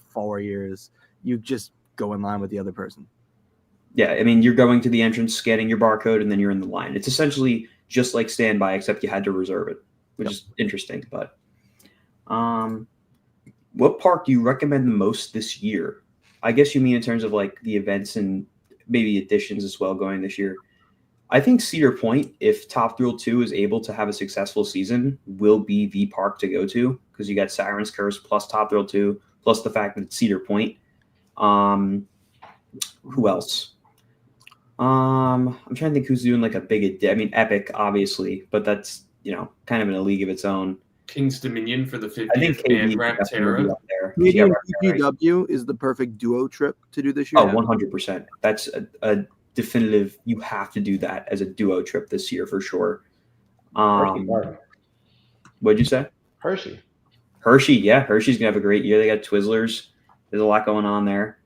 [SPEAKER 7] 4 years, you just go in line with the other person.
[SPEAKER 1] Yeah, I mean, you're going to the entrance, scanning your barcode, and then you're in the line. It's essentially just like standby, except you had to reserve it, which is interesting. But what park do you recommend the most this year? I guess you mean in terms of like the events and maybe additions as well going this year. I think Cedar Point, if Top Thrill 2 is able to have a successful season, will be the park to go to because you got Siren's Curse plus Top Thrill 2 plus the fact that it's Cedar Point. Who else? I'm trying to think who's doing like a big. I mean, Epic, obviously, but that's kind of in a league of its own.
[SPEAKER 6] King's Dominion for the 50th
[SPEAKER 1] I think KD
[SPEAKER 6] and
[SPEAKER 1] is definitely
[SPEAKER 6] Rapterra.
[SPEAKER 1] up there.
[SPEAKER 7] Canadian
[SPEAKER 1] Yeah, right.
[SPEAKER 7] PGW is the perfect duo trip to do this year.
[SPEAKER 1] Oh, 100%. That's a definitive. You have to do that as a duo trip this year for sure.
[SPEAKER 3] Hershey Park.
[SPEAKER 1] What'd you say?
[SPEAKER 3] Hershey.
[SPEAKER 1] Hershey, yeah, Hershey's gonna have a great year. They got Twizzlers. There's a lot going on there.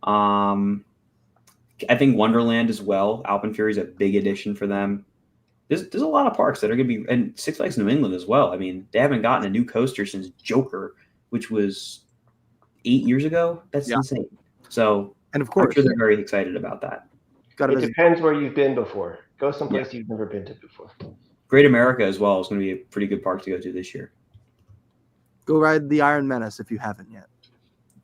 [SPEAKER 1] I think Wonderland as well. Alpenfury's a big addition for them. There's a lot of parks that are going to be, and Six Flags New England as well. I mean, they haven't gotten a new coaster since Joker, which was 8 years ago. That's insane. So
[SPEAKER 7] And of
[SPEAKER 1] I'm
[SPEAKER 7] course,
[SPEAKER 1] sure they're very excited about that.
[SPEAKER 7] Got to
[SPEAKER 3] It
[SPEAKER 7] visit.
[SPEAKER 3] depends where you've been before. Go someplace you've never been to before.
[SPEAKER 1] Great America as well is going to be a pretty good park to go to this year.
[SPEAKER 7] Go ride the Iron Menace if you haven't yet.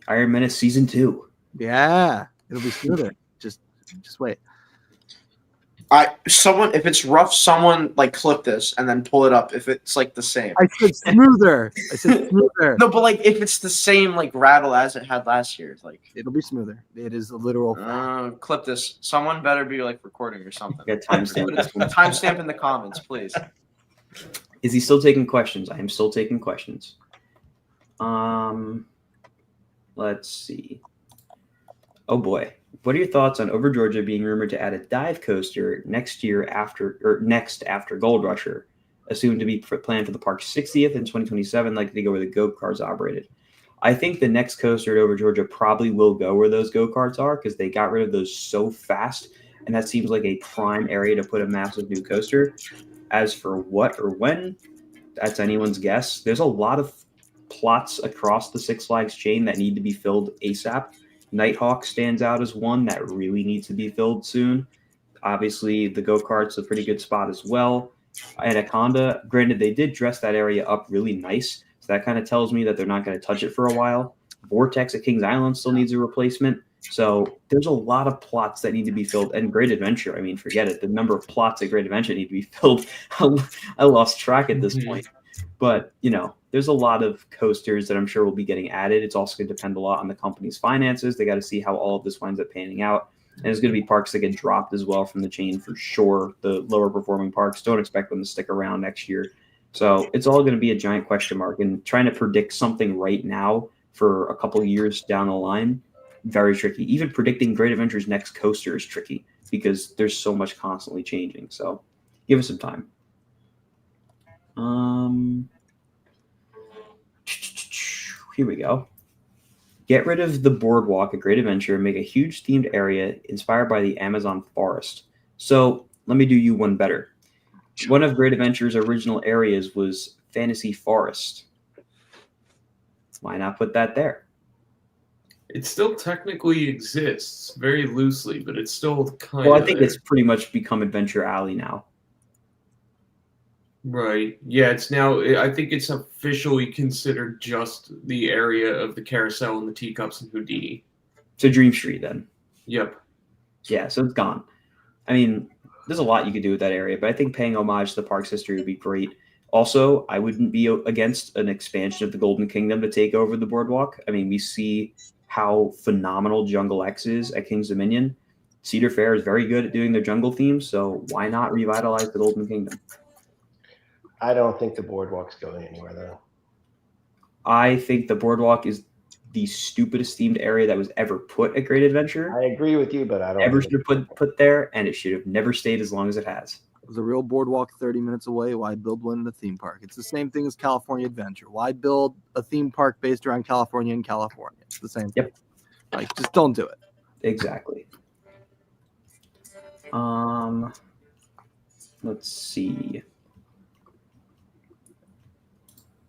[SPEAKER 1] Iron Menace Season 2.
[SPEAKER 7] Yeah, it'll be smoother. Just wait.
[SPEAKER 5] If it's rough, someone like clip this and then pull it up. If it's like the same.
[SPEAKER 7] I said smoother.
[SPEAKER 5] No, but like if it's the same like rattle as it had last year, like
[SPEAKER 7] It'll be smoother. It is a literal.
[SPEAKER 5] clip this. Someone better be like recording or something.
[SPEAKER 1] Get timestamp.
[SPEAKER 5] Timestamp in the comments, please.
[SPEAKER 1] Is he still taking questions? I am still taking questions. Let's see. Oh boy. What are your thoughts on Over Georgia being rumored to add a dive coaster next after Gold Rusher, assumed to be planned for the park's 60th in 2027, likely to go where the go-karts operated? I think the next coaster at Over Georgia probably will go where those go-karts are because they got rid of those so fast, and that seems like a prime area to put a massive new coaster. As for what or when, that's anyone's guess. There's a lot of plots across the Six Flags chain that need to be filled ASAP. Nighthawk stands out as one that really needs to be filled soon. Obviously, the go-kart's a pretty good spot as well. Anaconda, granted, they did dress that area up really nice, so that kind of tells me that they're not going to touch it for a while. Vortex at Kings Island still needs a replacement. So there's a lot of plots that need to be filled. And Great Adventure, I mean, forget it. The number of plots at Great Adventure need to be filled. I lost track at this point. But, there's a lot of coasters that I'm sure will be getting added. It's also going to depend a lot on the company's finances. They got to see how all of this winds up panning out. And there's going to be parks that get dropped as well from the chain for sure. The lower performing parks, don't expect them to stick around next year. So it's all going to be a giant question mark. And trying to predict something right now for a couple years down the line, very tricky. Even predicting Great Adventure's next coaster is tricky because there's so much constantly changing. So give us some time. Here we go. Get rid of the boardwalk at Great Adventure and make a huge themed area inspired by the Amazon forest. So let me do you one better. One of Great Adventure's original areas was Fantasy Forest. Why not put that there?
[SPEAKER 6] It still technically exists very loosely, but it's still kind
[SPEAKER 1] Well,
[SPEAKER 6] of
[SPEAKER 1] I think it's pretty much become Adventure Alley now.
[SPEAKER 6] Right. Yeah, it's now, I think it's officially considered just the area of the carousel and the teacups and Houdini.
[SPEAKER 1] So Dream Street then.
[SPEAKER 6] Yep.
[SPEAKER 1] Yeah, so it's gone. I mean, there's a lot you could do with that area, but I think paying homage to the park's history would be great. Also, I wouldn't be against an expansion of the Golden Kingdom to take over the boardwalk. I mean, we see how phenomenal Jungle X is at King's Dominion. Cedar Fair is very good at doing their jungle themes, so why not revitalize the Golden Kingdom?
[SPEAKER 3] I don't think the boardwalk's going anywhere, though.
[SPEAKER 1] I think the boardwalk is the stupidest themed area that was ever put at Great Adventure.
[SPEAKER 3] I agree with you, but I don't.
[SPEAKER 1] Ever should have put there, and it should have never stayed as long as it has.
[SPEAKER 7] It was a real boardwalk 30 minutes away. Why build one in a theme park? It's the same thing as California Adventure. Why build a theme park based around California and California? It's the same thing. Like, just don't do it.
[SPEAKER 1] Exactly. Let's see.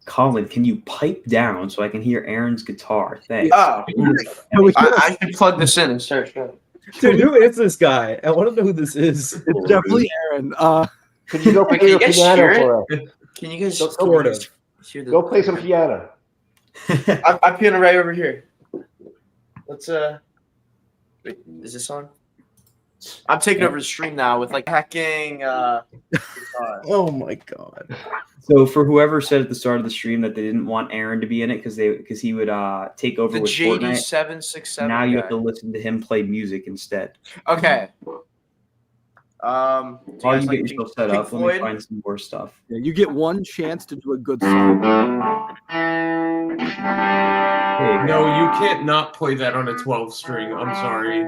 [SPEAKER 1] Colin, can you pipe down so I can hear Aaron's guitar? Thanks.
[SPEAKER 5] Oh, I should plug this in and start showing.
[SPEAKER 4] Dude, who is this guy? I want to know who this is.
[SPEAKER 7] It's definitely Aaron.
[SPEAKER 3] Could you go play your piano for us?
[SPEAKER 5] Can you guys
[SPEAKER 4] Sort of.
[SPEAKER 3] Go play some piano.
[SPEAKER 5] I'm piano right over here. Let's wait, is this on? I'm taking over the stream now with like hacking.
[SPEAKER 4] Oh my god.
[SPEAKER 1] So for whoever said at the start of the stream that they didn't want Aaron to be in it because he would take over
[SPEAKER 5] The
[SPEAKER 1] with Fortnite.
[SPEAKER 5] JD767.
[SPEAKER 1] Now you have to listen to him play music instead.
[SPEAKER 5] Okay.
[SPEAKER 1] While you get yourself set up, let me find some more stuff.
[SPEAKER 7] Yeah, you get one chance to do a good song.
[SPEAKER 6] No, you can't not play that on a 12 string. I'm sorry.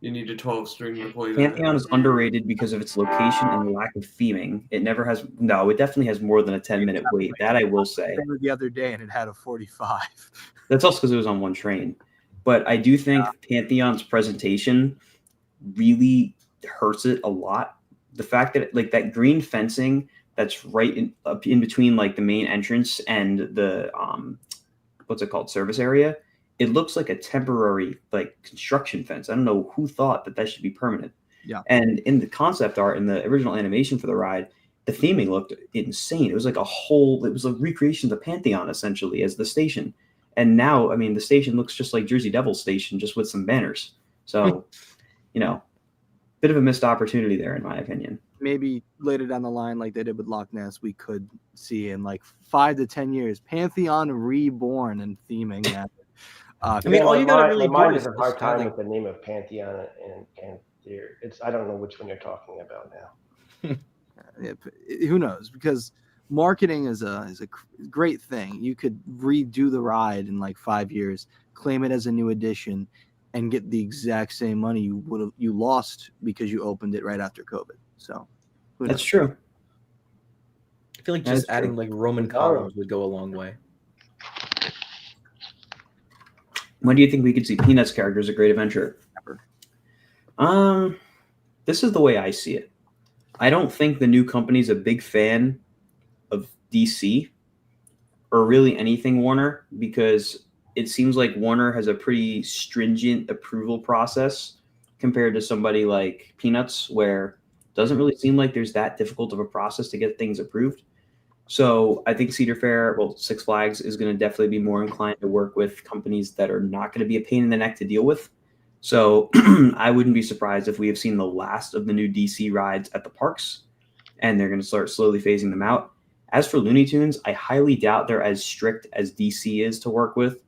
[SPEAKER 6] You need a 12 string to play that.
[SPEAKER 1] Pantheon is underrated because of its location and lack of theming. It never has. No, it definitely has more than a 10-minute wait. That I will say.
[SPEAKER 7] The other day, and it had a 45.
[SPEAKER 1] That's also because it was on one train. But I do think Pantheon's presentation really hurts it a lot. The fact that like that green fencing that's right in between like the main entrance and the what's it called, service area, it looks like a temporary like construction fence. I don't know who thought that should be permanent.
[SPEAKER 7] Yeah.
[SPEAKER 1] And in the concept art, in the original animation for the ride, the theming looked insane. It was like it was a recreation of the Pantheon essentially as the station. And now, I mean, the station looks just like Jersey Devils station, just with some banners. So, bit of a missed opportunity there, in my opinion.
[SPEAKER 7] Maybe later down the line, like they did with Loch Ness, we could see in like 5 to 10 years Pantheon reborn and theming that.
[SPEAKER 4] I mean, all you gotta really
[SPEAKER 3] my mind
[SPEAKER 4] do
[SPEAKER 3] has
[SPEAKER 4] is
[SPEAKER 3] a hard
[SPEAKER 4] just
[SPEAKER 3] time
[SPEAKER 4] adding-
[SPEAKER 3] with the name of Pantheon and there. I don't know which one you're talking about now.
[SPEAKER 7] Who knows? Because marketing is a great thing. You could redo the ride in like 5 years, claim it as a new edition, and get the exact same money you lost because you opened it right after COVID. So who
[SPEAKER 1] That's
[SPEAKER 7] knows?
[SPEAKER 1] true.
[SPEAKER 4] I feel like
[SPEAKER 1] That's
[SPEAKER 4] just adding
[SPEAKER 1] true.
[SPEAKER 4] like Roman columns would go a long way.
[SPEAKER 1] When do you think we could see Peanuts characters at Great Adventure? This is the way I see it. I don't think the new company's a big fan of DC or really anything Warner, because it seems like Warner has a pretty stringent approval process compared to somebody like Peanuts, where it doesn't really seem like there's that difficult of a process to get things approved. So I think Six Flags is going to definitely be more inclined to work with companies that are not going to be a pain in the neck to deal with. So I wouldn't be surprised if we have seen the last of the new DC rides at the parks, and they're going to start slowly phasing them out. As for Looney Tunes, I highly doubt they're as strict as DC is to work with.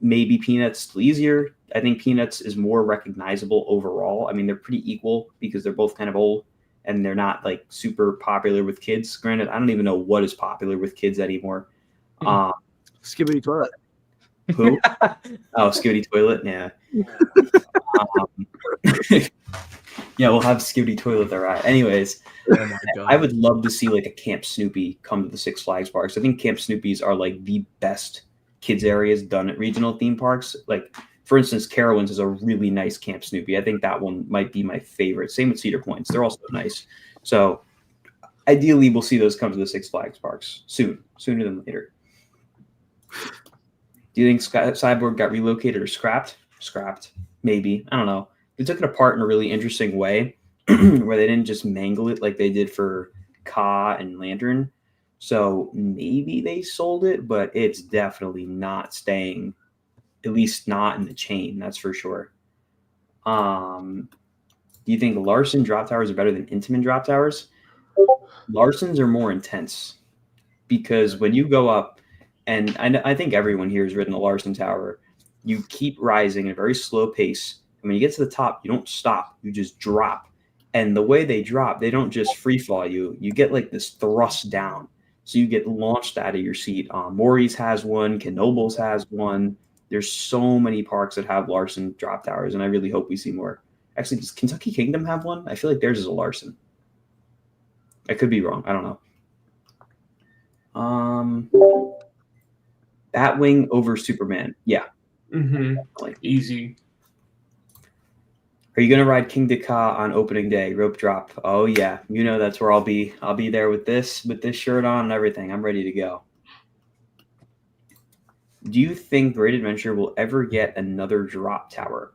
[SPEAKER 1] Maybe Peanuts still easier. I think Peanuts is more recognizable overall. I mean, they're pretty equal because they're both kind of old and they're not like super popular with kids. Granted, I don't even know what is popular with kids anymore.
[SPEAKER 7] Skibbity toilet.
[SPEAKER 1] Who? Oh, Skibbity Toilet. Yeah. Yeah, we'll have Skibbity Toilet there. Right. Anyways,
[SPEAKER 4] Oh my god.
[SPEAKER 1] I would love to see like a Camp Snoopy come to the Six Flags parks. I think Camp Snoopy's are like the best kids areas done at regional theme parks. Like, for instance, Carowinds is a really nice Camp Snoopy. I think that one might be my favorite. Same with Cedar Points. They're also nice. So ideally, we'll see those come to the Six Flags parks sooner than later. Do you think Cyborg got relocated or scrapped? Scrapped. Maybe. I don't know. They took it apart in a really interesting way where they didn't just mangle it like they did for Ka and Lantern. So maybe they sold it, but it's definitely not staying, at least not in the chain. That's for sure. Do you think Larson drop towers are better than Intamin drop towers? Larson's are more intense because when you go up, and I think everyone here has ridden a Larson tower, you keep rising at a very slow pace. And when you get to the top, you don't stop. You just drop. And the way they drop, they don't just free fall you. You get like this thrust down. So you get launched out of your seat. Maury's has one. Knoebels has one. There's so many parks that have Larson drop towers, and I really hope we see more. Actually, does Kentucky Kingdom have one? I feel like theirs is a Larson. I could be wrong. I don't know. Batwing over Superman. Yeah.
[SPEAKER 6] Mm-hmm. Easy.
[SPEAKER 1] Are you gonna ride Kingda Ka on opening day? Rope drop. Oh yeah. You know that's where I'll be. I'll be there with this shirt on and everything. I'm ready to go. Do you think Great Adventure will ever get another drop tower?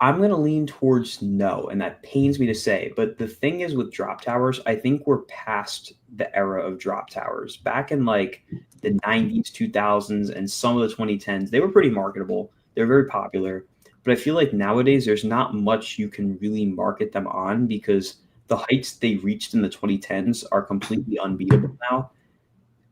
[SPEAKER 1] I'm going to lean towards no, and that pains me to say. But the thing is with drop towers, I think we're past the era of drop towers. Back in like the 90s, 2000s, and some of the 2010s, they were pretty marketable. They're very popular. But I feel like nowadays there's not much you can really market them on because the heights they reached in the 2010s are completely unbeatable now,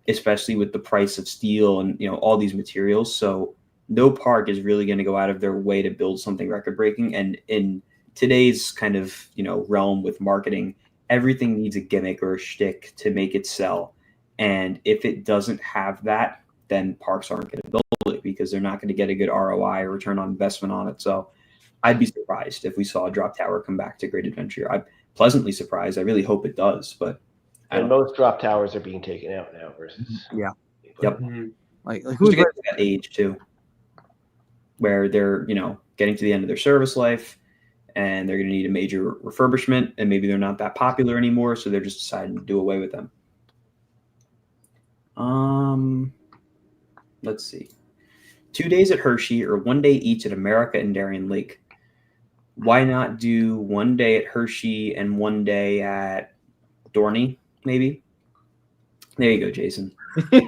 [SPEAKER 1] especially with the price of steel and all these materials. So no park is really going to go out of their way to build something record breaking. And in today's kind of realm with marketing, everything needs a gimmick or a shtick to make it sell. And if it doesn't have that, then parks aren't going to build it because they're not going to get a good ROI or return on investment on it. So I'd be surprised if we saw a drop tower come back to Great Adventure. I'm pleasantly surprised. I really hope it does, but
[SPEAKER 3] and most drop towers are being taken out now versus
[SPEAKER 7] Yeah.
[SPEAKER 1] Yep.
[SPEAKER 6] Mm-hmm.
[SPEAKER 7] Like
[SPEAKER 1] Who's
[SPEAKER 7] who's
[SPEAKER 1] getting to that age too, where they're getting to the end of their service life, and they're going to need a major refurbishment, and maybe they're not that popular anymore, so they're just deciding to do away with them. Let's see. 2 days at Hershey or 1 day each at America and Darien Lake. Why not do 1 day at Hershey and 1 day at Dorney, maybe? There you go, Jason.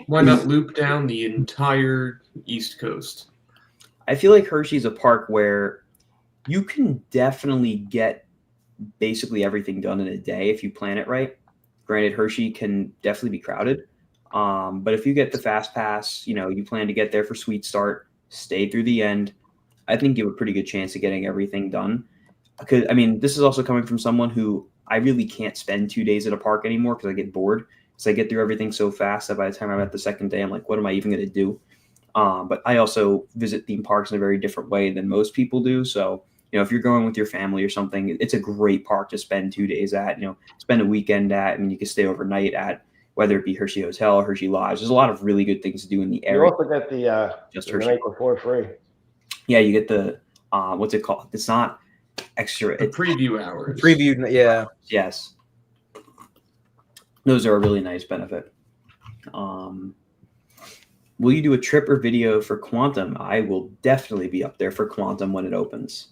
[SPEAKER 6] Why not loop down the entire East Coast?
[SPEAKER 1] I feel like Hershey's a park where you can definitely get basically everything done in a day if you plan it right. Granted, Hershey can definitely be crowded. But if you get the fast pass, you plan to get there for Sweet Start, stay through the end, I think you have a pretty good chance of getting everything done. Because this is also coming from someone who I really can't spend 2 days at a park anymore because I get bored. Because I get through everything so fast that by the time I'm at the second day, I'm like, what am I even going to do? But I also visit theme parks in a very different way than most people do. So, if you're going with your family or something, it's a great park to spend 2 days at, spend a weekend at, and you can stay overnight at, whether it be Hershey Hotel or Hershey Lodge. There's a lot of really good things to do in the
[SPEAKER 3] You
[SPEAKER 1] area.
[SPEAKER 3] also get the
[SPEAKER 1] Hershey.
[SPEAKER 3] night before free.
[SPEAKER 1] Yeah, you get the, what's it called? It's not extra.
[SPEAKER 6] The preview hours.
[SPEAKER 4] Preview, yeah.
[SPEAKER 1] Yes. Those are a really nice benefit. Will you do a trip or video for Quantum? I will definitely be up there for Quantum when it opens.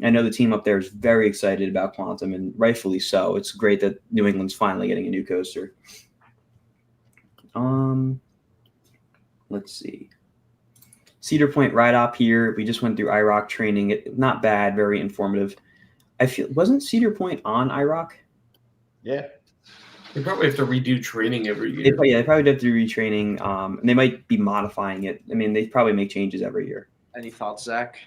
[SPEAKER 1] I know the team up there is very excited about Quantum, and rightfully so. It's great that New England's finally getting a new coaster. Let's see. Cedar Point ride op here. We just went through IROC training. Not bad, very informative. Wasn't Cedar Point on IROC?
[SPEAKER 3] Yeah.
[SPEAKER 6] They probably have to redo training every year.
[SPEAKER 1] They probably have to do retraining. And they might be modifying it. They probably make changes every year.
[SPEAKER 5] Any thoughts, Zach?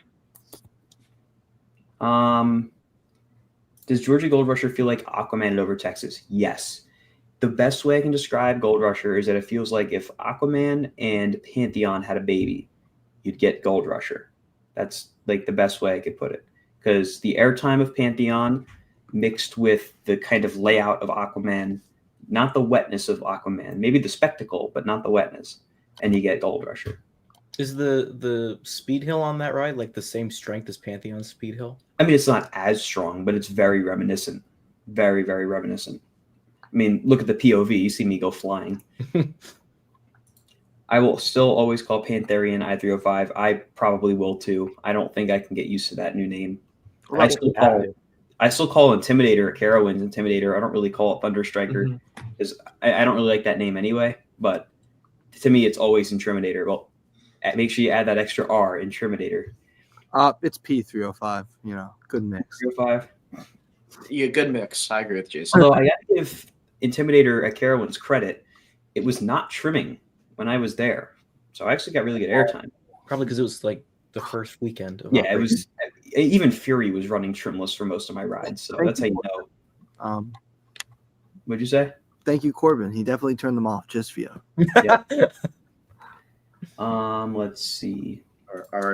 [SPEAKER 1] Does Georgia Gold Rusher feel like Aquaman over Texas? Yes. The best way I can describe Gold Rusher is that it feels like if Aquaman and Pantheon had a baby, you'd get Gold Rusher. That's like the best way I could put it. Because the airtime of Pantheon mixed with the kind of layout of Aquaman, not the wetness of Aquaman, maybe the spectacle, but not the wetness, and you get Gold Rusher.
[SPEAKER 4] Is the speed hill on that ride like the same strength as Pantheon's speed hill?
[SPEAKER 1] It's not as strong, but it's very reminiscent. Very, very reminiscent. Look at the POV. You see me go flying. I will still always call Pantherian I-305. I probably will too. I don't think I can get used to that new name. I still call Intimidator a Carowinds Intimidator. I don't really call it Thunderstriker because I don't really like that name anyway. But to me, it's always Intimidator. Well, make sure you add that extra R, Intimidator.
[SPEAKER 7] It's P305. Good mix.
[SPEAKER 1] 305.
[SPEAKER 5] Yeah, good mix. I agree with Jason.
[SPEAKER 1] Although I got to give Intimidator at Carowinds credit, it was not trimming when I was there, so I actually got really good airtime.
[SPEAKER 4] Probably because it was like the first weekend. Of
[SPEAKER 1] Yeah,
[SPEAKER 4] operation.
[SPEAKER 1] it was. Even Fury was running trimless for most of my rides, so that's how you know. What'd you say?
[SPEAKER 7] Thank you, Corbin. He definitely turned them off just for you.
[SPEAKER 1] Yeah. Let's see.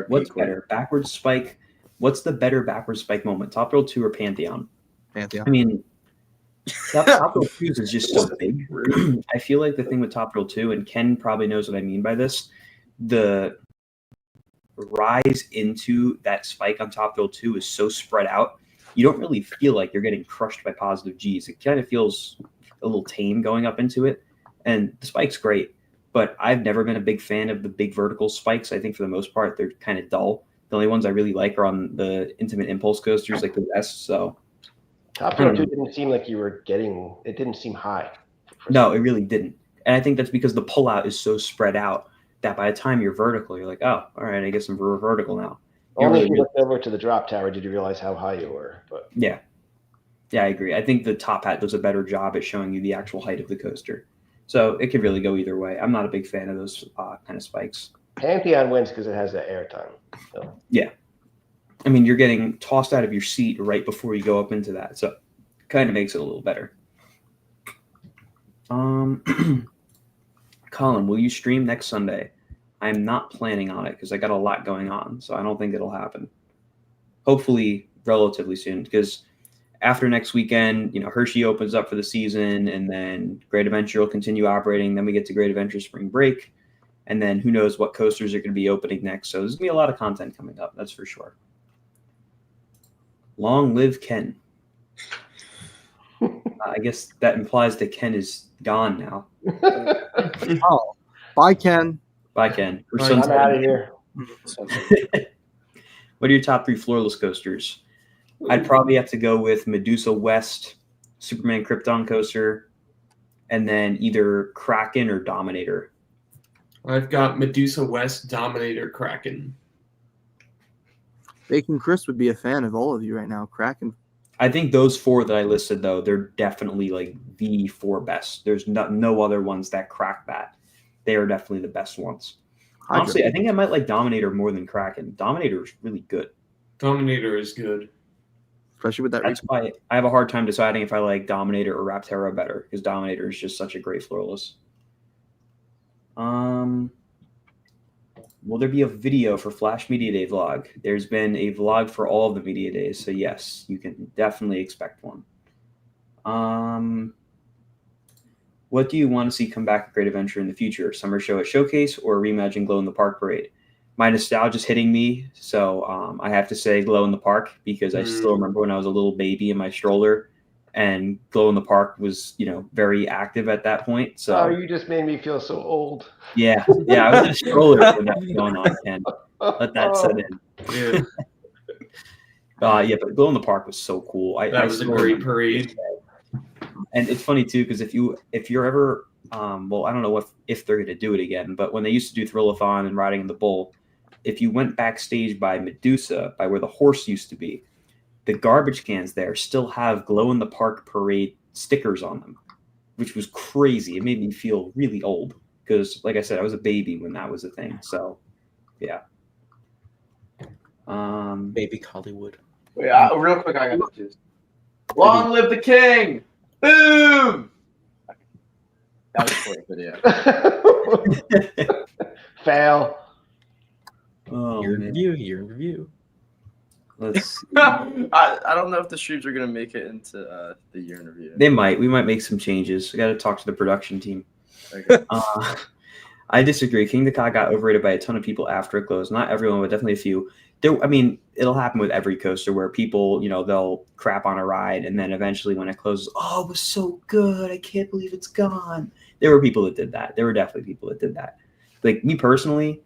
[SPEAKER 1] What's better, backwards spike? What's the better backwards spike moment? Top Thrill 2 or Pantheon?
[SPEAKER 7] Pantheon.
[SPEAKER 1] Top Thrill 2 is just so big. I feel like the thing with Top Thrill 2, and Ken probably knows what I mean by this, the rise into that spike on Top Thrill 2 is so spread out, you don't really feel like you're getting crushed by positive G's. It kind of feels a little tame going up into it, and the spike's great, but I've never been a big fan of the big vertical spikes. I think for the most part, they're kind of dull. The only ones I really like are on the Intimate Impulse coasters like the West, so.
[SPEAKER 3] Top Thrill 2 didn't seem like you were getting, it didn't seem high.
[SPEAKER 1] No, it really didn't. And I think that's because the pullout is so spread out that by the time you're vertical, you're like, oh, all right, I guess I'm vertical now.
[SPEAKER 3] Only if you looked over to the drop tower did you realize how high you were. But
[SPEAKER 1] yeah, I agree. I think the top hat does a better job at showing you the actual height of the coaster. So it could really go either way. I'm not a big fan of those kind of spikes.
[SPEAKER 3] Pantheon wins because it has that airtime. So.
[SPEAKER 1] Yeah. You're getting tossed out of your seat right before you go up into that. So it kind of makes it a little better. Colin, will you stream next Sunday? I'm not planning on it because I got a lot going on, so I don't think it'll happen. Hopefully relatively soon, because after next weekend, Hershey opens up for the season, and then Great Adventure will continue operating. Then we get to Great Adventure Spring Break, and then who knows what coasters are going to be opening next. So there's going to be a lot of content coming up, that's for sure. Long live Ken. I guess that implies that Ken is gone now.
[SPEAKER 7] Oh, bye, Ken.
[SPEAKER 1] Bye, Ken. We're
[SPEAKER 6] Bye.
[SPEAKER 3] I'm out of here.
[SPEAKER 1] What are your top 3 floorless coasters? I'd probably have to go with Medusa West, Superman Krypton coaster, and then either Kraken or Dominator.
[SPEAKER 6] I've got Medusa West, Dominator, Kraken.
[SPEAKER 7] Bacon Chris would be a fan of all of you right now. Kraken.
[SPEAKER 1] I think those 4 that I listed, though, they're definitely like the 4 best. There's no other ones that crack that. They are definitely the best ones. Honestly, I think I might like Dominator more than Kraken. Dominator is really good.
[SPEAKER 6] Dominator is good.
[SPEAKER 7] Especially with that.
[SPEAKER 1] That's why I have a hard time deciding if I like Dominator or Rapterra better, because Dominator is just such a great floorless. Will there be a video for Flash Media Day vlog? There's been a vlog for all of the media days, so yes, you can definitely expect one. What do you want to see come back at Great Adventure in the future? Summer show at Showcase or reimagine Glow in the Park parade? My nostalgia is hitting me, so I have to say Glow in the Park because I still remember when I was a little baby in my stroller, and Glow in the Park was, very active at that point. So
[SPEAKER 3] Oh, you just made me feel so old.
[SPEAKER 1] yeah, I was in a stroller when that was going on, Ken. Let that set in.
[SPEAKER 6] Yeah.
[SPEAKER 1] But Glow in the Park was so cool.
[SPEAKER 6] That was a great parade.
[SPEAKER 1] And it's funny too, because if you're ever, well, I don't know if they're going to do it again, but when they used to do Thrill-a-thon and Riding in the Bull, if you went backstage by Medusa, by where the horse used to be, the garbage cans there still have Glow in the Park parade stickers on them, which was crazy. It made me feel really old because, like I said, I was a baby when that was a thing. So, yeah.
[SPEAKER 4] Baby Hollywood.
[SPEAKER 5] Wait, real quick, I got to choose. Long live the king! Boom! That was for a video.
[SPEAKER 3] Fail.
[SPEAKER 1] Oh,
[SPEAKER 4] Year in
[SPEAKER 1] man.
[SPEAKER 4] review.
[SPEAKER 1] Let's.
[SPEAKER 5] I don't know if the streams are gonna make it into the year in review.
[SPEAKER 1] They might. We might make some changes. We got to talk to the production team.
[SPEAKER 5] Okay.
[SPEAKER 1] I disagree. Kingda Ka got overrated by a ton of people after it closed. Not everyone, but definitely a few. It'll happen with every coaster where people, they'll crap on a ride, and then eventually when it closes, oh, it was so good. I can't believe it's gone. There were people that did that. There were definitely people that did that. Like me personally,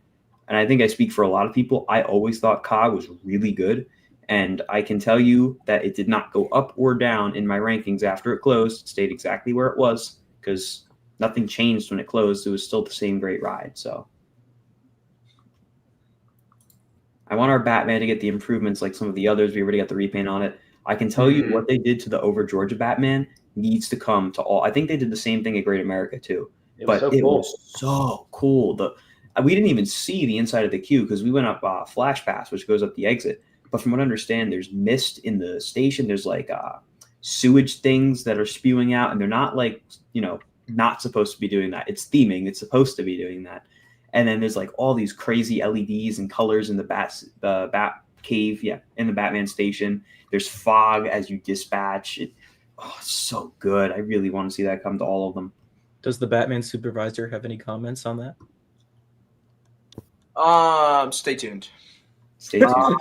[SPEAKER 1] and I think I speak for a lot of people, I always thought Ka was really good. And I can tell you that it did not go up or down in my rankings after it closed. It stayed exactly where it was because nothing changed when it closed. It was still the same great ride. So I want our Batman to get the improvements like some of the others. We already got the repaint on it. I can tell you what they did to the Over Georgia Batman needs to come to all. I think they did the same thing at Great America too. It was so cool. We didn't even see the inside of the queue because we went up Flash Pass, which goes up the exit. But from what I understand, there's mist in the station. There's like sewage things that are spewing out, and they're not like, not supposed to be doing that. It's theming. It's supposed to be doing that. And then there's like all these crazy LEDs and colors in the Bat Cave, in the Batman station. There's fog as you dispatch. It's so good. I really want to see that come to all of them.
[SPEAKER 4] Does the Batman supervisor have any comments on that?
[SPEAKER 5] Stay tuned.
[SPEAKER 1] Stay tuned.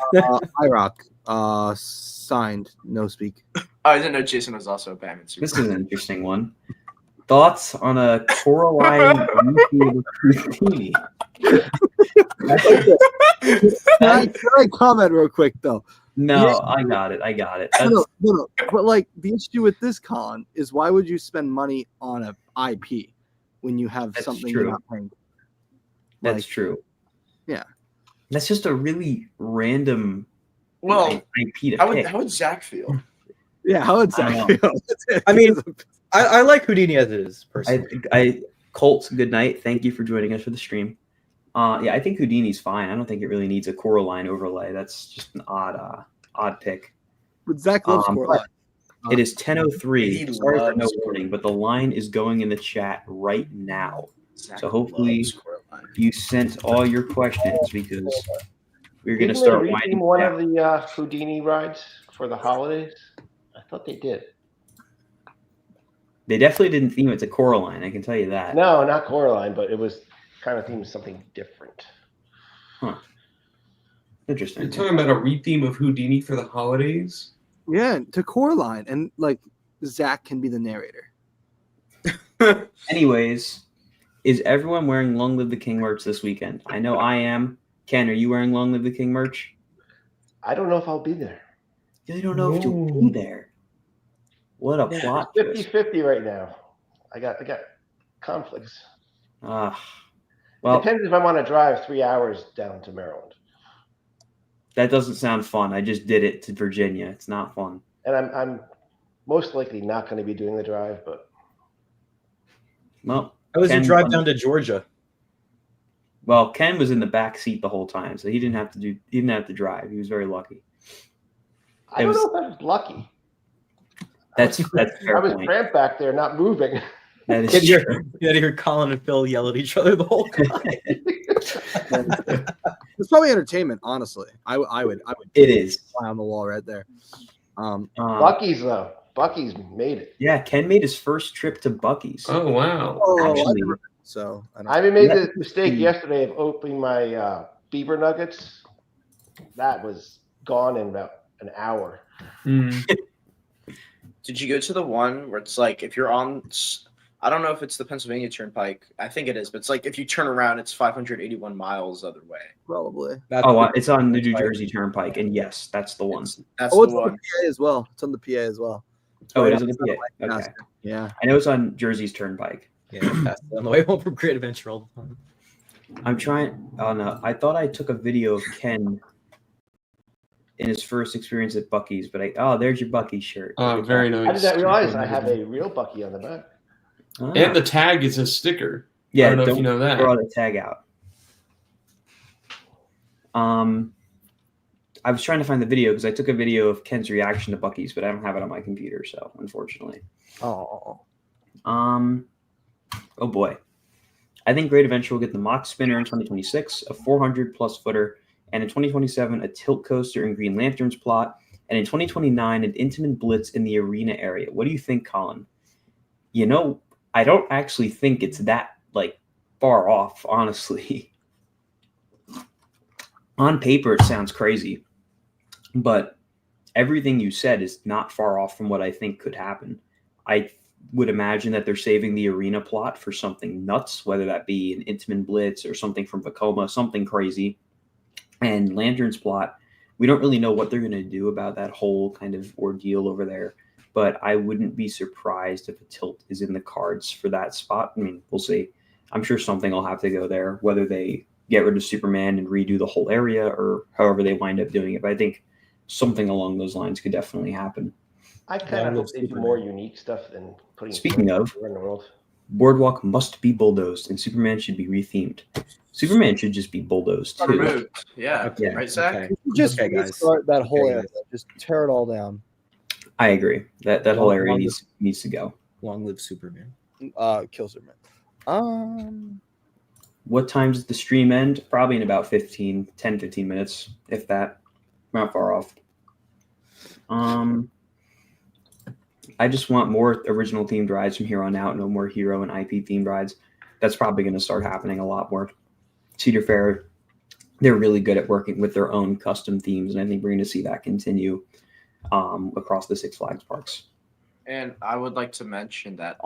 [SPEAKER 7] IROC, signed, no speak.
[SPEAKER 5] Oh, I didn't know Jason was also a Batman
[SPEAKER 1] This
[SPEAKER 5] supervisor.
[SPEAKER 1] is an interesting one. Thoughts on a Coraline Houdini?
[SPEAKER 7] Can I comment real quick though?
[SPEAKER 1] No, I got it.
[SPEAKER 7] No. But like the issue with this con is why would you spend money on an IP when you have
[SPEAKER 1] That's
[SPEAKER 7] something
[SPEAKER 1] true.
[SPEAKER 7] you're not paying?
[SPEAKER 1] That's true.
[SPEAKER 7] Yeah.
[SPEAKER 1] That's just a really random
[SPEAKER 5] Well,
[SPEAKER 1] IP to
[SPEAKER 5] how
[SPEAKER 1] pick.
[SPEAKER 5] would Zach feel?
[SPEAKER 7] Yeah, how would
[SPEAKER 1] I
[SPEAKER 7] Zach feel?
[SPEAKER 4] I mean, I like Houdini as it is, personally.
[SPEAKER 1] Colt, good night. Thank you for joining us for the stream. I think Houdini's fine. I don't think it really needs a Coraline overlay. That's just an odd pick.
[SPEAKER 7] But Zach loves Coraline.
[SPEAKER 1] It is 10:03.
[SPEAKER 5] He
[SPEAKER 1] Sorry for no
[SPEAKER 5] loves
[SPEAKER 1] warning, but the line is going in the chat right now.
[SPEAKER 5] Zach
[SPEAKER 1] So hopefully
[SPEAKER 5] loves Coraline.
[SPEAKER 1] You sent all your questions because we're going to
[SPEAKER 3] Didn't
[SPEAKER 1] start
[SPEAKER 3] they
[SPEAKER 1] winding
[SPEAKER 3] redeem one
[SPEAKER 1] down.
[SPEAKER 3] of the Houdini rides for the holidays? I thought they did.
[SPEAKER 1] They definitely didn't theme it to Coraline. I can tell you that.
[SPEAKER 3] No, not Coraline, but it was kind of themed something different.
[SPEAKER 1] Interesting.
[SPEAKER 6] You're talking about a retheme of Houdini for the holidays?
[SPEAKER 7] Yeah, to Coraline, and like Zach can be the narrator.
[SPEAKER 1] Anyways, Is everyone wearing Long Live the King merch this weekend? I know I am. Ken, are you wearing Long Live the King merch?
[SPEAKER 3] I don't know if I'll be there.
[SPEAKER 1] You really don't know if you'll be there. What a plot
[SPEAKER 3] It's
[SPEAKER 1] twist.
[SPEAKER 3] 50-50 right now. I got conflicts.
[SPEAKER 1] Well,
[SPEAKER 3] Depends if I want to drive 3 hours down to Maryland.
[SPEAKER 1] that doesn't sound fun. I just did it to Virginia. It's not fun.
[SPEAKER 3] And I'm most likely not going to be doing the drive, but
[SPEAKER 1] Well,
[SPEAKER 4] How was your
[SPEAKER 1] Ken
[SPEAKER 4] drive
[SPEAKER 1] won.
[SPEAKER 4] down to Georgia?
[SPEAKER 1] Well, Ken was in the back seat the whole time, so he didn't have to drive. He was very lucky.
[SPEAKER 3] I don't know if I was lucky.
[SPEAKER 1] That's a fair
[SPEAKER 3] I was
[SPEAKER 1] point.
[SPEAKER 3] cramped back there, not moving.
[SPEAKER 1] That
[SPEAKER 4] You
[SPEAKER 1] is
[SPEAKER 4] had
[SPEAKER 1] true.
[SPEAKER 4] to hear Colin and Phil yell at each other the whole time.
[SPEAKER 7] It's probably entertainment, honestly. I would.
[SPEAKER 1] It is.
[SPEAKER 7] Fly on the wall right there.
[SPEAKER 3] Bucky's though. Bucky's made it.
[SPEAKER 1] Yeah, Ken made his first trip to Bucky's.
[SPEAKER 6] Oh wow.
[SPEAKER 1] Actually,
[SPEAKER 7] So I don't.
[SPEAKER 3] I even made
[SPEAKER 1] Yeah.
[SPEAKER 3] the mistake yesterday of opening my beaver nuggets. That was gone in about an hour.
[SPEAKER 5] Did you go to the one where it's like if you're on? I don't know if it's the Pennsylvania Turnpike. I think it is, but it's like if you turn around, it's 581 miles the other way.
[SPEAKER 7] Probably.
[SPEAKER 1] it's on the New Jersey Turnpike, and yes, that's the one.
[SPEAKER 5] That's
[SPEAKER 7] Oh,
[SPEAKER 5] the
[SPEAKER 7] it's on the
[SPEAKER 5] one.
[SPEAKER 7] PA as well. It's on the PA as well.
[SPEAKER 1] Oh, it
[SPEAKER 7] Right
[SPEAKER 1] is on the
[SPEAKER 7] outside
[SPEAKER 1] PA.
[SPEAKER 7] of
[SPEAKER 1] Okay,
[SPEAKER 7] Yeah.
[SPEAKER 1] I know it's on Jersey's Turnpike.
[SPEAKER 4] Yeah, passed it on the way home from Great Adventure all the time.
[SPEAKER 1] I'm trying. Oh no, I thought I took a video of Ken in his first experience at Bucky's, but there's your Bucky shirt.
[SPEAKER 6] Very nice.
[SPEAKER 3] I did not realize I have a real Bucky on the back.
[SPEAKER 1] Ah.
[SPEAKER 6] And the tag is a sticker.
[SPEAKER 1] Yeah,
[SPEAKER 6] I don't know if you know that.
[SPEAKER 1] Throw the tag out. I was trying to find the video because I took a video of Ken's reaction to Bucky's, but I don't have it on my computer, so unfortunately.
[SPEAKER 7] Oh.
[SPEAKER 1] Oh boy. I think Great Adventure will get the Mach Spinner in 2026, a 400 plus footer, and in 2027 a tilt coaster and Green Lanterns plot, and in 2029 an Intamin Blitz in the arena area. What do you think, Colin? You know, I don't actually think it's that far off, honestly. On paper, it sounds crazy, but everything you said is not far off from what I think could happen. I would imagine that they're saving the arena plot for something nuts, whether that be an Intamin Blitz or something from Vekoma, something crazy. And Lantern's plot, we don't really know what they're going to do about that whole kind of ordeal over there. But I wouldn't be surprised if a tilt is in the cards for that spot. I mean, we'll see. I'm sure something will have to go there, whether they get rid of Superman and redo the whole area or however they wind up doing it. But I think something along those lines could definitely happen.
[SPEAKER 3] I kind of hope they do more unique stuff than putting.
[SPEAKER 1] Speaking of,
[SPEAKER 3] in the world.
[SPEAKER 1] Boardwalk must be bulldozed, and Superman should be rethemed. Superman should just be bulldozed too.
[SPEAKER 5] Removed. Yeah.
[SPEAKER 1] Okay,
[SPEAKER 5] Right, Zach?
[SPEAKER 4] okay.
[SPEAKER 7] Just
[SPEAKER 4] Okay, guys.
[SPEAKER 7] restart that whole
[SPEAKER 4] Okay,
[SPEAKER 7] area.
[SPEAKER 4] guys.
[SPEAKER 7] Just tear it all down.
[SPEAKER 1] I agree. That whole area
[SPEAKER 4] Long
[SPEAKER 1] needs to go.
[SPEAKER 4] Long live Superman.
[SPEAKER 7] Kill Superman.
[SPEAKER 1] What time does the stream end? Probably in about 10, 15 minutes, if that. Not far off. I just want more original themed rides from here on out. No more hero and IP themed rides. That's probably going to start happening a lot more. Cedar Fair, they're really good at working with their own custom themes, and I think we're going to see that continue across the Six Flags parks.
[SPEAKER 5] And I would like to mention that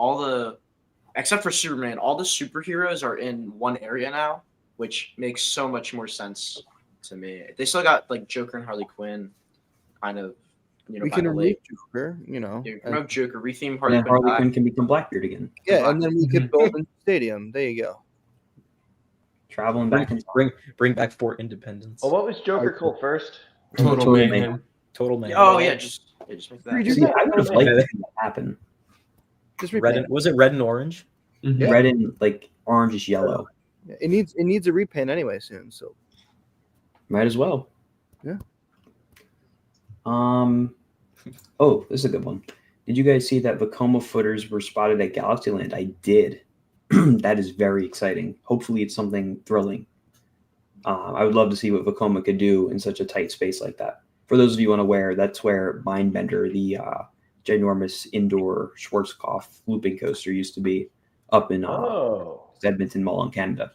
[SPEAKER 5] except for Superman, all the superheroes are in one area now, which makes so much more sense to me. They still got Joker and Harley Quinn, kind of,
[SPEAKER 7] We
[SPEAKER 5] by
[SPEAKER 7] can
[SPEAKER 5] the
[SPEAKER 7] remove
[SPEAKER 5] lake.
[SPEAKER 7] Joker,
[SPEAKER 5] Remove Joker, retheme
[SPEAKER 1] And
[SPEAKER 5] Harley
[SPEAKER 1] then
[SPEAKER 5] Quinn.
[SPEAKER 1] Harley
[SPEAKER 5] back.
[SPEAKER 1] Quinn can become Blackbeard again.
[SPEAKER 7] Yeah, and then we could build a stadium. There you go.
[SPEAKER 1] Traveling back in
[SPEAKER 4] Bring back Fort Independence.
[SPEAKER 3] Well, what was Joker called first?
[SPEAKER 6] Total mayhem.
[SPEAKER 4] Total man.
[SPEAKER 5] Oh yeah, just make that.
[SPEAKER 7] Redo
[SPEAKER 1] See, I would have liked
[SPEAKER 4] Yeah.
[SPEAKER 1] that to happen.
[SPEAKER 7] Just
[SPEAKER 4] Red
[SPEAKER 7] repaint.
[SPEAKER 4] and, was it red and orange?
[SPEAKER 6] Mhm.
[SPEAKER 1] Red and orange yellow.
[SPEAKER 7] Yeah, it needs a repaint anyway soon. So
[SPEAKER 1] Might as well.
[SPEAKER 7] Yeah.
[SPEAKER 1] Oh, this is a good one. Did you guys see that Vekoma footers were spotted at Galaxyland? I did. That is very exciting. Hopefully, it's something thrilling. I would love to see what Vekoma could do in such a tight space like that. For those of you unaware, that's where Mindbender, the ginormous indoor Schwarzkopf looping coaster, used to be up in Edmonton Mall in Canada.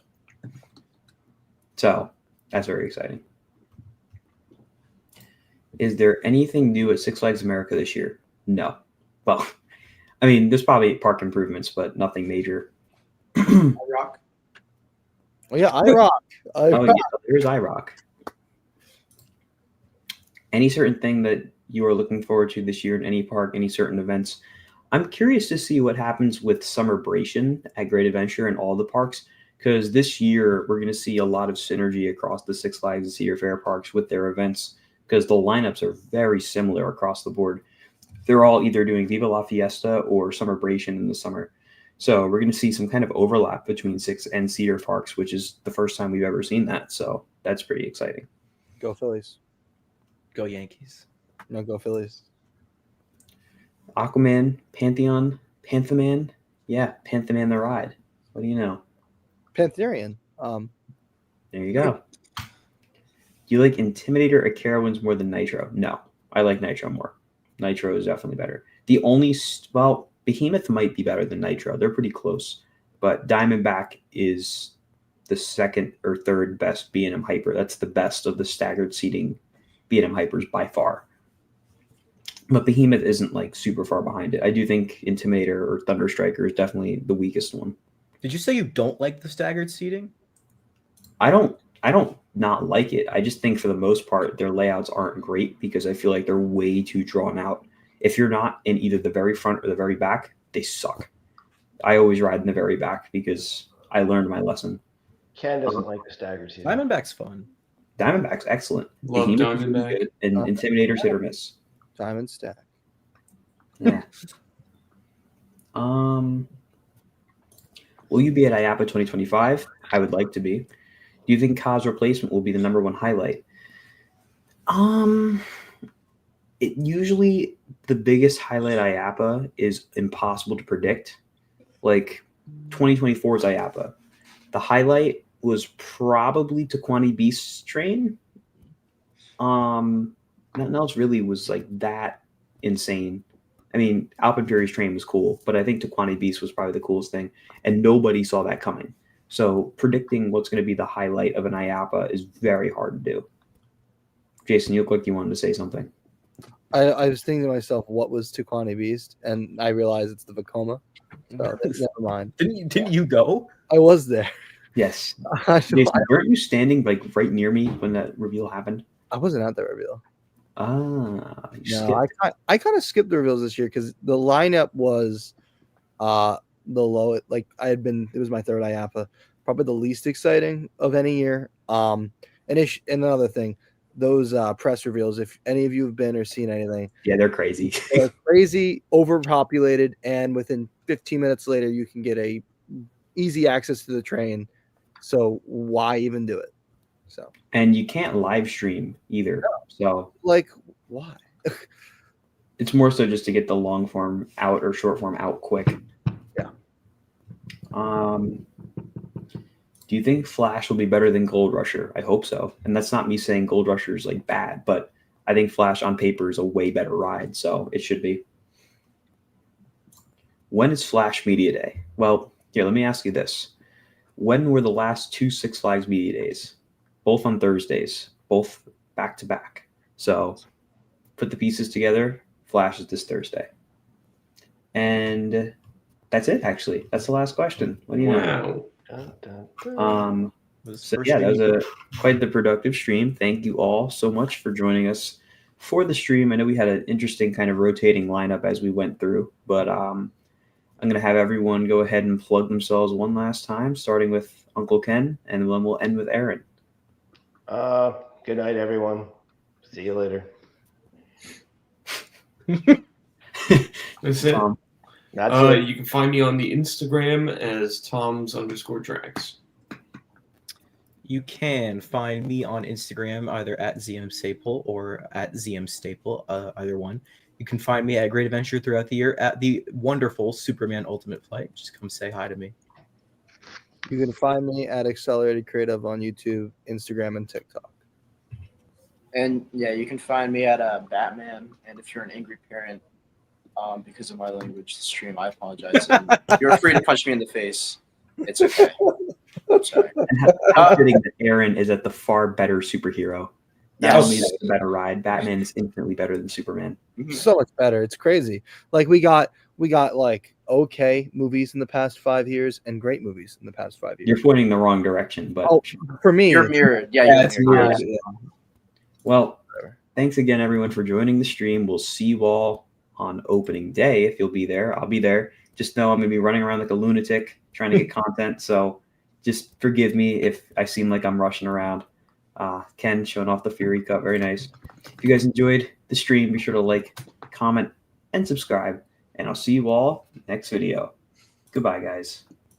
[SPEAKER 1] So that's very exciting. Is there anything new at Six Flags America this year? No. Well, I mean, there's probably park improvements, but nothing major.
[SPEAKER 5] Rock.
[SPEAKER 7] Oh yeah, I rock.
[SPEAKER 1] Oh yeah, there's iRock. Any certain thing that you are looking forward to this year in any park, any certain events? I'm curious to see what happens with Summerbration at Great Adventure and all the parks, because this year we're going to see a lot of synergy across the Six Flags and Cedar Fair parks with their events, because the lineups are very similar across the board. They're all either doing Viva La Fiesta or Summerbration in the summer. So we're going to see some kind of overlap between Six and Cedar parks, which is the first time we've ever seen that. So that's pretty exciting.
[SPEAKER 7] Go Phillies.
[SPEAKER 4] Go Yankees.
[SPEAKER 7] No, go Phillies.
[SPEAKER 1] Aquaman, Pantheon, Pantherman. Yeah, Pantherman the ride. What do you know?
[SPEAKER 7] Pantherian.
[SPEAKER 1] There you go. Do you like Intimidator or Carowinds more than Nitro? No, I like Nitro more. Nitro is definitely better. The only, well, Behemoth might be better than Nitro. They're pretty close. But Diamondback is the second or third best B&M Hyper. That's the best of the staggered seating B&M Hypers by far. But Behemoth isn't like super far behind it. I do think Intimidator or Thunderstriker is definitely the weakest one.
[SPEAKER 4] Did you say you don't like the staggered seating?
[SPEAKER 1] I don't not like it. I just think for the most part their layouts aren't great because I feel like they're way too drawn out. If you're not in either the very front or the very back, they suck. I always ride in the very back because I learned my lesson.
[SPEAKER 3] Ken doesn't like the staggered seating.
[SPEAKER 4] Diamondback's fun.
[SPEAKER 1] Diamondback's excellent.
[SPEAKER 6] Love
[SPEAKER 1] Behemoth is really
[SPEAKER 6] Diamondback.
[SPEAKER 1] good, and Intimidator's hit or miss.
[SPEAKER 7] Diamond stack.
[SPEAKER 1] Yeah. Will you be at IAPA 2025? I would like to be. Do you think Ka's replacement will be the #1 highlight? It usually the biggest highlight IAPA is impossible to predict. Like 2024's IAPA, the highlight was probably Taquani Beast's train. Nothing else really was like that insane. I mean, Alpenfury's train was cool, but I think Taquani Beast was probably the coolest thing, and nobody saw that coming. So predicting what's going to be the highlight of an IAPA is very hard to do. Jason, you look like you wanted to say something.
[SPEAKER 7] I was thinking to myself, what was Tukwani Beast? And I realized it's the Vekoma. So never mind.
[SPEAKER 4] Didn't you go?
[SPEAKER 7] I was there.
[SPEAKER 1] Yes.
[SPEAKER 7] I
[SPEAKER 1] Jason, weren't you standing like right near me when that reveal happened?
[SPEAKER 7] wasn't at the reveal.
[SPEAKER 1] You
[SPEAKER 7] No, I kind of skipped the reveals this year because the lineup was the low. Like it was my third IAPA, probably the least exciting of any year. And another thing, those press reveals, if any of you have been or seen anything,
[SPEAKER 1] Yeah, they're crazy.
[SPEAKER 7] they're crazy, overpopulated, and within 15 minutes later, you can get a easy access to the train. So why even do it? So
[SPEAKER 1] And you can't live stream either. So
[SPEAKER 7] like why?
[SPEAKER 1] it's more so just to get the long form out or short form out quick.
[SPEAKER 7] Yeah.
[SPEAKER 1] Do you think Flash will be better than Gold Rusher? I hope so. And that's not me saying Gold Rusher is like bad, but I think Flash on paper is a way better ride, so it should be. When is Flash Media Day? Well, here, let me ask you this. When were the last 2 Six Flags Media Days? Both on Thursdays, both back to back. So put the pieces together. Flash is this Thursday. And that's it, actually. That's the last question. What do you know?
[SPEAKER 6] Wow.
[SPEAKER 1] So yeah, that was quite the productive stream. Thank you all so much for joining us for the stream. I know we had an interesting kind of rotating lineup as we went through, but I'm going to have everyone go ahead and plug themselves one last time, starting with Uncle Ken, and then we'll end with Aaron.
[SPEAKER 3] Good night, everyone. See you later.
[SPEAKER 6] That's it.
[SPEAKER 3] That's it.
[SPEAKER 6] You can find me on the Instagram as Toms_tracks.
[SPEAKER 4] You can find me on Instagram either at ZMStaple or at ZMStaple, either one. You can find me at Great Adventure throughout the year at the wonderful Superman Ultimate Flight. Just come say hi to me.
[SPEAKER 7] You can find me at Accelerated Creative on YouTube, Instagram, and TikTok.
[SPEAKER 5] And yeah, you can find me at Batman. And if you're an angry parent, because of my language stream, I apologize. And you're free to punch me in the face. It's okay. I'm sorry.
[SPEAKER 1] And how fitting that Aaron is at the far better superhero. Not
[SPEAKER 5] Yes.
[SPEAKER 1] only is it a better ride, Batman is infinitely better than Superman.
[SPEAKER 7] So much better. It's crazy. Like we got like okay movies in the past 5 years and great movies in the past 5 years.
[SPEAKER 1] You're pointing the wrong direction, but
[SPEAKER 7] Oh, for me,
[SPEAKER 5] You're mirrored. Yeah,
[SPEAKER 1] yeah,
[SPEAKER 5] you're
[SPEAKER 1] it's
[SPEAKER 5] mirrored.
[SPEAKER 1] mirrored. Well, thanks again, everyone, for joining the stream. We'll see you all on opening day. If you'll be there, I'll be there. Just know I'm going to be running around like a lunatic trying to get content. So just forgive me if I seem like I'm rushing around. Ken showing off the Fury Cut. Very nice. If you guys enjoyed the stream, be sure to like, comment, and subscribe. And I'll see you all next video. Goodbye, guys.